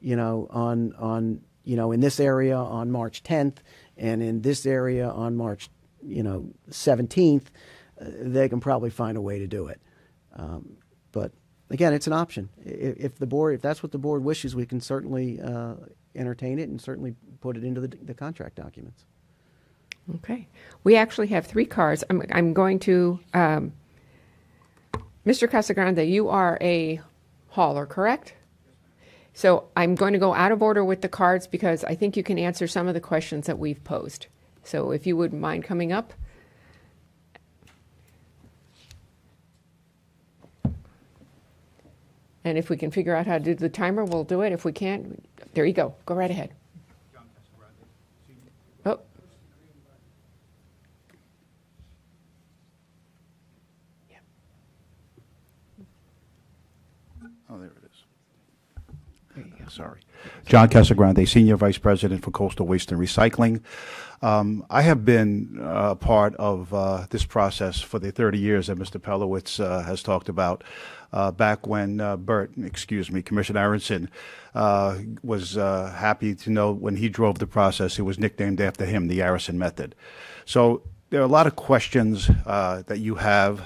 Speaker 4: on in this area on March 10th and in this area on March 17th, they can probably find a way to do it. But again, it's an option. If that's what the board wishes, we can certainly entertain it and certainly put it into the contract documents.
Speaker 1: Okay. We actually have 3 cards. I'm going to, Mr. Casagrande, you are a hauler, correct? So I'm going to go out of order with the cards because I think you can answer some of the questions that we've posed. So if you wouldn't mind coming up. And if we can figure out how to do the timer, we'll do it. If we can't, there you go. Go right ahead. Oh. Yeah.
Speaker 10: Oh, there it is.
Speaker 1: There you go.
Speaker 10: Sorry. John Casagrande, Senior Vice President for Coastal Waste and Recycling. I have been a part of this process for the 30 years that Mr. Pelowitz has talked about. Back when Commissioner Aronson was happy to know when he drove the process, it was nicknamed after him, the Arison Method. So there are a lot of questions that you have.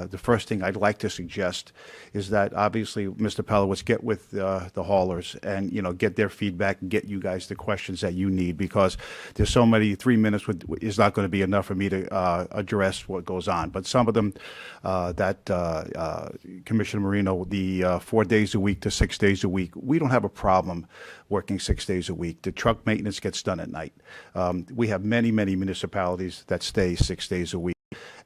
Speaker 10: The first thing I'd like to suggest is that obviously Mr. Pelowitz get with the haulers and get their feedback and get you guys the questions that you need, because there's so many. 3 minutes is not going to be enough for me to address what goes on. But some of them that Commissioner Marino, the 4 days a week to 6 days a week, we don't have a problem working 6 days a week. The truck maintenance gets done at night. We have many municipalities that stay 6 days a week.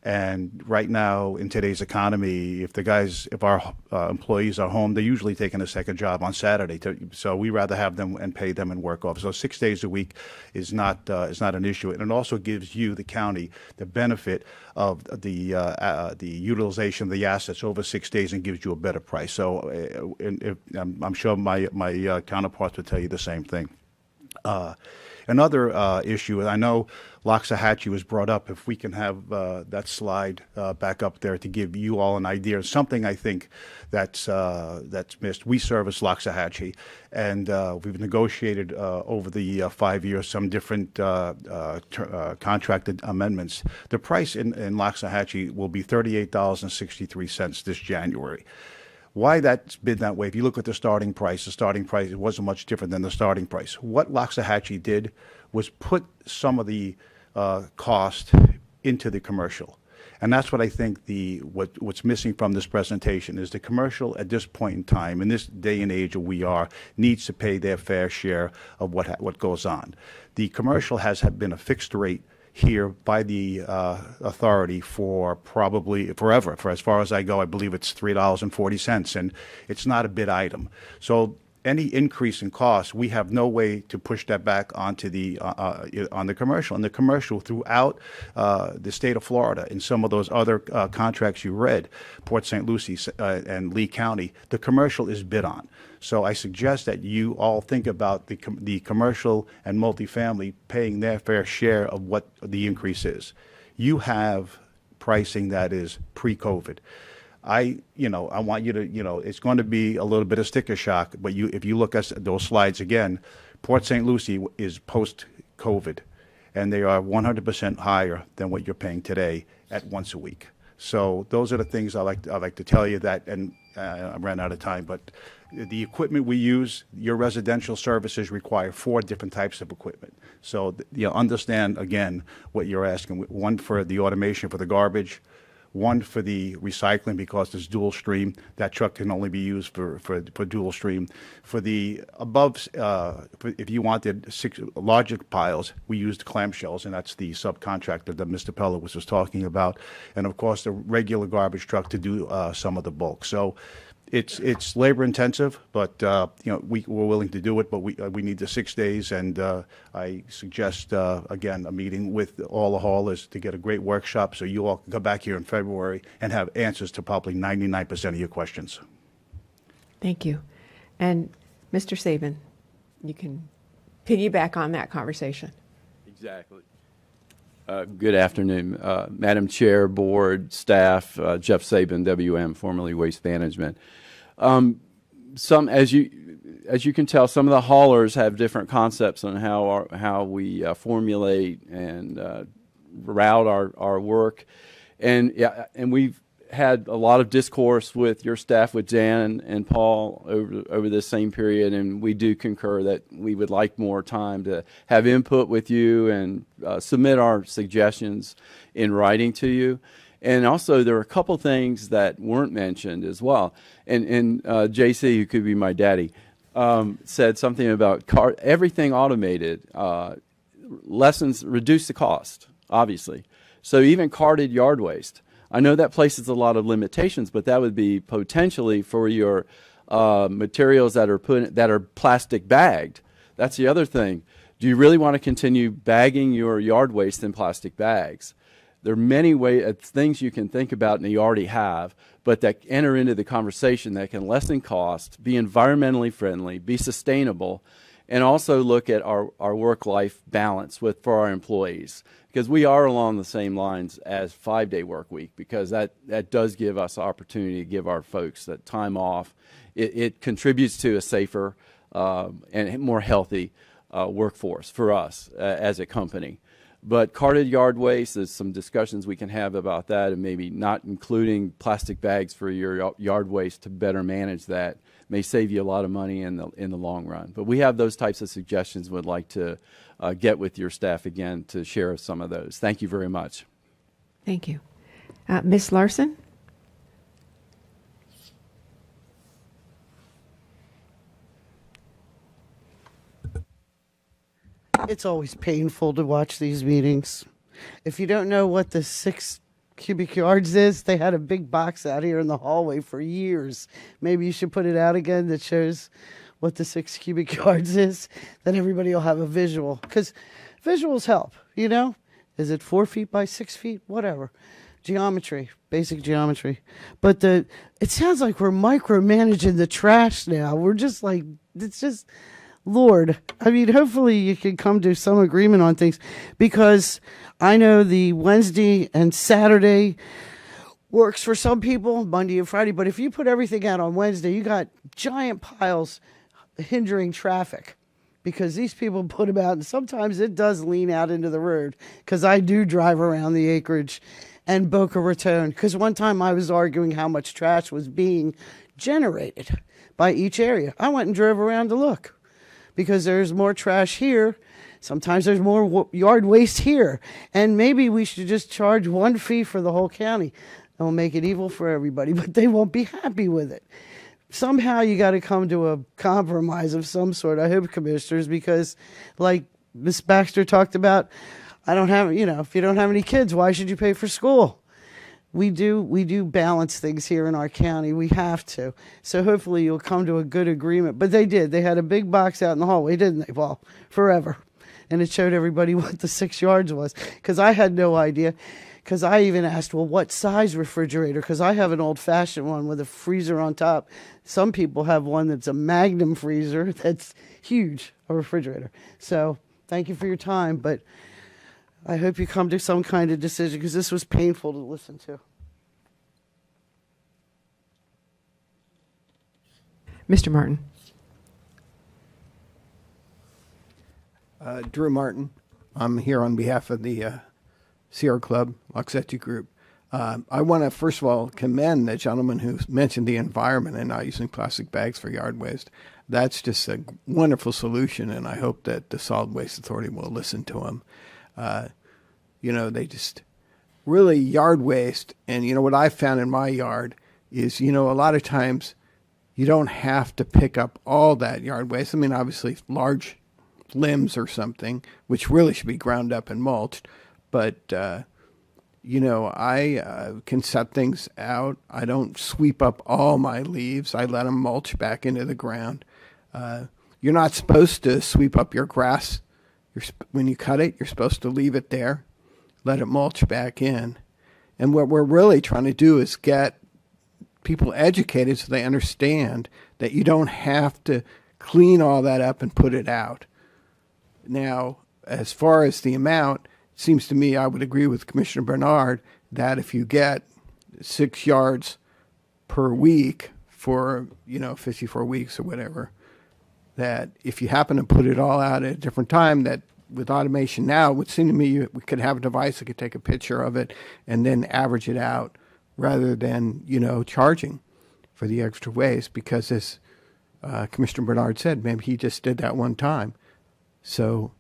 Speaker 10: And right now, in today's economy, if our employees are home, they're usually taking a second job on Saturday. So we rather have them and pay them and work off. So 6 days a week is not an issue, and it also gives you, the county, the benefit of the utilization of the assets over 6 days and gives you a better price. So I'm sure my counterparts would tell you the same thing. Another issue, I know Loxahatchee was brought up. If we can have that slide back up there to give you all an idea, something I think that's missed. We service Loxahatchee, and we've negotiated over the 5 years some different contracted amendments. The price in Loxahatchee will be $38.63 this January. Why that's been that way, if you look at the starting price, it wasn't much different than the starting price. What Loxahatchee did was put some of the cost into the commercial. And that's what I think what's missing from this presentation is the commercial at this point in time, in this day and age we are, needs to pay their fair share of what goes on. The commercial has been a fixed rate here by the authority for probably forever. For as far as I go, I believe it's $3.40, and it's not a bid item. So any increase in cost, we have no way to push that back onto on the commercial. And the commercial throughout the state of Florida, in some of those other contracts you read, Port St. Lucie and Lee County, the commercial is bid on. So I suggest that you all think about the commercial and multifamily paying their fair share of what the increase is. You have pricing that is pre-COVID. I want you to, it's going to be a little bit of sticker shock, but if you look at those slides again, Port St. Lucie is post-COVID, and they are 100% higher than what you're paying today at once a week. So those are the things I like to tell you that, and I ran out of time, but the equipment we use, your residential services require 4 different types of equipment. So understand, again, what you're asking. One for the automation for the garbage, One for the recycling because there's dual stream. That truck can only be used for dual stream. For the above, if you wanted 6 larger piles, we used clamshells, and that's the subcontractor that Mr. Pelowitz was talking about. And of course, the regular garbage truck to do some of the bulk. So it's labor intensive, but we're willing to do it. But we need the 6 days, and I suggest again a meeting with all the haulers to get a great workshop, so you all can come back here in February and have answers to probably 99% of your questions.
Speaker 1: Thank you. And Mr. Saban, you can piggyback on that conversation.
Speaker 11: Exactly. Good afternoon, Madam Chair, Board, staff. Jeff Saban, WM, formerly Waste Management. As you can tell, some of the haulers have different concepts on how we formulate and route our work, and we've had a lot of discourse with your staff, with Dan and Paul over this same period, and we do concur that we would like more time to have input with you and submit our suggestions in writing to you. And also, there are a couple things that weren't mentioned as well. And JC, who could be my daddy, said something about everything automated. Lessons reduce the cost, obviously. So even carted yard waste. I know that places a lot of limitations, but that would be potentially for your materials that are plastic bagged. That's the other thing. Do you really want to continue bagging your yard waste in plastic bags? There are many things you can think about, and you already have, but that enter into the conversation that can lessen cost, be environmentally friendly, be sustainable, and also look at our work-life balance for our employees. Because we are along the same lines as 5-day work week, because that does give us the opportunity to give our folks that time off. It contributes to a safer and more healthy workforce for us as a company. But carted yard waste, there's some discussions we can have about that, and maybe not including plastic bags for your yard waste to better manage that may save you a lot of money in the long run. But we have those types of suggestions. Would like to get with your staff again to share some of those. Thank you very much.
Speaker 1: Thank you. Ms. Larson?
Speaker 12: It's always painful to watch these meetings. If you don't know what the 6 cubic yards is, they had a big box out here in the hallway for years. Maybe you should put it out again that shows what the 6 cubic yards is. Then everybody will have a visual. Because visuals help, Is it 4 feet by 6 feet? Whatever. Geometry, basic geometry. But it sounds like we're micromanaging the trash now. We're just like, it's just... Lord, I mean, hopefully you can come to some agreement on things, because I know the Wednesday and Saturday works for some people, Monday and Friday, but if you put everything out on Wednesday, you got giant piles hindering traffic, because these people put them out, and sometimes it does lean out into the road, because I do drive around the acreage and Boca Raton, because one time I was arguing how much trash was being generated by each area. I went and drove around to look. Because there's more trash here. Sometimes there's more yard waste here. And maybe we should just charge one fee for the whole county. It'll make it evil for everybody, but they won't be happy with it. Somehow you got to come to a compromise of some sort, I hope, commissioners, because like Ms. Baxter talked about, if you don't have any kids, why should you pay for school? We do balance things here in our county. We have to. So hopefully you'll come to a good agreement. But they did. They had a big box out in the hallway, didn't they? Well, forever. And it showed everybody what the 6 yards was. Because I had no idea. Because I even asked, well, what size refrigerator? Because I have an old-fashioned one with a freezer on top. Some people have one that's a Magnum freezer that's huge, a refrigerator. So thank you for your time. But I hope you come to some kind of decision, because this was painful to listen to.
Speaker 1: Mr. Martin.
Speaker 13: Drew Martin. I'm here on behalf of the Sierra Club, Loxeti Group. I want to, first of all, commend the gentleman who mentioned the environment and not using plastic bags for yard waste. That's just a wonderful solution, and I hope that the Solid Waste Authority will listen to him. really yard waste. And, what I've found in my yard is, a lot of times you don't have to pick up all that yard waste. I mean, obviously large limbs or something, which really should be ground up and mulched. But, I can set things out. I don't sweep up all my leaves. I let them mulch back into the ground. You're not supposed to sweep up your grass. When you cut it, you're supposed to leave it there, let it mulch back in. And what we're really trying to do is get people educated so they understand that you don't have to clean all that up and put it out. Now, as far as the amount, it seems to me I would agree with Commissioner Bernard that if you get 6 yards per week for, 54 weeks or whatever, that if you happen to put it all out at a different time, that with automation now, it would seem to me we could have a device that could take a picture of it and then average it out rather than, charging for the extra waste, because as Commissioner Bernard said, maybe he just did that one time. So,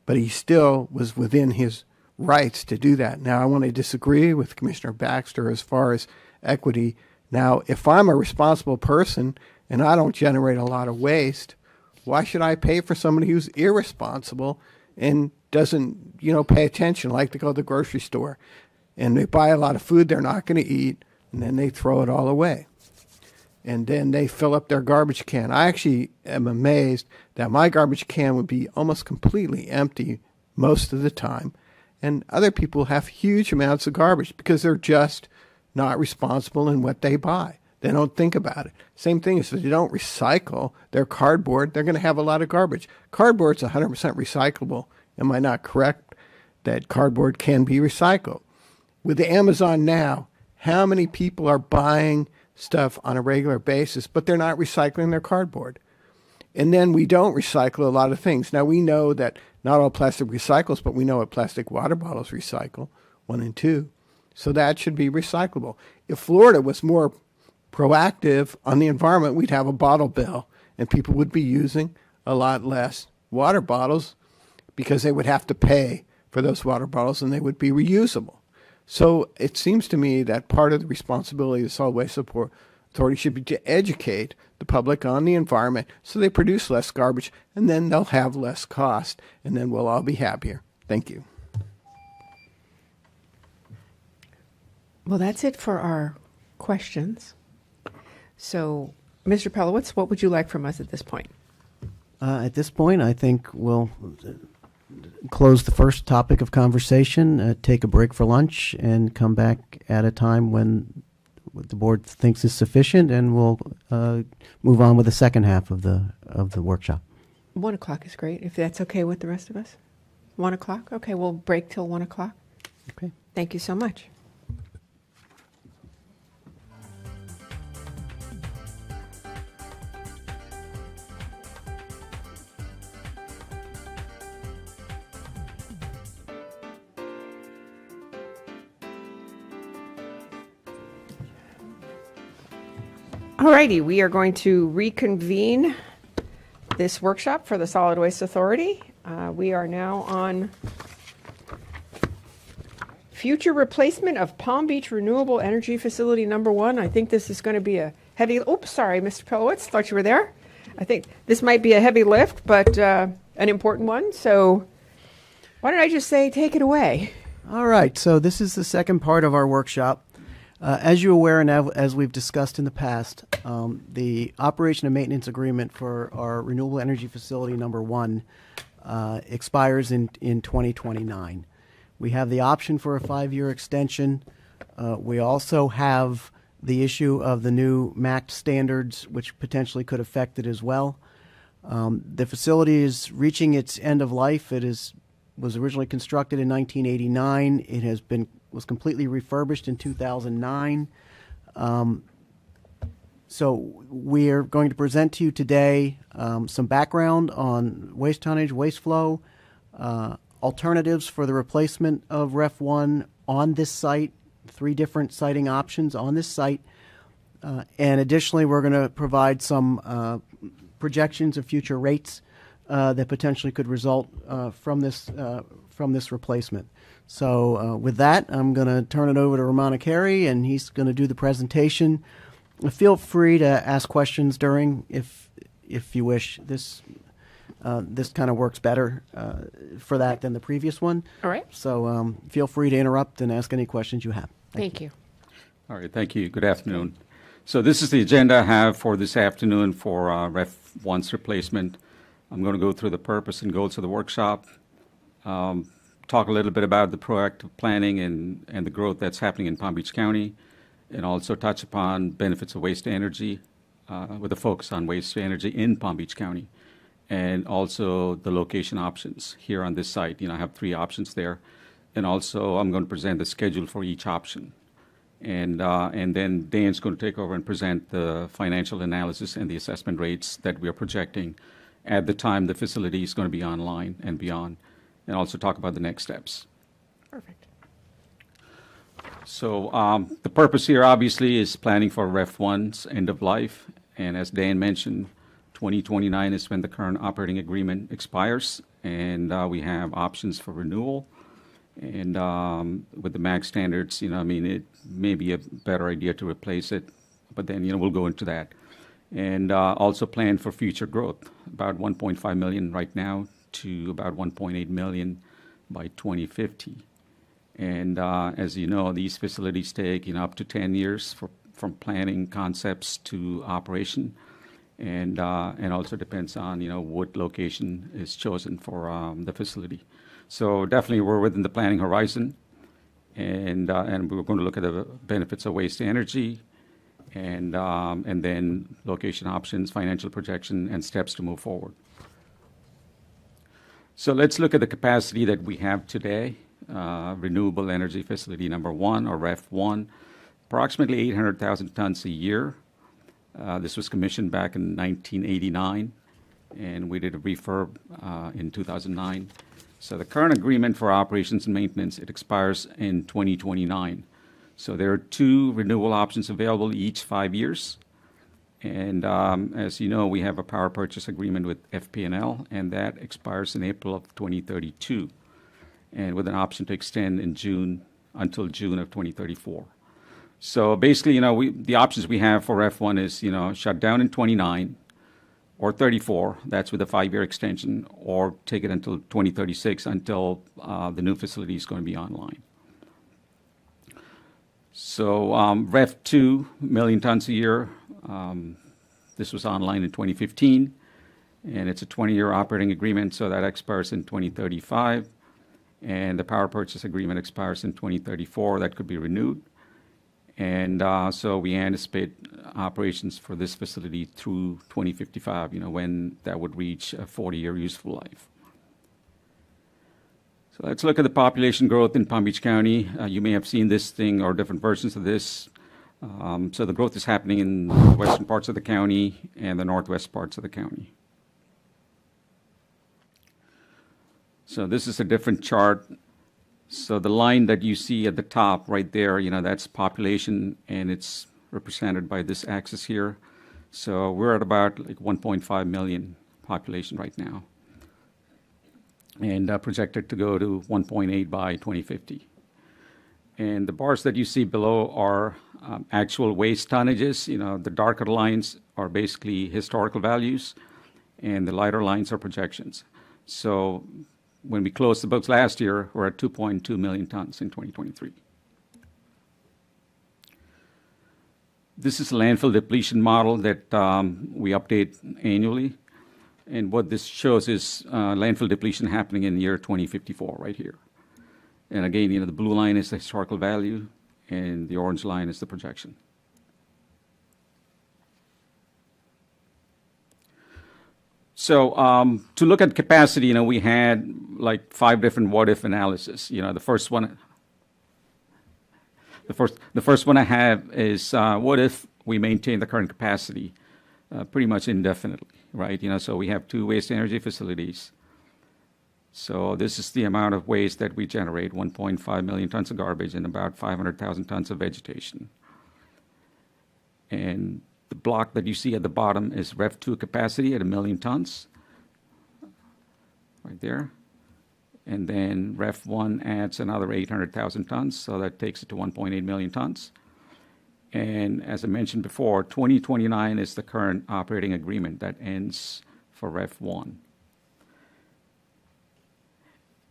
Speaker 13: but he still was within his rights to do that. Now, I want to disagree with Commissioner Baxter as far as equity. Now, if I'm a responsible person and I don't generate a lot of waste, why should I pay for somebody who's irresponsible and doesn't, pay attention, like to go to the grocery store and they buy a lot of food they're not going to eat, and then they throw it all away. And then they fill up their garbage can. I actually am amazed that my garbage can would be almost completely empty most of the time, and other people have huge amounts of garbage because they're just not responsible in what they buy. They don't think about it. Same thing is if they don't recycle their cardboard, they're going to have a lot of garbage. Cardboard's 100% recyclable. Am I not correct that cardboard can be recycled? With the Amazon now, how many people are buying stuff on a regular basis, but they're not recycling their cardboard? And then we don't recycle a lot of things. Now, we know that not all plastic recycles, but we know what plastic water bottles recycle, 1 and 2. So that should be recyclable. If Florida was more proactive on the environment, we'd have a bottle bill, and people would be using a lot less water bottles because they would have to pay for those water bottles, and they would be reusable. So it seems to me that part of the responsibility of the Solid Waste Authority should be to educate the public on the environment so they produce less garbage, and then they'll have less cost, and then we'll all be happier. Thank you.
Speaker 1: Well, that's it for our questions. So, Mr. Pelowitz, what would you like from us at this point?
Speaker 4: At this point, I think we'll close the first topic of conversation, take a break for lunch, and come back at a time when the board thinks is sufficient, and we'll move on with the second half of the workshop.
Speaker 1: 1 o'clock is great, if that's okay with the rest of us. 1 o'clock? Okay, we'll break till 1 o'clock.
Speaker 4: Okay.
Speaker 1: Thank you so much. Alrighty, we are going to reconvene this workshop for the Solid Waste Authority. We are now on future replacement of Palm Beach Renewable Energy Facility number 1. I think this is going to be a heavy, oops, sorry, Mr. Pelowitz, thought you were there. I think this might be a heavy lift, but an important one. So why don't I just say, take it away.
Speaker 4: All right, so this is the second part of our workshop. As you're aware, and as we've discussed in the past, the operation and maintenance agreement for our renewable energy facility number 1 expires in 2029. We have the option for a 5-year extension. We also have the issue of the new MACT standards, which potentially could affect it as well. The facility is reaching its end of life. It was originally constructed in 1989. It was completely refurbished in 2009. So we're going to present to you today some background on waste tonnage, waste flow, alternatives for the replacement of Ref 1 on this site, 3 different siting options on this site. And additionally, we're going to provide some projections of future rates that potentially could result from this replacement. So with that, I'm going to turn it over to Romana Carey, and he's going to do the presentation. Feel free to ask questions during, if you wish. This kind of works better for that than the previous one.
Speaker 1: All right.
Speaker 4: So feel free to interrupt and ask any questions you have.
Speaker 1: Thank you.
Speaker 7: All right, thank you. Good afternoon. So this is the agenda I have for this afternoon for Ref 1's replacement. I'm going to go through the purpose and goals of the workshop, talk a little bit about the proactive planning and the growth that's happening in Palm Beach County, and also touch upon benefits of waste to energy with a focus on waste to energy in Palm Beach County, and also the location options here on this site. I have 3 options there. And also I'm going to present the schedule for each option. And then Dan's going to take over and present the financial analysis and the assessment rates that we are projecting at the time the facility is going to be online and beyond, and also talk about the next steps.
Speaker 1: Perfect.
Speaker 7: So the purpose here obviously is planning for Ref 1's end of life. And as Dan mentioned, 2029 is when the current operating agreement expires, and we have options for renewal. And with the MAG standards, it may be a better idea to replace it, but then, we'll go into that. And also plan for future growth, about 1.5 million right now to about 1.8 million by 2050. And as you know, these facilities take, up to 10 years from planning concepts to operation. And also depends on, what location is chosen for the facility. So definitely we're within the planning horizon, and we're going to look at the benefits of waste to energy, and then location options, financial projection, and steps to move forward. So let's look at the capacity that we have today. Renewable energy facility number 1, or REF 1, approximately 800,000 tons a year. This was commissioned back in 1989, and we did a refurb in 2009. So the current agreement for operations and maintenance, it expires in 2029. So there are 2 renewal options available each 5 years. And as you know, we have a power purchase agreement with FP&L, and that expires in April of 2032, and with an option to extend until June of 2034. So basically, the options we have for F1 is, shut down in 29 or 34, that's with a 5-year extension, or take it until 2036 until the new facility is going to be online. So REF 2, million tons a year. This was online in 2015, and it's a 20-year operating agreement, so that expires in 2035. And the power purchase agreement expires in 2034. That could be renewed. And so we anticipate operations for this facility through 2055, when that would reach a 40-year useful life. So let's look at the population growth in Palm Beach County. You may have seen this thing or different versions of this. So the growth is happening in the western parts of the county and the northwest parts of the county. So this is a different chart. So the line that you see at the top right there, that's population, and it's represented by this axis here. So we're at about 1.5 million population right now, and projected to go to 1.8 by 2050. And the bars that you see below are actual waste tonnages. The darker lines are basically historical values, and the lighter lines are projections. So when we closed the books last year, we're at 2.2 million tons in 2023. This is a landfill depletion model that we update annually. And what this shows is landfill depletion happening in the year 2054 right here. And again, the blue line is the historical value, and the orange line is the projection. So to look at capacity, we had 5 different what-if analysis. The first one I have is what if we maintain the current capacity pretty much indefinitely, right? So we have 2 waste energy facilities. So this is the amount of waste that we generate: 1.5 million tons of garbage and about 500,000 tons of vegetation. And the block that you see at the bottom is REF 2 capacity at 1 million tons, right there. And then Ref 1 adds another 800,000 tons, so that takes it to 1.8 million tons. And as I mentioned before, 2029 is the current operating agreement that ends for Ref 1.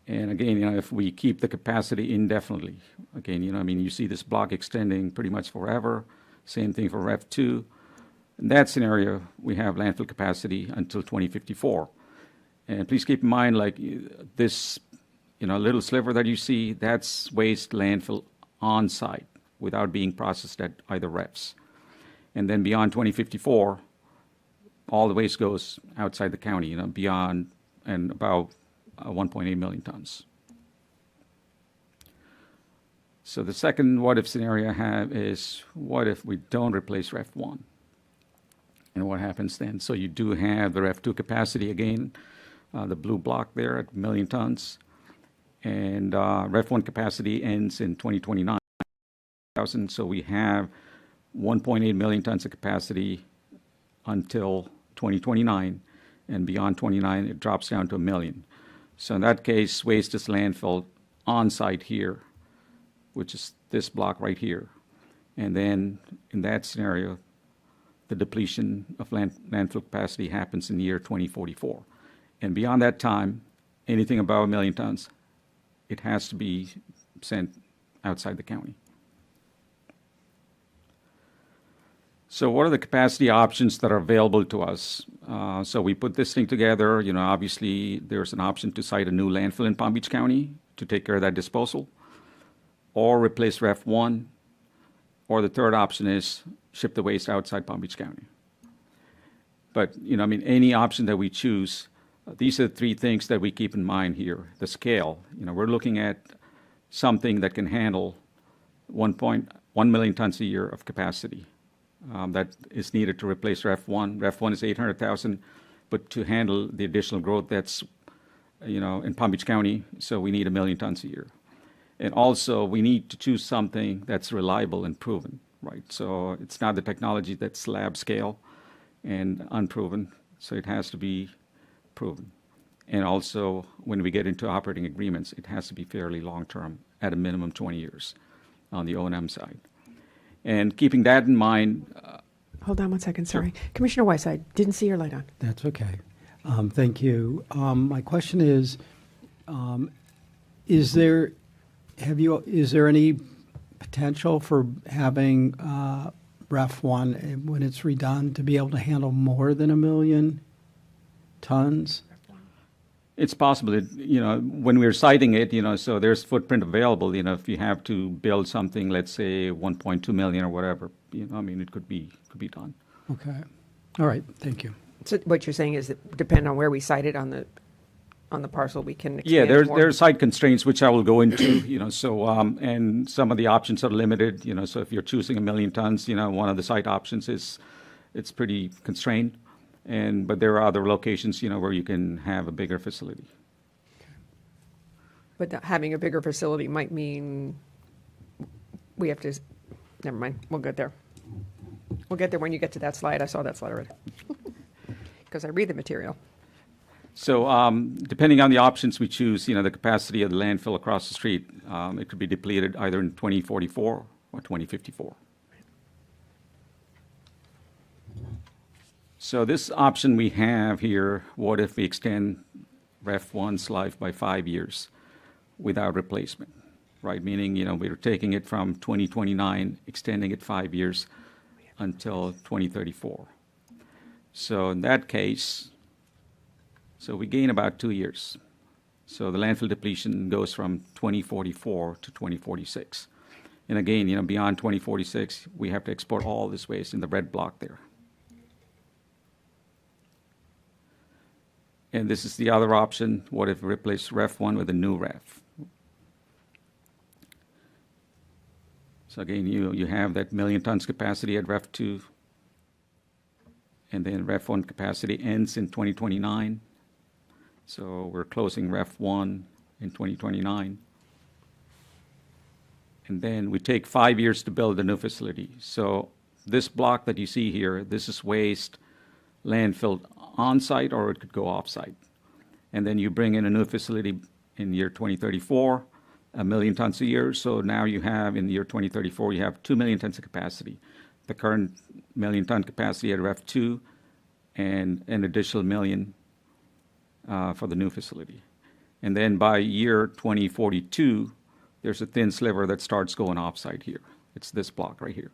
Speaker 7: And again, if we keep the capacity indefinitely, again, you see this block extending pretty much forever. Same thing for Ref 2. In that scenario, we have landfill capacity until 2054. And please keep in mind, like this, little sliver that you see, that's waste landfill on site without being processed at either refs. And then beyond 2054, all the waste goes outside the county, beyond and about 1.8 million tons. So the second what-if scenario I have is, what if we don't replace Ref 1? And what happens then? So you do have the Ref 2 capacity again, the blue block there at 1 million tons. And Ref 1 capacity ends in 2029. So we have 1.8 million tons of capacity until 2029. And beyond 29, it drops down to 1 million. So in that case, waste is landfill on site here, which is this block right here. And then in that scenario, the depletion of landfill capacity happens in the year 2044. And beyond that time, anything above 1 million tons, it has to be sent outside the county. So what are the capacity options that are available to us? So we put this thing together. Obviously, there's an option to site a new landfill in Palm Beach County to take care of that disposal, or replace Ref 1, or the third option is ship the waste outside Palm Beach County. But, any option that we choose, these are the three things that we keep in mind here. The scale, we're looking at something that can handle 1 million tons a year of capacity. That is needed to replace Ref 1. Ref 1 is 800,000, but to handle the additional growth that's, in Palm Beach County, so we need 1 million tons a year. And also, we need to choose something that's reliable and proven, right? So it's not the technology that's lab scale and unproven, so it has to be proven. And also, when we get into operating agreements, it has to be fairly long-term, at a minimum 20 years on the O&M side. And keeping that in mind.
Speaker 1: Hold on one second, sorry. Commissioner Weiss, I didn't see your light on.
Speaker 5: That's okay. Thank you. My question is there any potential for having Ref 1, when it's redone, to be able to handle more than 1 million tons?
Speaker 7: It's possible. When we're citing it, so there's footprint available. If you have to build something, let's say 1.2 million or whatever, it could be done.
Speaker 5: Okay. All right. Thank you.
Speaker 1: So what you're saying is that depending on where we site it on the parcel, we can expand.
Speaker 7: Yeah, there
Speaker 1: more.
Speaker 7: are site constraints which I will go into. So and some of the options are limited. So if you're choosing 1 million tons, one of the site options is it's pretty constrained. But there are other locations, where you can have a bigger facility.
Speaker 1: But having a bigger facility might mean we have to, never mind, we'll get there. We'll get there when you get to that slide. I saw that slide already. Because I read the material.
Speaker 7: So depending on the options we choose, the capacity of the landfill across the street, it could be depleted either in 2044 or 2054. So this option we have here, what if we extend Ref 1's life by 5 years without replacement, right? Meaning, we're taking it from 2029, extending it 5 years until 2034. So in that case, so we gain about 2 years. So the landfill depletion goes from 2044 to 2046. And again, beyond 2046, we have to export all this waste in the red block there. And this is the other option. What if we replace Ref 1 with a new Ref? So again, you have that 1 million tons capacity at Ref 2. And then Ref 1 capacity ends in 2029. So we're closing Ref 1 in 2029. And then we take 5 years to build a new facility. So this block that you see here, this is waste landfill on-site, or it could go off-site. And then you bring in a new facility in year 2034, 1 million tons a year. So now you have, in the year 2034, you have 2 million tons of capacity. The current million ton capacity at REF 2 and an additional million for the new facility. And then by year 2042, there's a thin sliver that starts going offsite here. It's this block right here.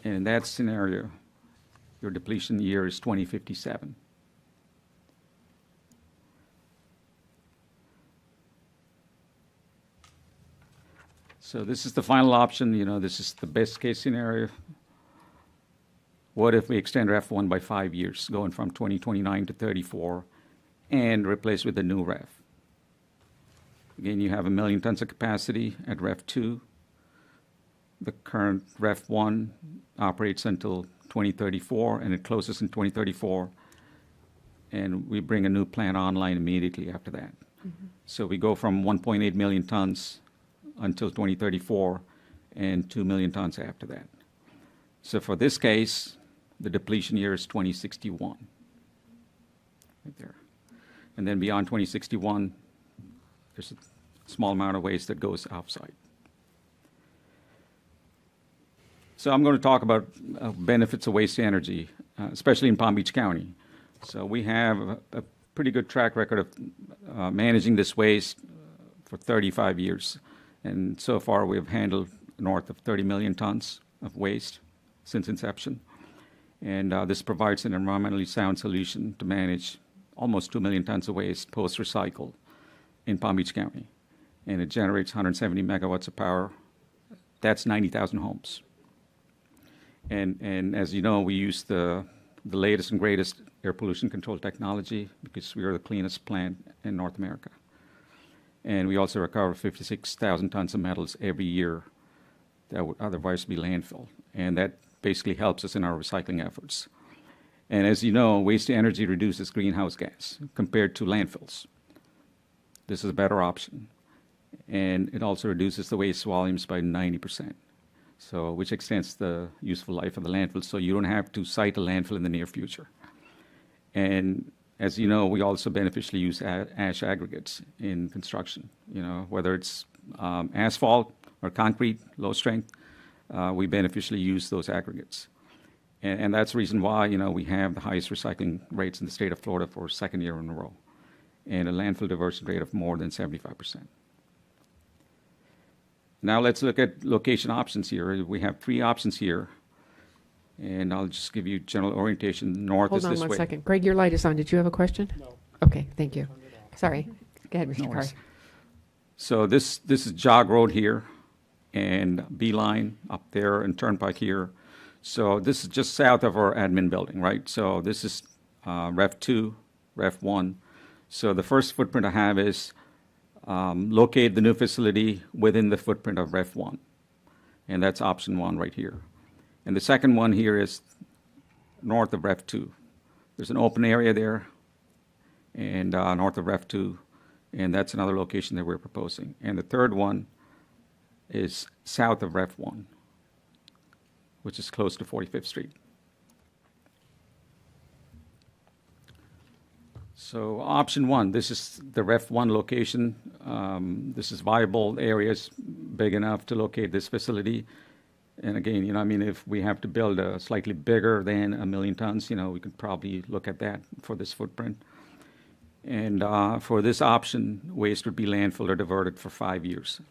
Speaker 7: And in that scenario, your depletion year is 2057. So this is the final option. This is the best case scenario. What if we extend REF 1 by 5 years, going from 2029 to 34, and replace with a new REF? Again, you have 1 million tons of capacity at REF 2. The current REF 1 operates until 2034, and it closes in 2034. And we bring a new plant online immediately after that. Mm-hmm. So we go from 1.8 million tons until 2034, and 2 million tons after that. So for this case, the depletion year is 2061, right there. And then beyond 2061, there's a small amount of waste that goes outside. So I'm going to talk about benefits of waste energy, especially in Palm Beach County. So we have a pretty good track record of managing this waste for 35 years. And so far, we've handled north of 30 million tons of waste since inception. And this provides an environmentally sound solution to manage almost 2 million tons of waste post-recycle in Palm Beach County. And it generates 170 megawatts of power. That's 90,000 homes. And as you know, we use the latest and greatest air pollution control technology because we are the cleanest plant in North America. And we also recover 56,000 tons of metals every year that would otherwise be landfill. And that basically helps us in our recycling efforts. And as you know, waste to energy reduces greenhouse gas compared to landfills. This is a better option. And it also reduces the waste volumes by 90%, so which extends the useful life of the landfill, so you don't have to site a landfill in the near future. And as you know, we also beneficially use ash aggregates in construction. Whether it's asphalt or concrete, low strength, we beneficially use those aggregates. And that's the reason why, we have the highest recycling rates in the state of Florida for a second year in a row, and a landfill diversion rate of more than 75%. Now let's look at location options here. We have 3 options here. And I'll just give you general orientation. North is this way.
Speaker 1: Hold on one second. Greg, your light is on. Did you have a question? No. Okay, thank you. Sorry. Go ahead, Mr. Carr.
Speaker 7: So this is Jog Road here, and Beeline up there, and Turnpike here. So this is just south of our admin building, right? So this is REF 2, REF 1. So the first footprint I have is locate the new facility within the footprint of REF 1. And that's option 1 right here. And the second one here is north of REF 2. There's an open area there, and north of REF 2, and that's another location that we're proposing. And the third one is south of REF 1, which is close to 45th Street. So option 1, this is the REF 1 location. This is viable areas big enough to locate this facility. And again, if we have to build a slightly bigger than 1 million tons, we could probably look at that for this footprint. And for this option, waste would be landfilled or diverted for 5 years.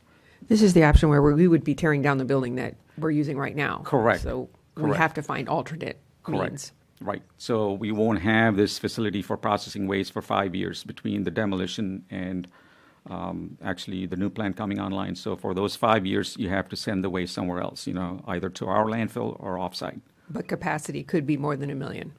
Speaker 1: This is the option where we would be tearing down the building that we're using right now.
Speaker 7: Correct.
Speaker 1: So we
Speaker 7: Correct.
Speaker 1: have to find alternate
Speaker 7: Correct.
Speaker 1: means.
Speaker 7: Right. So we won't have this facility for processing waste for 5 years between the demolition and actually the new plant coming online. So for those 5 years, you have to send the waste somewhere else, either to our landfill or offsite.
Speaker 1: But capacity could be more than 1 million.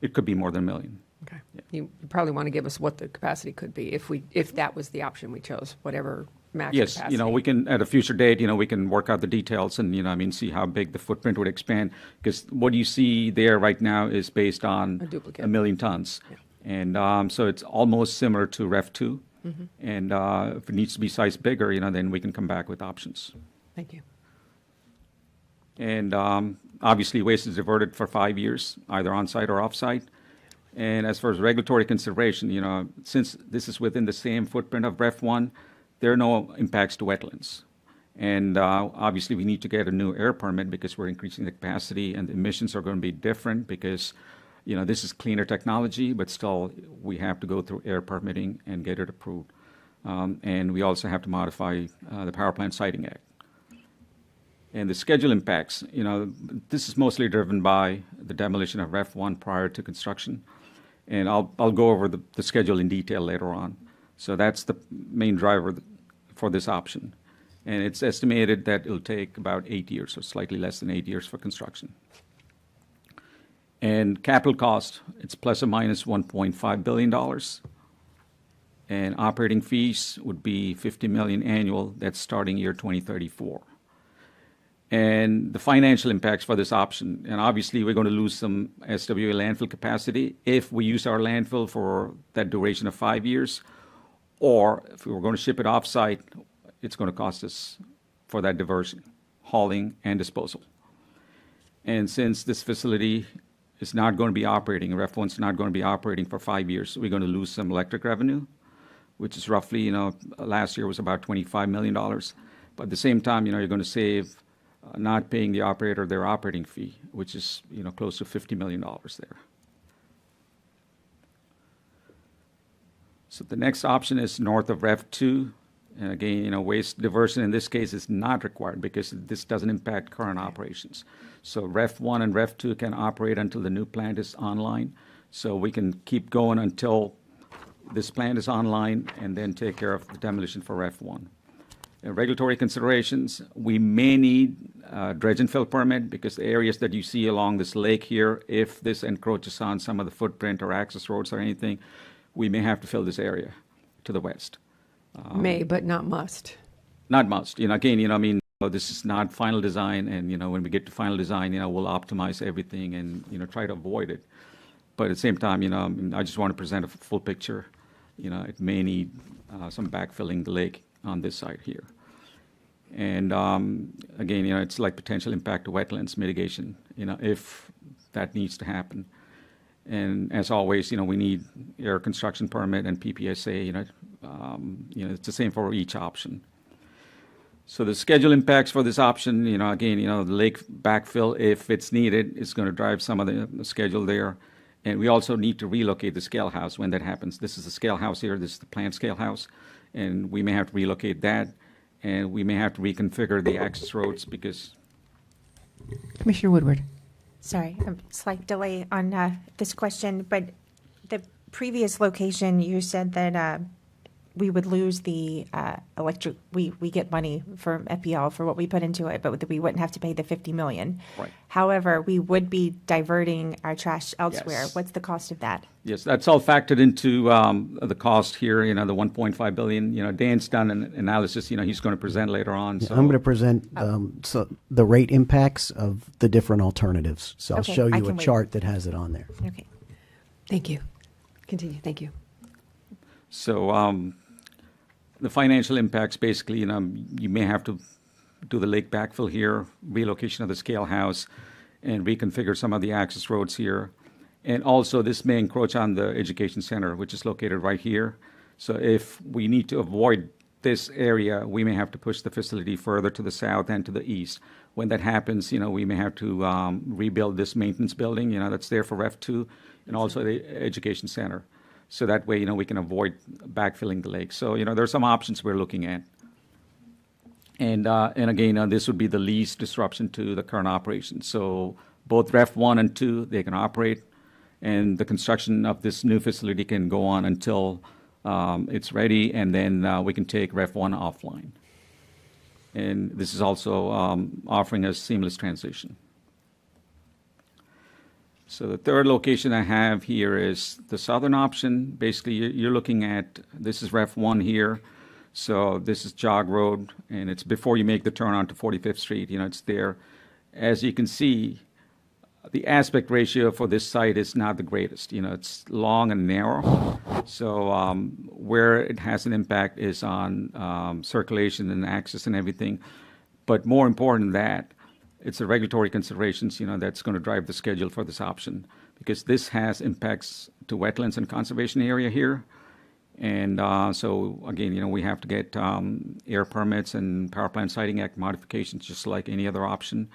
Speaker 7: It could be more than 1 million.
Speaker 1: Okay.
Speaker 7: Yeah.
Speaker 1: You probably want to give us what the capacity could be if that was the option we chose, whatever max
Speaker 7: Yes,
Speaker 1: capacity.
Speaker 7: we can, at a future date, we can work out the details and, see how big the footprint would expand. Because what you see there right now is based on
Speaker 1: A duplicate.
Speaker 7: 1 million tons.
Speaker 1: Yeah.
Speaker 7: And so it's almost similar to REF 2.
Speaker 1: Mm-hmm.
Speaker 7: And if it needs to be sized bigger, then we can come back with options.
Speaker 1: Thank you.
Speaker 7: And obviously, waste is diverted for 5 years, either on-site or off-site. And as far as regulatory consideration, since this is within the same footprint of Ref 1, there are no impacts to wetlands. And obviously, we need to get a new air permit because we're increasing the capacity, and the emissions are going to be different because, this is cleaner technology, but still we have to go through air permitting and get it approved. And we also have to modify the Power Plant Siting Act. And the schedule impacts, this is mostly driven by the demolition of Ref 1 prior to construction. And I'll go over the schedule in detail later on. So that's the main driver for this option. And it's estimated that it'll take about 8 years, or slightly less than 8 years for construction. And capital cost, it's plus or minus $1.5 billion. And operating fees would be $50 million annual. That's starting year 2034. And the financial impacts for this option, and obviously we're going to lose some SWA landfill capacity if we use our landfill for that duration of 5 years, or if we were going to ship it off-site, it's going to cost us for that diversion, hauling, and disposal. And since this facility is not going to be operating, Ref 1's not going to be operating for 5 years, we're going to lose some electric revenue, which is roughly, last year was about $25 million. But at the same time, you're going to save not paying the operator their operating fee, which is, close to $50 million there. So the next option is north of Ref 2. And again, waste diversion in this case is not required because this doesn't impact current operations. So Ref 1 and Ref 2 can operate until the new plant is online. So we can keep going until this plant is online and then take care of the demolition for Ref 1. Regulatory considerations, we may need a dredge and fill permit because the areas that you see along this lake here, if this encroaches on some of the footprint or access roads or anything, we may have to fill this area to the west.
Speaker 1: May, but not must.
Speaker 7: Not must. Again, this is not final design, and, when we get to final design, we'll optimize everything and, try to avoid it. But at the same time, I just want to present a full picture. It may need some backfilling the lake on this side here. And again, it's like potential impact to wetlands mitigation, if that needs to happen. And as always, we need air construction permit and PPSA, it's the same for each option. So the schedule impacts for this option, again, the lake backfill, if it's needed, is going to drive some of the schedule there. And we also need to relocate the scale house when that happens. This is the scale house here, this is the plant scale house. And we may have to relocate that, and we may have to reconfigure the access roads because...
Speaker 1: Commissioner Woodward.
Speaker 2: Sorry, a slight delay on this question, but the previous location, you said that we would lose the electric, we get money from FPL for what we put into it, but we wouldn't have to pay the $50 million.
Speaker 7: Right.
Speaker 2: However, we would be diverting our trash elsewhere.
Speaker 7: Yes.
Speaker 2: What's the cost of that?
Speaker 7: Yes, that's all factored into the cost here, the $1.5 billion. Dan's done an analysis, he's going to present later on.
Speaker 4: Yeah,
Speaker 7: So
Speaker 4: I'm going to present so the rate impacts of the different alternatives. So I'll
Speaker 2: Okay,
Speaker 4: show
Speaker 2: I
Speaker 4: you a
Speaker 2: can wait.
Speaker 4: chart that has it on there.
Speaker 2: Okay.
Speaker 1: Thank you. Continue. Thank you.
Speaker 7: So the financial impacts, basically, you may have to do the lake backfill here, relocation of the scale house, and reconfigure some of the access roads here. And also, this may encroach on the education center, which is located right here. So if we need to avoid this area, we may have to push the facility further to the south and to the east. When that happens, we may have to rebuild this maintenance building, that's there for Ref 2, and also the education center. So that way, we can avoid backfilling the lake. So, there are some options we're looking at. And again, this would be the least disruption to the current operation. So both Ref 1 and 2, they can operate, and the construction of this new facility can go on until it's ready, and then we can take Ref 1 offline. And this is also offering a seamless transition. So the third location I have here is the southern option. Basically, you're looking at, this is Ref 1 here. So this is Jog Road, and it's before you make the turn onto 45th Street, it's there. As you can see, the aspect ratio for this site is not the greatest. It's long and narrow. So where it has an impact is on circulation and access and everything. But more important than that, it's the regulatory considerations, that's going to drive the schedule for this option. because this has impacts to wetlands and conservation area here. And so, again, we have to get air permits and Power Plant Siting Act modifications, just like any other option.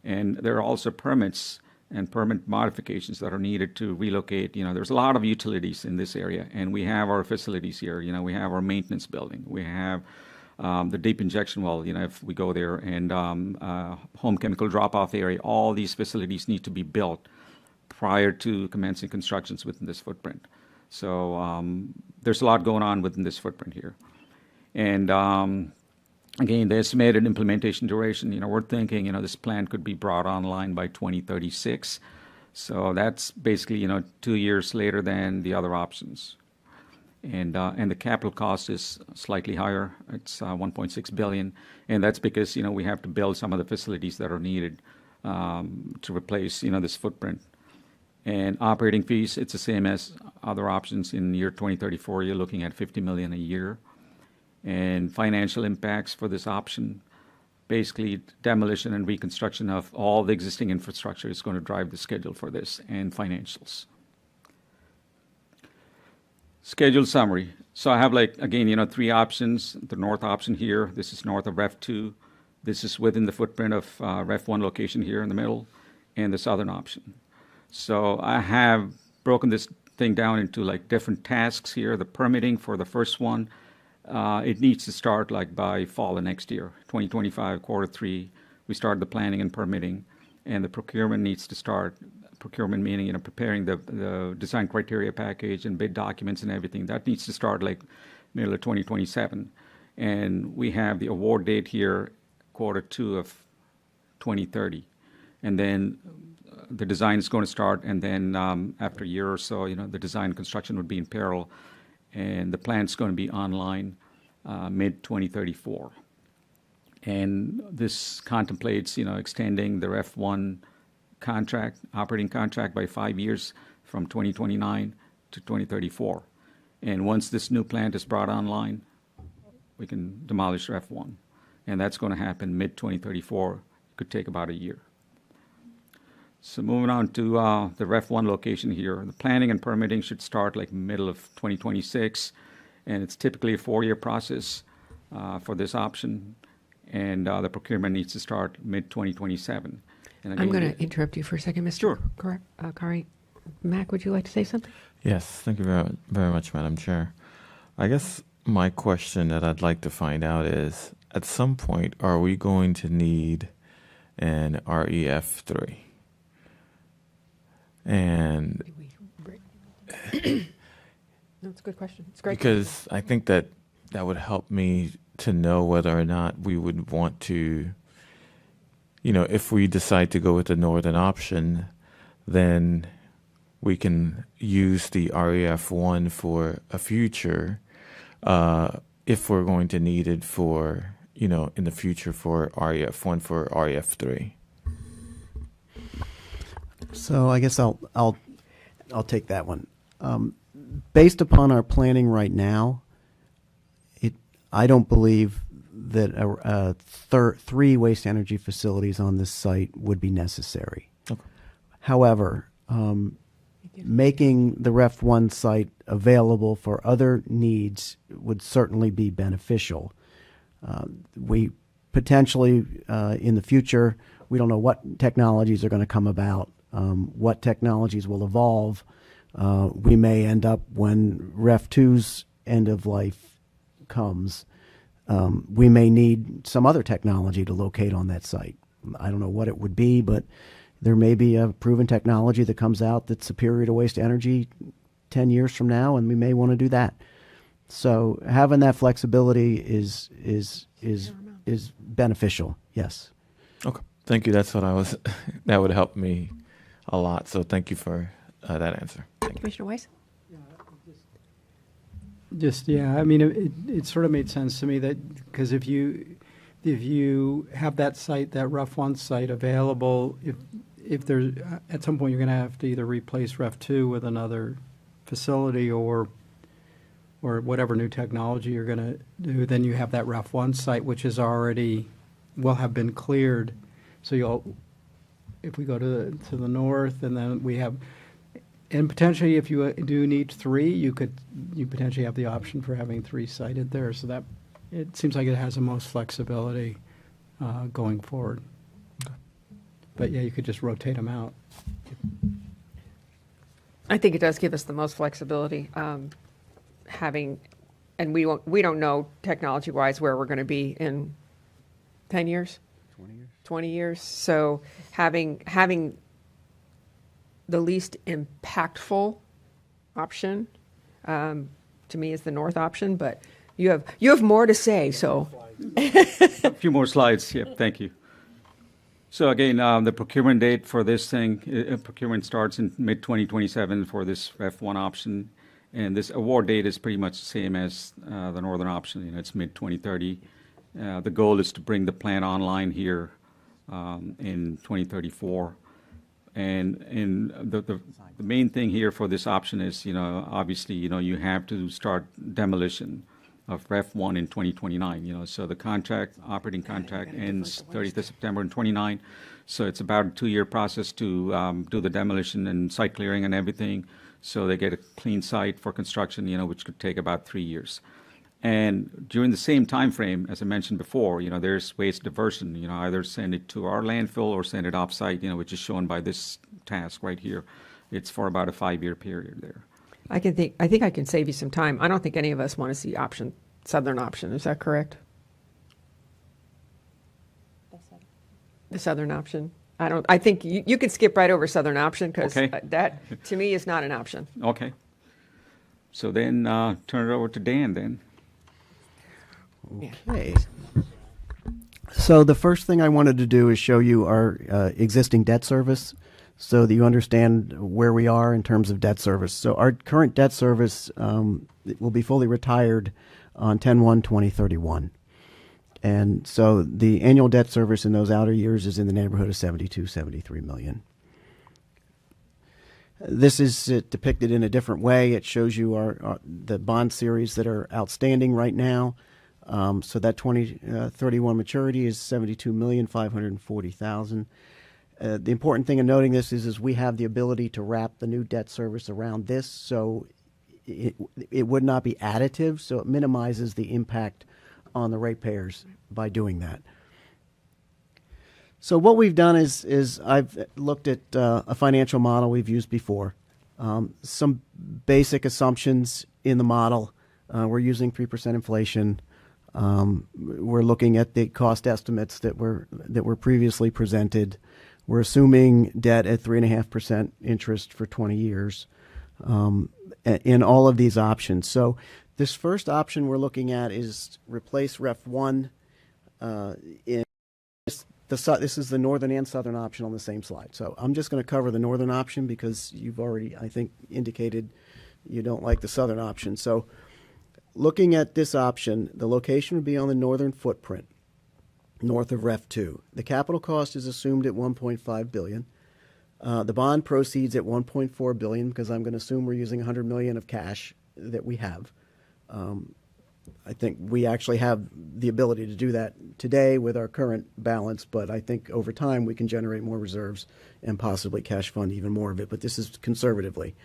Speaker 7: And there are also permits and permit modifications that are needed to relocate. There's a lot of utilities in this area, and we have our facilities here. We have our maintenance building. We have the deep injection well, if we go there, and home chemical drop-off area. All these facilities need to be built prior to commencing constructions within this footprint. So there's a lot going on within this footprint here. And again, the estimated implementation duration, we're thinking, this plant could be brought online by 2036. So that's basically, 2 years later than the other options. And the capital cost is slightly higher. It's $1.6 billion. And that's because, we have to build some of the facilities that are needed to replace, this footprint. And operating fees, it's the same as other options. In the year 2034, you're looking at $50 million a year. And financial impacts for this option, basically demolition and reconstruction of all the existing infrastructure is going to drive the schedule for this, and financials. Schedule summary. So I have, again, 3 options. The north option here, this is north of Ref 2. This is within the footprint of Ref 1 location here in the middle, and the southern option. So I have broken this thing down into different tasks here. The permitting for the first one, it needs to start by fall of next year, 2025, Q3. We start the planning and permitting, and the procurement needs to start. Procurement meaning, preparing the design criteria package and bid documents and everything. That needs to start middle of 2027. And we have the award date here, Q2 of 2030. And then the design is going to start, and then after a year or so, the design and construction would be in parallel, and the plant's going to be online mid-2034. And this contemplates, extending the Ref 1 operating contract by 5 years from 2029 to 2034. And once this new plant is brought online, we can demolish Ref 1. And that's going to happen mid-2034. It could take about a year. So moving on to the Ref 1 location here. The planning and permitting should start middle of 2026, and it's typically a 4-year process for this option, and the procurement needs to start mid-2027. And again,
Speaker 1: I'm going to interrupt you for a second, Mr.
Speaker 7: Sure.
Speaker 1: Kari. Mac, would you like to say something?
Speaker 9: Yes, thank you very, very much, Madam Chair. I guess my question that I'd like to find out is, at some point, are we going to need an REF3? And
Speaker 1: No, it's a good question. It's great.
Speaker 9: Because I think that would help me to know whether or not we would want to, if we decide to go with the northern option, then we can use the REF1 for a future, if we're going to need it for, in the future for REF1 for REF3.
Speaker 4: So I guess I'll take that one. Based upon our planning right now, I don't believe that 3 waste energy facilities on this site would be necessary.
Speaker 9: Okay.
Speaker 4: However, making the Ref 1 site available for other needs would certainly be beneficial. We potentially, in the future, we don't know what technologies are going to come about, what technologies will evolve. We may end up, when Ref 2's end of life comes, we may need some other technology to locate on that site. I don't know what it would be, but there may be a proven technology that comes out that's superior to waste energy 10 years from now, and we may want to do that. So having that flexibility is beneficial. Yes.
Speaker 9: Okay. Thank you. That's what that would help me a lot. So thank you for that answer. Thank you.
Speaker 1: Commissioner Weiss?
Speaker 5: I mean, it sort of made sense to me that, because if you have that site, that Ref 1 site available, if there's, at some point you're going to have to either replace Ref 2 with another facility or whatever new technology you're going to do, then you have that Ref 1 site, which is already, will have been cleared. So if we go to the north, and then we have And potentially, if you do need three, you potentially have the option for having three sited there. So that, it seems like it has the most flexibility going forward. But yeah, you could just rotate them out.
Speaker 1: I think it does give us the most flexibility, and we don't know technology-wise where we're going to be in 10 years? 20 years. So having the least impactful option, to me, is the north option, but you have more to say, so.
Speaker 7: A few more slides. Yep, thank you. So again, the procurement date for this thing, procurement starts in mid-2027 for this F1 option. And this award date is pretty much the same as the northern option. You know, it's mid-2030. The goal is to bring the plant online here in 2034. And the main thing here for this option is, you know, obviously, you know, you have to start demolition of Ref 1 in 2029, you know, so the operating contract ends 30th of September in 29. So it's about a 2-year process to do the demolition and site clearing and everything. So they get a clean site for construction, you know, which could take about 3 years. And during the same time frame, as I mentioned before, you know, there's waste diversion, you know, either send it to our landfill or send it offsite, you know, which is shown by this task right here. It's for about a 5-year period there.
Speaker 1: I think I can save you some time. I don't think any of us want to see southern option. Is that correct? The southern option. I think you could skip right over southern option because
Speaker 7: Okay.
Speaker 1: that to me is not an option.
Speaker 7: Okay. So then turn it over to Dan then.
Speaker 4: Okay. So the first thing I wanted to do is show you our existing debt service so that you understand where we are in terms of debt service. So our current debt service will be fully retired on 10/1/2031. And so the annual debt service in those outer years is in the neighborhood of 73 million. This is depicted in a different way. It shows you the bond series that are outstanding right now. So that 2031 maturity is 72,540,000. The important thing in noting this is we have the ability to wrap the new debt service around this, so it would not be additive, so it minimizes the impact on the ratepayers by doing that. So what we've done is I've looked at a financial model we've used before. Some basic assumptions in the model. We're using 3% inflation. We're looking at the cost estimates that were previously presented. We're assuming debt at 3.5% interest for 20 years in all of these options. So this first option we're looking at is replace Ref 1 in this is the northern and southern option on the same slide. So I'm just going to cover the northern option because you've already, I think, indicated you don't like the southern option. So looking at this option, the location would be on the northern footprint, north of Ref 2. The capital cost is assumed at $1.5 billion. The bond proceeds at $1.4 billion because I'm going to assume we're using $100 million of cash that we have. I think we actually have the ability to do that today with our current balance, but I think over time we can generate more reserves and possibly cash fund even more of it, but this is conservatively.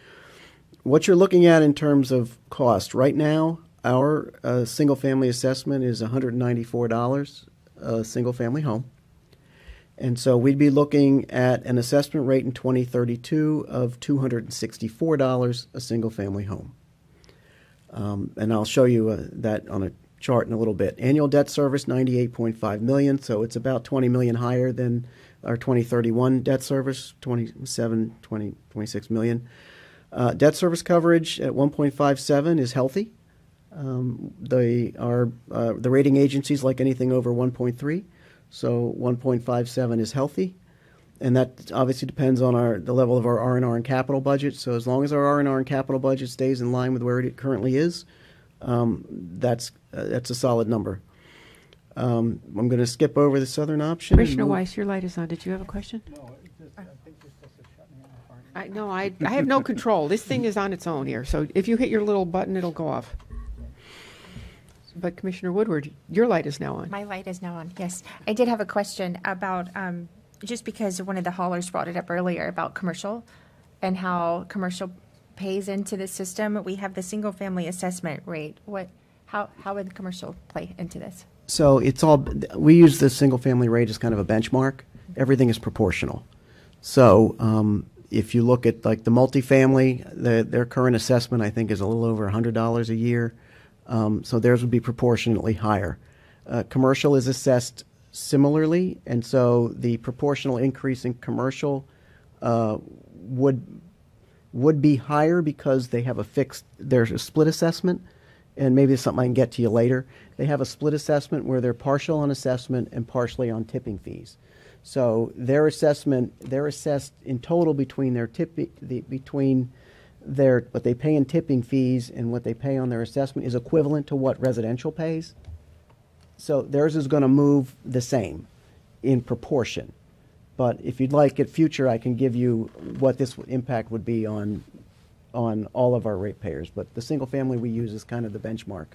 Speaker 4: What you're looking at in terms of cost, right now, our single-family assessment is $194 a single-family home. And so we'd be looking at an assessment rate in 2032 of $264 a single-family home. And I'll show you that on a chart in a little bit. Annual debt service, $98.5 million, so it's about $20 million higher than our 2031 debt service, $26 million. Debt service coverage at 1.57 is healthy. The rating agencies like anything over 1.3, so 1.57 is healthy. And that obviously depends on the level of our R&R and capital budget. So as long as our R&R and capital budget stays in line with where it currently is, that's a solid number. I'm going to skip over the southern option.
Speaker 1: Commissioner Weiss, your light is on. Did you have a question? No, I think this is shutting off. No, I have no control. This thing is on its own here. So if you hit your little button, it'll go off. But Commissioner Woodward, your light is now on.
Speaker 2: My light is now on, yes. I did have a question about, just because one of the haulers brought it up earlier about commercial and how commercial pays into the system? We have the single-family assessment rate. How would commercial play into this?
Speaker 4: So we use the single-family rate as kind of a benchmark. Everything is proportional. So if you look at like the multifamily, their current assessment, I think, is a little over $100 a year. So theirs would be proportionately higher. Commercial is assessed similarly, and so the proportional increase in commercial would be higher because they have there's a split assessment, and maybe it's something I can get to you later. They have a split assessment where they're partial on assessment and partially on tipping fees. So they're assessed in total between what they pay in tipping fees and what they pay on their assessment is equivalent to what residential pays. So theirs is going to move the same in proportion. But if you'd like at future, I can give you what this impact would be on all of our ratepayers. But the single family we use is kind of the benchmark.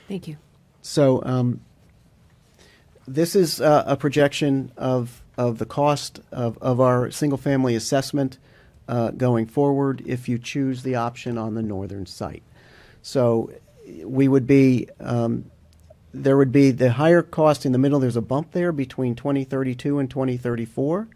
Speaker 1: Thank you.
Speaker 4: So this is a projection of the cost of our single family assessment going forward if you choose the option on the northern site. So we would be there would be the higher cost in the middle. There's a bump there between 2032 and 2034.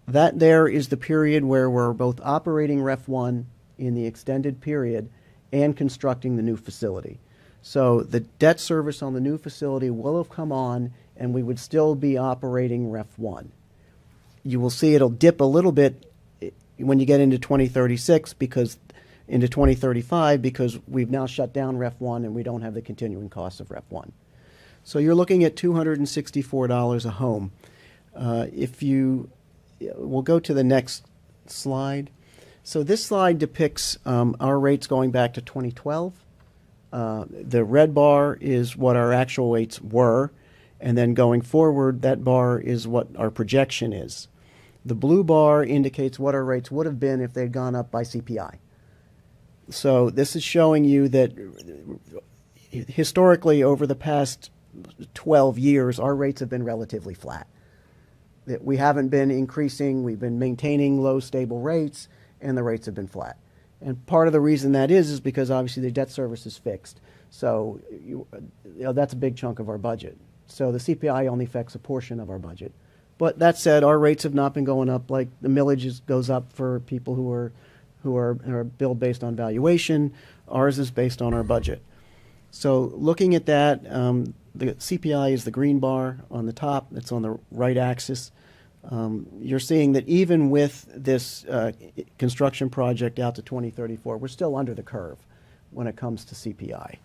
Speaker 4: That there is the period where we're both operating Ref 1 in the extended period and constructing the new facility. So the debt service on the new facility will have come on, and we would still be operating Ref 1. You will see it'll dip a little bit when you get into 2036 into 2035 because we've now shut down Ref 1 and we don't have the continuing costs of Ref 1. So you're looking at $264 a home. We'll go to the next slide. So this slide depicts our rates going back to 2012. The red bar is what our actual rates were, and then going forward, that bar is what our projection is. The blue bar indicates what our rates would have been if they'd gone up by CPI. So this is showing you that historically over the past 12 years, our rates have been relatively flat. That we haven't been increasing, we've been maintaining low stable rates, and the rates have been flat. And part of the reason that is because obviously the debt service is fixed. So that's a big chunk of our budget. So the CPI only affects a portion of our budget. But that said, our rates have not been going up like the millage goes up for people who are billed based on valuation. Ours is based on our budget. So looking at that, the CPI is the green bar on the top. It's on the right axis. You're seeing that even with this construction project out to 2034, we're still under the curve when it comes to CPI.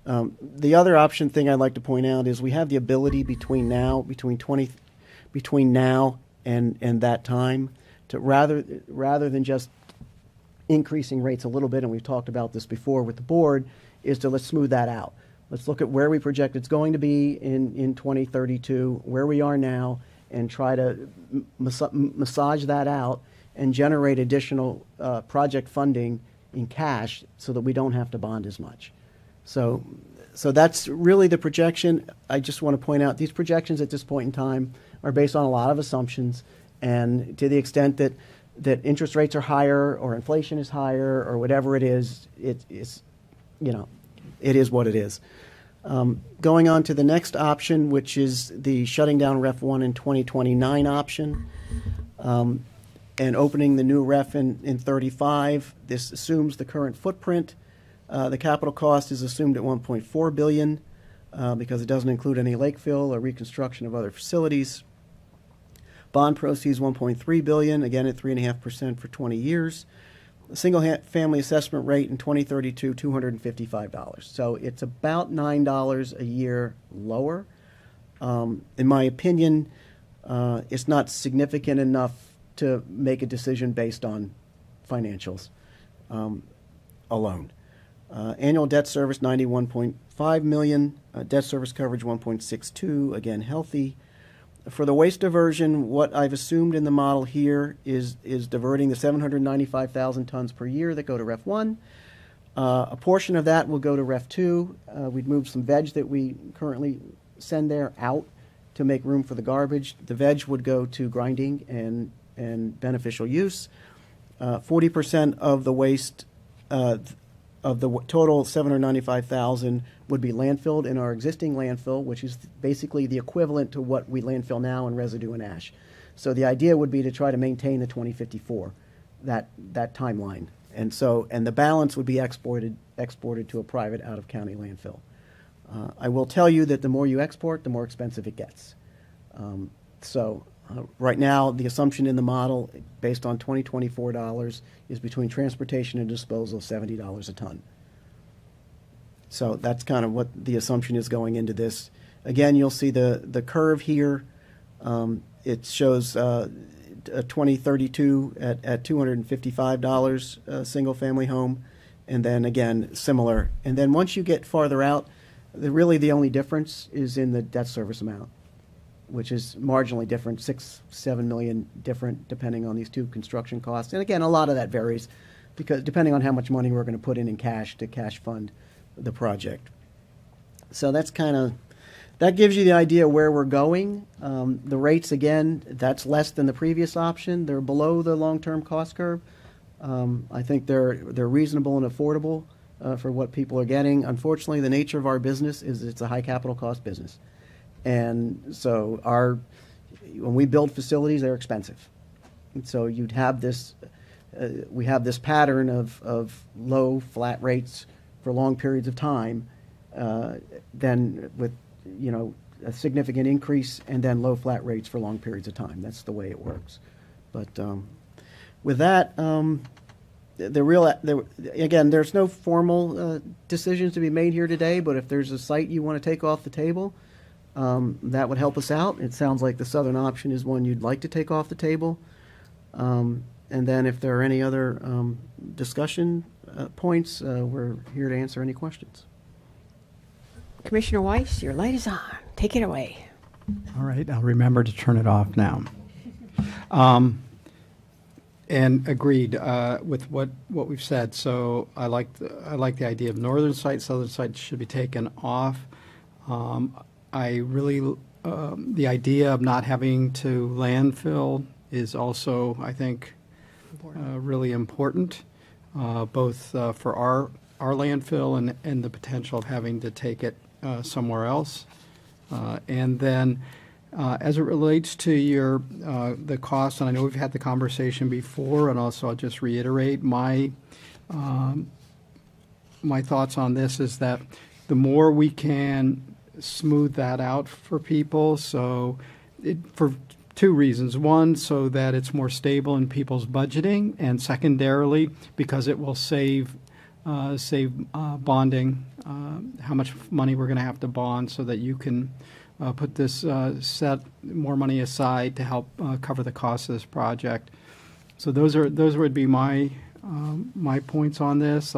Speaker 4: The other option thing I'd like to point out is we have the ability between now and that time to rather than just increasing rates a little bit, and we've talked about this before with the board, is to let's smooth that out. Let's look at where we project it's going to be in 2032, where we are now, and try to massage that out and generate additional project funding in cash so that we don't have to bond as much. So that's really the projection. I just want to point out these projections at this point in time are based on a lot of assumptions, and to the extent that interest rates are higher or inflation is higher or whatever it is what it is. Going on to the next option, which is the shutting down Ref 1 in 2029 option, and opening the new ref in 35. This assumes the current footprint. The capital cost is assumed at $1.4 billion because it doesn't include any lake fill or reconstruction of other facilities. Bond proceeds $1.3 billion, again at 3.5% for 20 years. The single-family assessment rate in 2032, $255. So it's about $9 a year lower. In my opinion, it's not significant enough to make a decision based on financials alone. Annual debt service, $91.5 million. Debt service coverage, 1.62, again, healthy. For the waste diversion, what I've assumed in the model here is diverting the 795,000 tons per year that go to Ref 1. A portion of that will go to Ref 2. We'd move some veg that we currently send there out to make room for the garbage. The veg would go to grinding and beneficial use. 40% of the waste of the total 795,000 would be landfilled in our existing landfill, which is basically the equivalent to what we landfill now in residue and ash. So the idea would be to try to maintain the 2054, that timeline. And the balance would be exported to a private out-of-county landfill. I will tell you that the more you export, the more expensive it gets. Right now, the assumption in the model, based on 2024 dollars, is between transportation and disposal, $70 a ton. So that's kind of what the assumption is going into this. Again, you'll see the curve here. It shows 2032 at $255 single-family home, and then again similar. And then once you get farther out, really the only difference is in the debt service amount, which is marginally different, 6-7 million different, depending on these two construction costs. And again, a lot of that varies, because depending on how much money we're going to put in cash to cash fund the project. So that gives you the idea where we're going. The rates, again, that's less than the previous option. They're below the long-term cost curve. I think they're reasonable and affordable for what people are getting. Unfortunately, the nature of our business is it's a high capital cost business. And so when we build facilities, they're expensive. And so you'd have this, we have this pattern of low flat rates for long periods of time, then with, a significant increase, and then low flat rates for long periods of time. That's the way it works. But with that, again, there's no formal decisions to be made here today, but if there's a site you want to take off the table, that would help us out. It sounds like the southern option is one you'd like to take off the table. And then if there are any other discussion points, we're here to answer any questions.
Speaker 1: Commissioner Weiss, your light is on. Take it away.
Speaker 5: All right, I'll remember to turn it off now. And agreed with what we've said. So I like the idea of northern site, southern site should be taken off. I really the idea of not having to landfill is also, I think, really important, both for our landfill and the potential of having to take it somewhere else. And then as it relates to the cost, and I know we've had the conversation before, and also I'll just reiterate my thoughts on this is that the more we can smooth that out for people, for two reasons. One, so that it's more stable in people's budgeting, and secondarily, because it will save bonding, how much money we're going to have to bond, so that you can put this set more money aside to help cover the cost of this project. So those would be my points on this.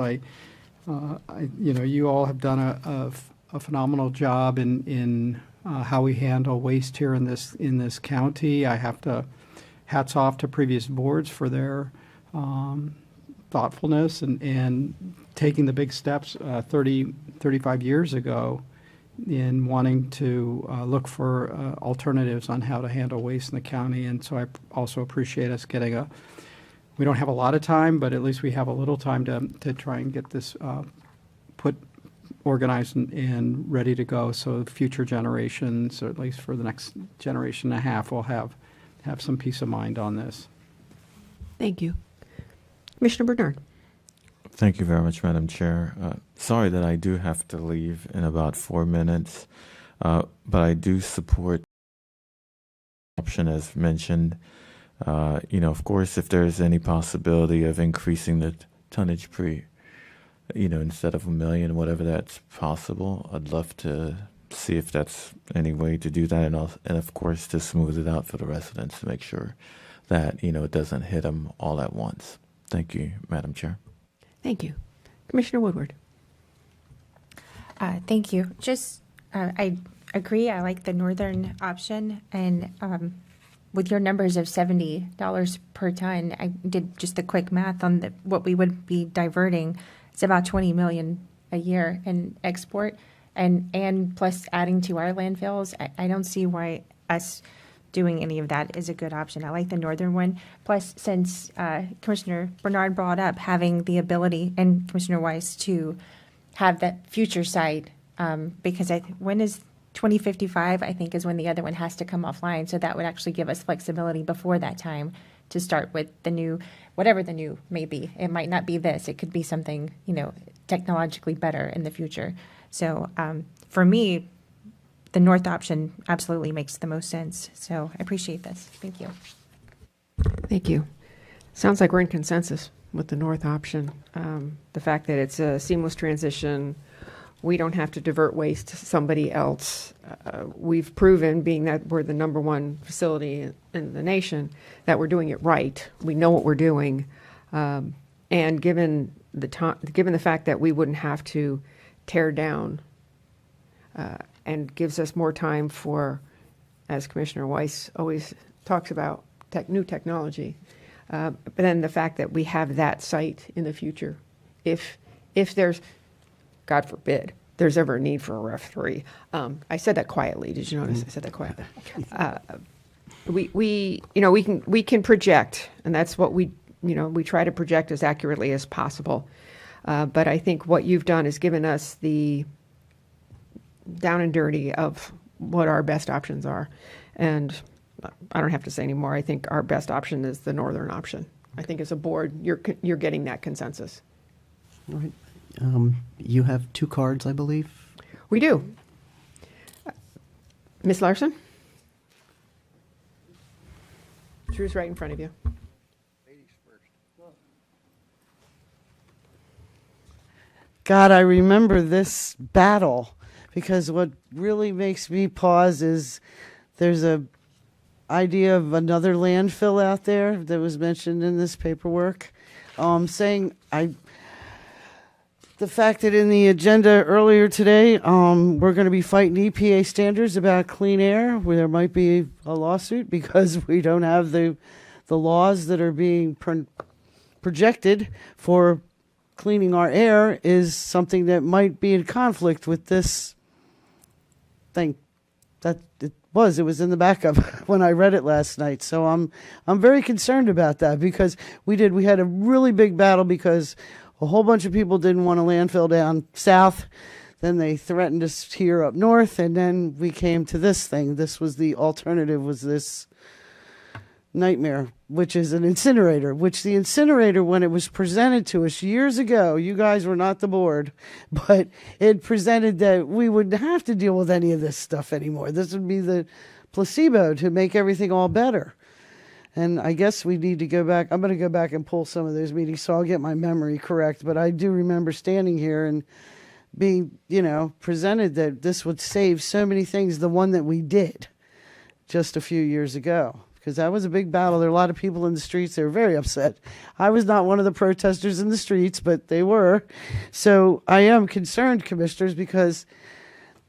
Speaker 5: You all have done a phenomenal job in how we handle waste here in this county. I have to hats off to previous boards for their thoughtfulness and taking the big steps 35 years ago in wanting to look for alternatives on how to handle waste in the county. And so I also appreciate us getting we don't have a lot of time, but at least we have a little time to try and get this organized and ready to go, so future generations, or at least for the next generation and a half, will have some peace of mind on this.
Speaker 1: Thank you. Commissioner Bernard.
Speaker 9: Thank you very much, Madam Chair. Sorry that I do have to leave in about 4 minutes, but I do support the option as mentioned. Of course, if there's any possibility of increasing the tonnage instead of 1 million, whatever that's possible, I'd love to see if that's any way to do that, and of course to smooth it out for the residents to make sure that it doesn't hit them all at once. Thank you, Madam Chair.
Speaker 1: Thank you. Commissioner Woodward.
Speaker 2: Thank you. I agree. I like the northern option, and with your numbers of $70 per ton, I did just the quick math on what we would be diverting. It's about 20 million a year in export, and plus adding to our landfills. I don't see why us doing any of that is a good option. I like the northern one. Plus, since Commissioner Bernard brought up having the ability, and Commissioner Weiss, to have that future sight, because when is 2055, I think, is when the other one has to come offline. So that would actually give us flexibility before that time to start with the new, whatever the new may be. It might not be this. It could be something, technologically better in the future. So for me, the north option absolutely makes the most sense. So I appreciate this. Thank you.
Speaker 1: Thank you. Sounds like we're in consensus with the north option. The fact that it's a seamless transition, we don't have to divert waste to somebody else. We've proven, being that we're the number one facility in the nation, that we're doing it right. We know what we're doing. And given the fact that we wouldn't have to tear down, and gives us more time for, as Commissioner Weiss always talks about, new technology. But then the fact that we have that site in the future, if there's, God forbid, there's ever a need for a Ref 3. I said that quietly. Did you notice I said that quietly? We can project, and that's what we try to project as accurately as possible. But I think what you've done is given us the down and dirty of what our best options are. And I don't have to say any more. I think our best option is the northern option. I think as a board, you're getting that consensus.
Speaker 4: All right. You have 2 cards, I believe.
Speaker 1: We do. Ms. Larson? Drew's right in front of you.
Speaker 12: God, I remember this battle, because what really makes me pause is there's a idea of another landfill out there that was mentioned in this paperwork, saying the fact that in the agenda earlier today, we're going to be fighting EPA standards about clean air, where there might be a lawsuit because we don't have the laws that are being projected for cleaning our air, is something that might be in conflict with this thing. That it was in the backup when I read it last night. So I'm very concerned about that, because we had a really big battle because a whole bunch of people didn't want a landfill down south. Then they threatened us here up north, and then we came to this thing. This was the alternative, was this nightmare, which is an incinerator, which the incinerator, when it was presented to us years ago, you guys were not the board, but it presented that we wouldn't have to deal with any of this stuff anymore. This would be the placebo to make everything all better. And I guess we need to go back. I'm going to go back and pull some of those meetings so I'll get my memory correct. But I do remember standing here and being, presented that this would save so many things, the one that we did just a few years ago. Because that was a big battle. There were a lot of people in the streets. They were very upset. I was not one of the protesters in the streets, but they were. So I am concerned, commissioners, because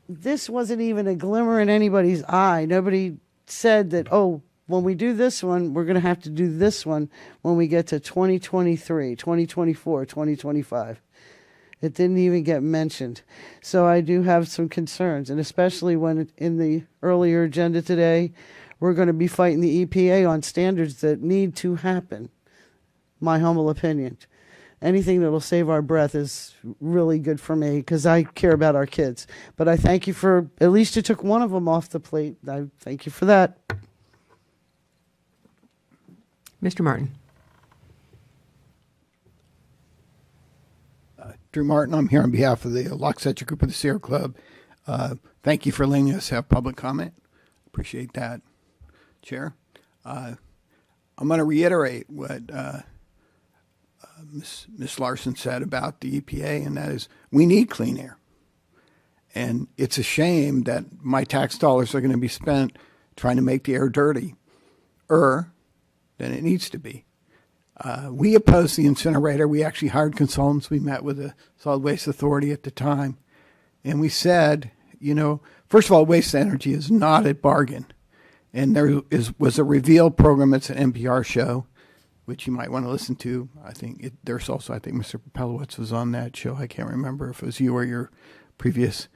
Speaker 12: this wasn't even a glimmer in anybody's eye. Nobody said that, when we do this one, we're going to have to do this one when we get to 2023, 2024, 2025. It didn't even get mentioned. So I do have some concerns, and especially when in the earlier agenda today, we're going to be fighting the EPA on standards that need to happen, my humble opinion. Anything that will save our breath is really good for me, because I care about our kids. But I thank you for, at least you took one of them off the plate. I thank you for that.
Speaker 1: Mr. Martin.
Speaker 13: Drew Martin, I'm here on behalf of the Loxetcha Group of the Sierra Club. Thank you for letting us have public comment. Appreciate that, Chair. I'm going to reiterate what Ms. Larson said about the EPA, and that is we need clean air. And it's a shame that my tax dollars are going to be spent trying to make the air dirty than it needs to be. We opposed the incinerator. We actually hired consultants. We met with the Solid Waste Authority at the time. And we said, first of all, waste energy is not a bargain. And there was a Reveal program. It's an NPR show, which you might want to listen to. I think there's also, I think Mr. Pelowitz was on that show. I can't remember if it was you or your previous.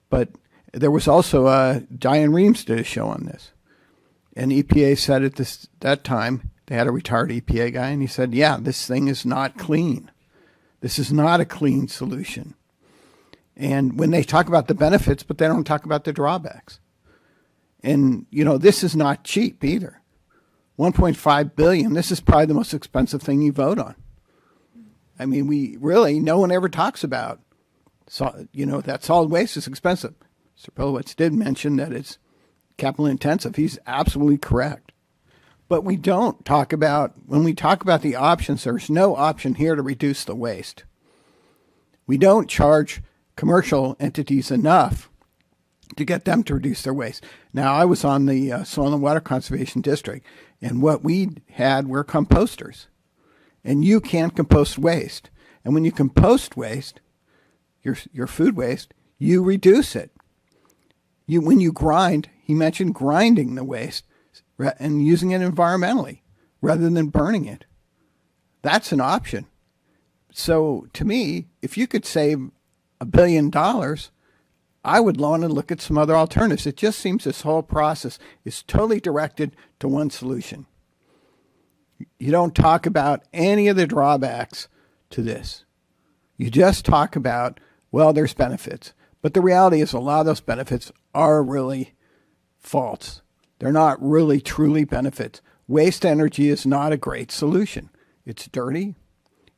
Speaker 13: But there was also Diane Reams did a show on this. And EPA said at that time, they had a retired EPA guy, and he said, yeah, this thing is not clean. This is not a clean solution. And when they talk about the benefits, but they don't talk about the drawbacks. And, this is not cheap either. $1.5 billion, this is probably the most expensive thing you vote on. I mean, no one ever talks about, that solid waste is expensive. Mr. Pilowitz did mention that it's capital intensive. He's absolutely correct. But we don't talk about, when we talk about the options, there's no option here to reduce the waste. We don't charge commercial entities enough to get them to reduce their waste. Now, I was on the Soil and Water Conservation District, and what we had were composters. And you can't compost waste. And when you compost waste, your food waste, you reduce it. When you grind, he mentioned grinding the waste and using it environmentally rather than burning it. That's an option. So to me, if you could save $1 billion, I would want to look at some other alternatives. It just seems this whole process is totally directed to one solution. You don't talk about any of the drawbacks to this. You just talk about, well, there's benefits. But the reality is a lot of those benefits are really false. They're not really truly benefits. Waste energy is not a great solution. It's dirty.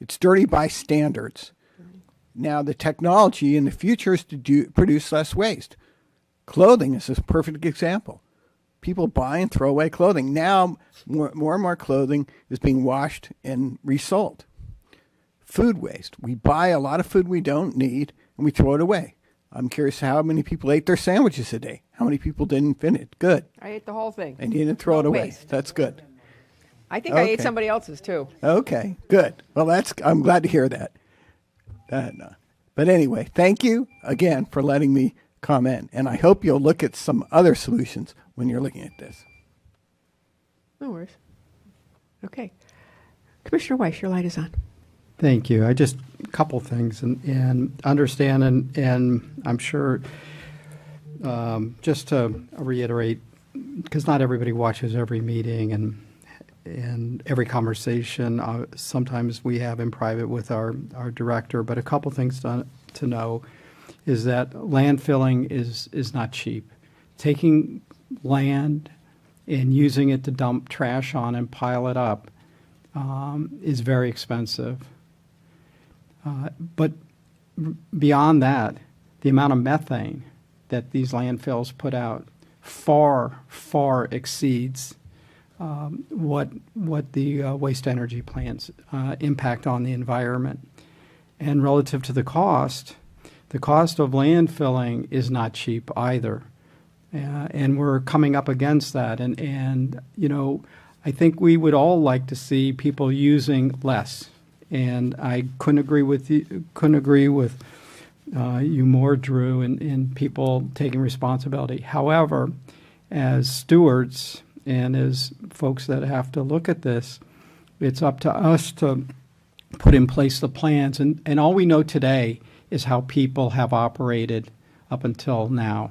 Speaker 13: It's dirty by standards. Now, the technology in the future is to produce less waste. Clothing is a perfect example. People buy and throw away clothing. Now, more and more clothing is being washed and resold. Food waste. We buy a lot of food we don't need, and we throw it away. I'm curious how many people ate their sandwiches a day. How many people didn't finish? Good.
Speaker 1: I ate the whole thing.
Speaker 13: And you didn't throw it away.
Speaker 1: Waste.
Speaker 13: That's good.
Speaker 1: I think I ate somebody else's too.
Speaker 13: Okay, good. Well, I'm glad to hear that. But anyway, thank you again for letting me comment, and I hope you'll look at some other solutions when you're looking at this.
Speaker 1: No worries. Okay. Commissioner Weiss, your light is on.
Speaker 5: Thank you. A couple things and understand, and I'm sure, just to reiterate, because not everybody watches every meeting and every conversation sometimes we have in private with our director, but a couple things to know is that landfilling is not cheap. Taking land and using it to dump trash on and pile it up is very expensive. But beyond that, the amount of methane that these landfills put out far, far exceeds what the waste energy plants impact on the environment. And relative to the cost of landfilling is not cheap either. And we're coming up against that. And I think we would all like to see people using less. And I couldn't agree with you more, Drew, in people taking responsibility. However, as stewards and as folks that have to look at this, it's up to us to put in place the plans. And all we know today is how people have operated up until now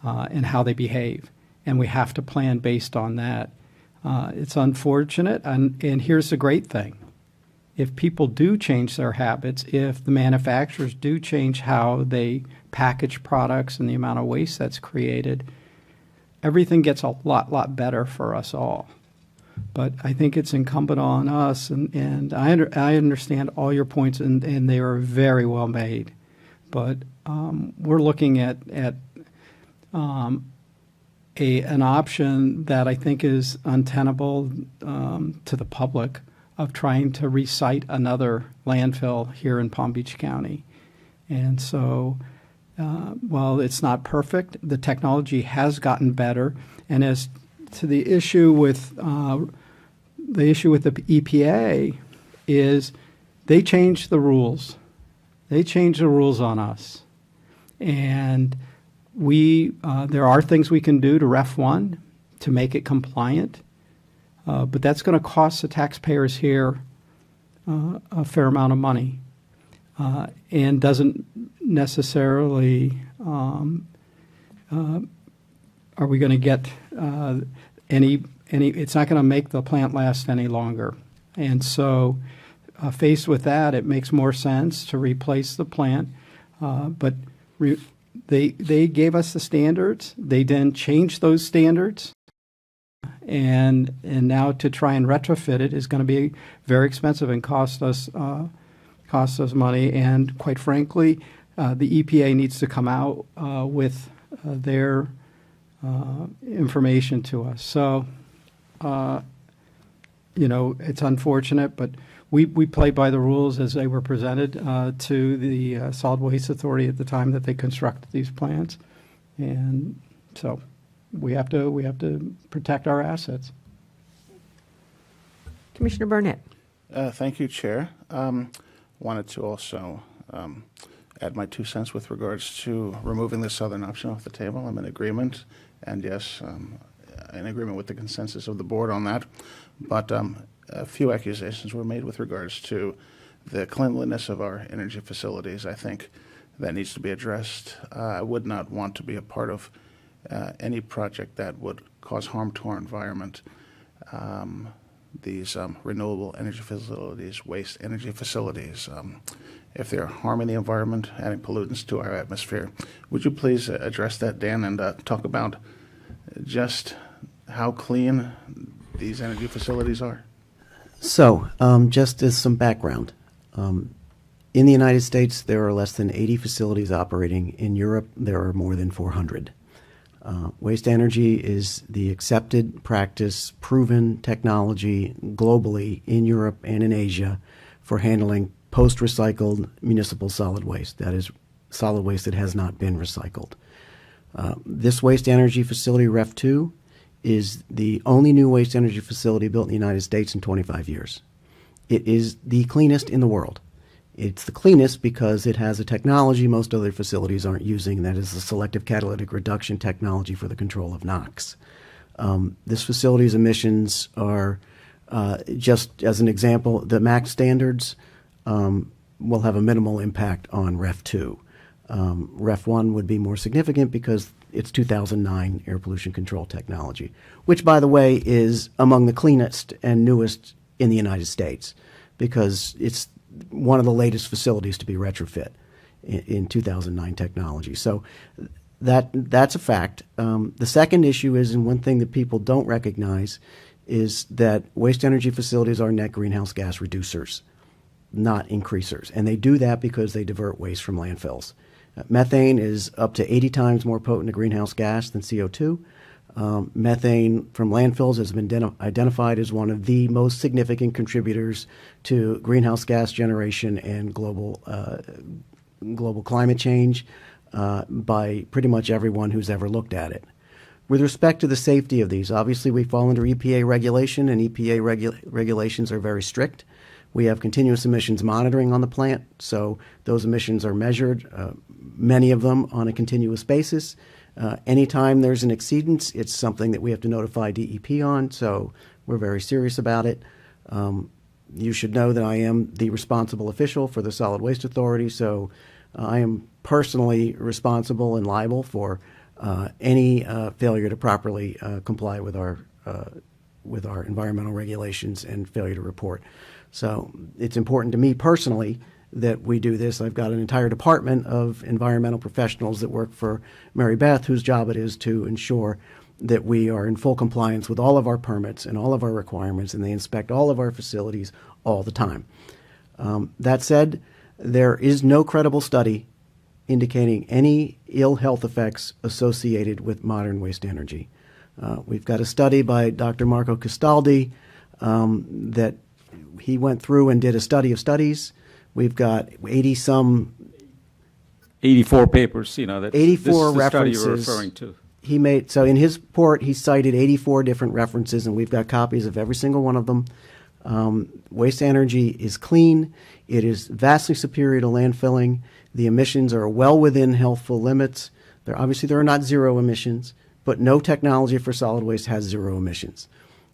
Speaker 5: and how they behave. And we have to plan based on that. It's unfortunate. And here's the great thing. If people do change their habits, if the manufacturers do change how they package products and the amount of waste that's created, everything gets a lot better for us all. But I think it's incumbent on us, and I understand all your points, and they are very well made. But we're looking at an option that I think is untenable to the public, of trying to recite another landfill here in Palm Beach County. And so while it's not perfect, the technology has gotten better. And as to the issue with the EPA is they changed the rules. They changed the rules on us. And there are things we can do to Ref 1 to make it compliant. But that's going to cost the taxpayers here a fair amount of money and doesn't necessarily are we going to get it's not going to make the plant last any longer. And so, faced with that, it makes more sense to replace the plant. But they gave us the standards. They then changed those standards. And now to try and retrofit it is going to be very expensive and cost us money. And quite frankly, the EPA needs to come out with their information to us. So, it's unfortunate, but we play by the rules as they were presented to the Solid Waste Authority at the time that they constructed these plants, and so we have to protect our assets.
Speaker 1: Commissioner Barnett.
Speaker 10: Thank you, Chair. Wanted to also add my 2 cents with regards to removing the southern option off the table. I'm in agreement, and yes, in agreement with the consensus of the board on that. But a few accusations were made with regards to the cleanliness of our energy facilities. I think that needs to be addressed. I would not want to be a part of any project that would cause harm to our environment. These renewable energy facilities, waste energy facilities, if they're harming the environment, adding pollutants to our atmosphere. Would you please address that, Dan, and talk about just how clean these energy facilities are?
Speaker 4: So, just as some background, in the United States, there are less than 80 facilities operating. In Europe, there are more than 400. Waste energy is the accepted practice, proven technology globally in Europe and in Asia for handling post-recycled municipal solid waste. That is solid waste that has not been recycled. This waste energy facility, REF 2, is the only new waste energy facility built in the United States in 25 years. It is the cleanest in the world. It's the cleanest because it has a technology most other facilities aren't using, and that is the selective catalytic reduction technology for the control of NOx. This facility's emissions are, just as an example, the max standards will have a minimal impact on REF 2. REF 1 would be more significant because it's 2009 air pollution control technology, which, by the way, is among the cleanest and newest in the United States because it's one of the latest facilities to be retrofit in 2009 technology. So that's a fact. The second issue is, and one thing that people don't recognize, is that waste energy facilities are net greenhouse gas reducers, not increasers. And they do that because they divert waste from landfills. Methane is up to 80 times more potent a greenhouse gas than CO2. Methane from landfills has been identified as one of the most significant contributors to greenhouse gas generation and global climate change by pretty much everyone who's ever looked at it. With respect to the safety of these, obviously we fall under EPA regulation, and EPA regulations are very strict. We have continuous emissions monitoring on the plant, so those emissions are measured, many of them on a continuous basis. Anytime there's an exceedance, it's something that we have to notify DEP on, so we're very serious about it. You should know that I am the responsible official for the Solid Waste Authority, so I am personally responsible and liable for any failure to properly comply with our environmental regulations and failure to report. So it's important to me personally that we do this. I've got an entire department of environmental professionals that work for Mary Beth, whose job it is to ensure that we are in full compliance with all of our permits and all of our requirements, and they inspect all of our facilities all the time. That said, there is no credible study indicating any ill health effects associated with modern waste energy. We've got a study by Dr. Marco Castaldi that he went through and did a study of studies. We've got 84
Speaker 7: papers, that
Speaker 4: 84
Speaker 7: this is the
Speaker 4: references.
Speaker 7: study you're referring to.
Speaker 4: He made, so in his report, he cited 84 different references, and we've got copies of every single one of them. Waste energy is clean. It is vastly superior to landfilling. The emissions are well within healthful limits. Obviously, there are not zero emissions, but no technology for solid waste has zero emissions.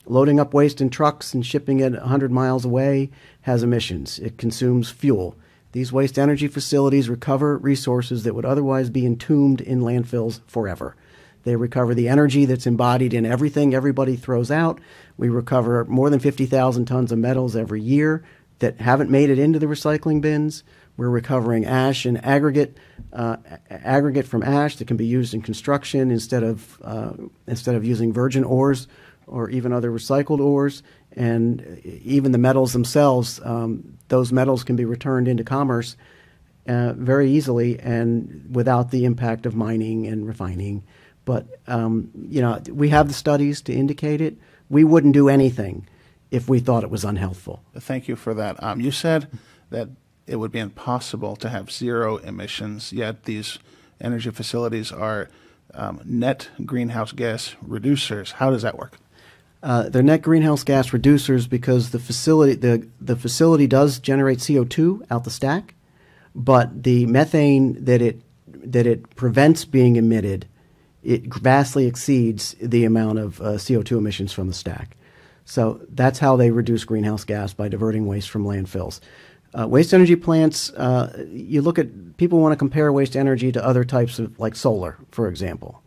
Speaker 4: Loading up waste in trucks and shipping it 100 miles away has emissions. It consumes fuel. These waste energy facilities recover resources that would otherwise be entombed in landfills forever. They recover the energy that's embodied in everything everybody throws out. We recover more than 50,000 tons of metals every year that haven't made it into the recycling bins. We're recovering ash and aggregate from ash that can be used in construction instead of using virgin ores or even other recycled ores. And even the metals themselves, those metals can be returned into commerce very easily and without the impact of mining and refining. But we have the studies to indicate it. We wouldn't do anything if we thought it was unhealthful.
Speaker 14: Thank you for that. You said that it would be impossible to have zero emissions, yet these energy facilities are net greenhouse gas reducers. How does that work?
Speaker 4: They're net greenhouse gas reducers because the facility does generate CO2 out the stack, but the methane that it prevents being emitted, it vastly exceeds the amount of CO2 emissions from the stack. So that's how they reduce greenhouse gas, by diverting waste from landfills. Waste energy plants, you look at, people want to compare waste energy to other types of, like solar, for example.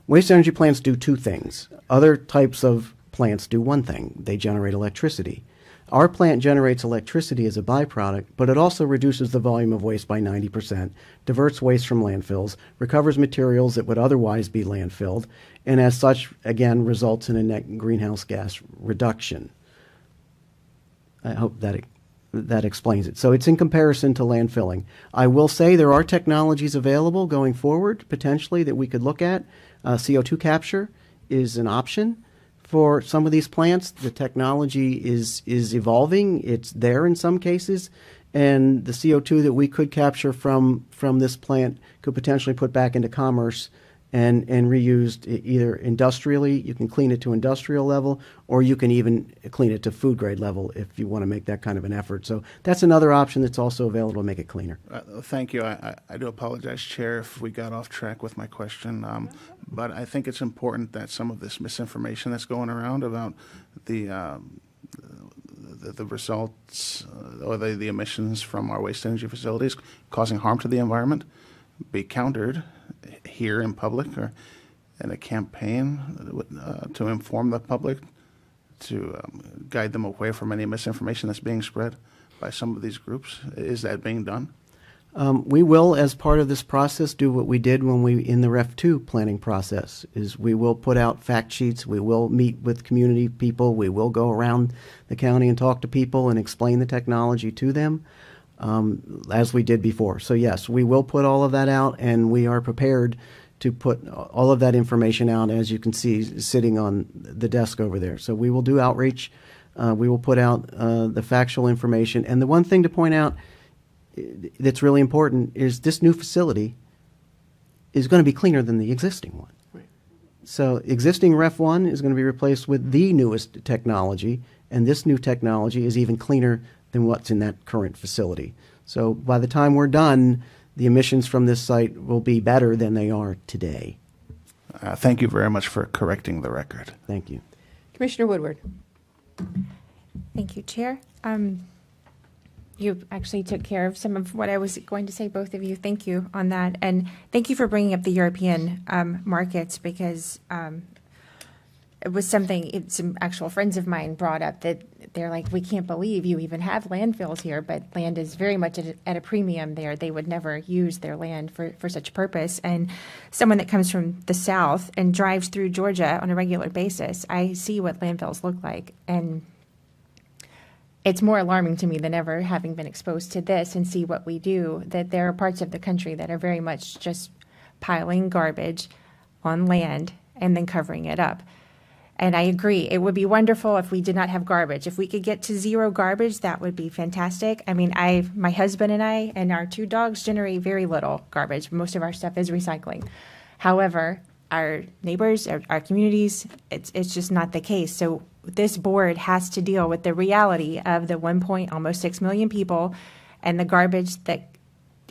Speaker 4: Waste energy plants do two things. Other types of plants do one thing. They generate electricity. Our plant generates electricity as a byproduct, but it also reduces the volume of waste by 90%, diverts waste from landfills, recovers materials that would otherwise be landfilled, and as such, again, results in a net greenhouse gas reduction. I hope that explains it. So it's in comparison to landfilling. I will say there are technologies available going forward, potentially, that we could look at. CO2 capture is an option for some of these plants. The technology is evolving. It's there in some cases. And the CO2 that we could capture from this plant could potentially put back into commerce and reused either industrially. You can clean it to industrial level, or you can even clean it to food grade level if you want to make that kind of an effort. So that's another option that's also available to make it cleaner.
Speaker 14: Thank you. I do apologize, Chair, if we got off track with my question. But I think it's important that some of this misinformation that's going around about the results or the emissions from our waste energy facilities causing harm to the environment be countered here in public or in a campaign to inform the public, to guide them away from any misinformation that's being spread by some of these groups. Is that being done?
Speaker 4: We will, as part of this process, do what we did when we, in the REF 2 planning process, is we will put out fact sheets, we will meet with community people, we will go around the county and talk to people and explain the technology to them, as we did before. So yes, we will put all of that out, and we are prepared to put all of that information out, as you can see sitting on the desk over there. So we will do outreach, we will put out the factual information, and the one thing to point out that's really important is this new facility is going to be cleaner than the existing one. Right. So existing REF 1 is going to be replaced with the newest technology, and this new technology is even cleaner than what's in that current facility. So by the time we're done, the emissions from this site will be better than they are today.
Speaker 14: Thank you very much for correcting the record.
Speaker 4: Thank you.
Speaker 1: Commissioner Woodward.
Speaker 2: Thank you, Chair. You actually took care of some of what I was going to say, both of you. Thank you on that. And thank you for bringing up the European markets, because it was something some actual friends of mine brought up, that they're like, we can't believe you even have landfills here, but land is very much at a premium there. They would never use their land for such purpose. And someone that comes from the South and drives through Georgia on a regular basis, I see what landfills look like. And it's more alarming to me than ever, having been exposed to this and see what we do, that there are parts of the country that are very much just piling garbage on land and then covering it up. And I agree, it would be wonderful if we did not have garbage. If we could get to zero garbage, that would be fantastic. I mean, my husband and I and our 2 dogs generate very little garbage. Most of our stuff is recycling. However, our neighbors, our communities, it's just not the case. So this board has to deal with the reality of the almost 6 million people and the garbage that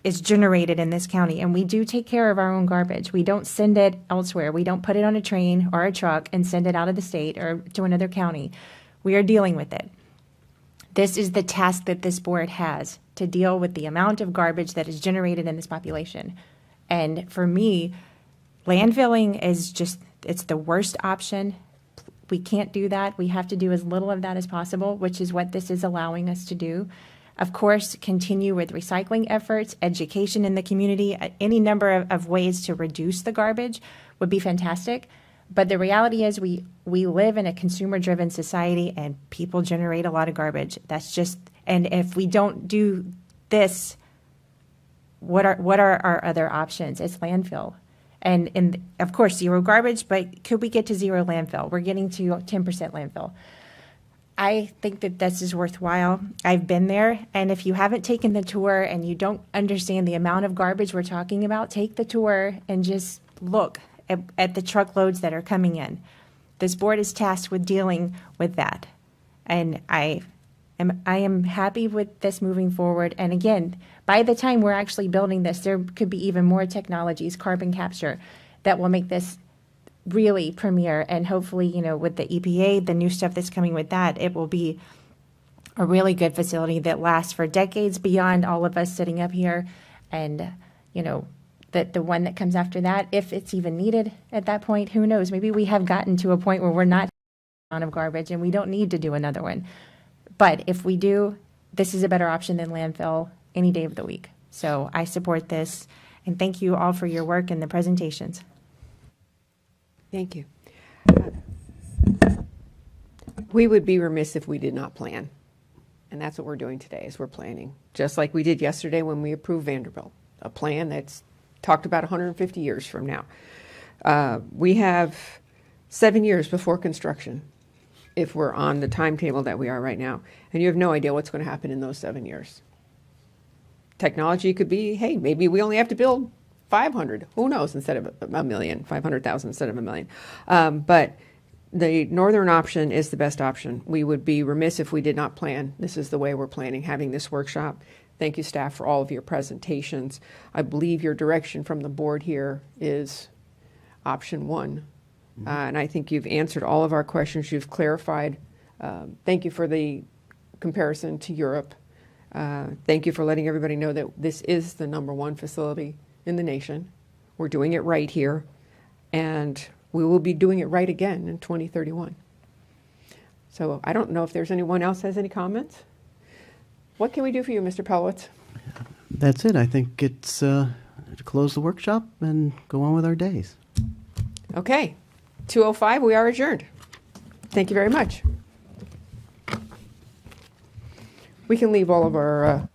Speaker 2: is generated in this county. And we do take care of our own garbage. We don't send it elsewhere. We don't put it on a train or a truck and send it out of the state or to another county. We are dealing with it. This is the task that this board has, to deal with the amount of garbage that is generated in this population. And for me, landfilling is just, it's the worst option. We can't do that. We have to do as little of that as possible, which is what this is allowing us to do. Of course, continue with recycling efforts, education in the community, any number of ways to reduce the garbage would be fantastic. But the reality is we live in a consumer-driven society and people generate a lot of garbage. That's just, and if we don't do this, what are our other options? It's landfill. And of course, zero garbage, but could we get to zero landfill? We're getting to 10% landfill. I think that this is worthwhile. I've been there, and if you haven't taken the tour and you don't understand the amount of garbage we're talking about, take the tour and just look at the truckloads that are coming in. This board is tasked with dealing with that, and I am happy with this moving forward. And again, by the time we're actually building this, there could be even more technologies, carbon capture, that will make this really premier. And hopefully, you know, with the EPA, the new stuff that's coming with that, it will be a really good facility that lasts for decades beyond all of us sitting up here. And, you know, the one that comes after that, if it's even needed at that point, who knows? Maybe we have gotten to a point where we're not out of garbage and we don't need to do another one. But if we do, this is a better option than landfill any day of the week. So I support this, and thank you all for your work and the presentations.
Speaker 1: Thank you. We would be remiss if we did not plan. And that's what we're doing today, is we're planning. Just like we did yesterday when we approved Vanderbilt, a plan that's talked about 150 years from now. We have 7 years before construction, if we're on the timetable that we are right now. And you have no idea what's going to happen in those 7 years. Technology could be, hey, maybe we only have to build 500, who knows, instead of a million, 500,000 instead of a million. But the northern option is the best option. We would be remiss if we did not plan. This is the way we're planning, having this workshop. Thank you, staff, for all of your presentations. I believe your direction from the board here is option one. And I think you've answered all of our questions. You've clarified. Thank you for the comparison to Europe. Thank you for letting everybody know that this is the #1 facility in the nation. We're doing it right here, and we will be doing it right again in 2031. So I don't know if there's anyone else has any comments. What can we do for you, Mr. Pelowitz?
Speaker 4: That's it. I think it's to close the workshop and go on with our days.
Speaker 1: Okay, 2:05, we are adjourned. Thank you very much. We can leave all of our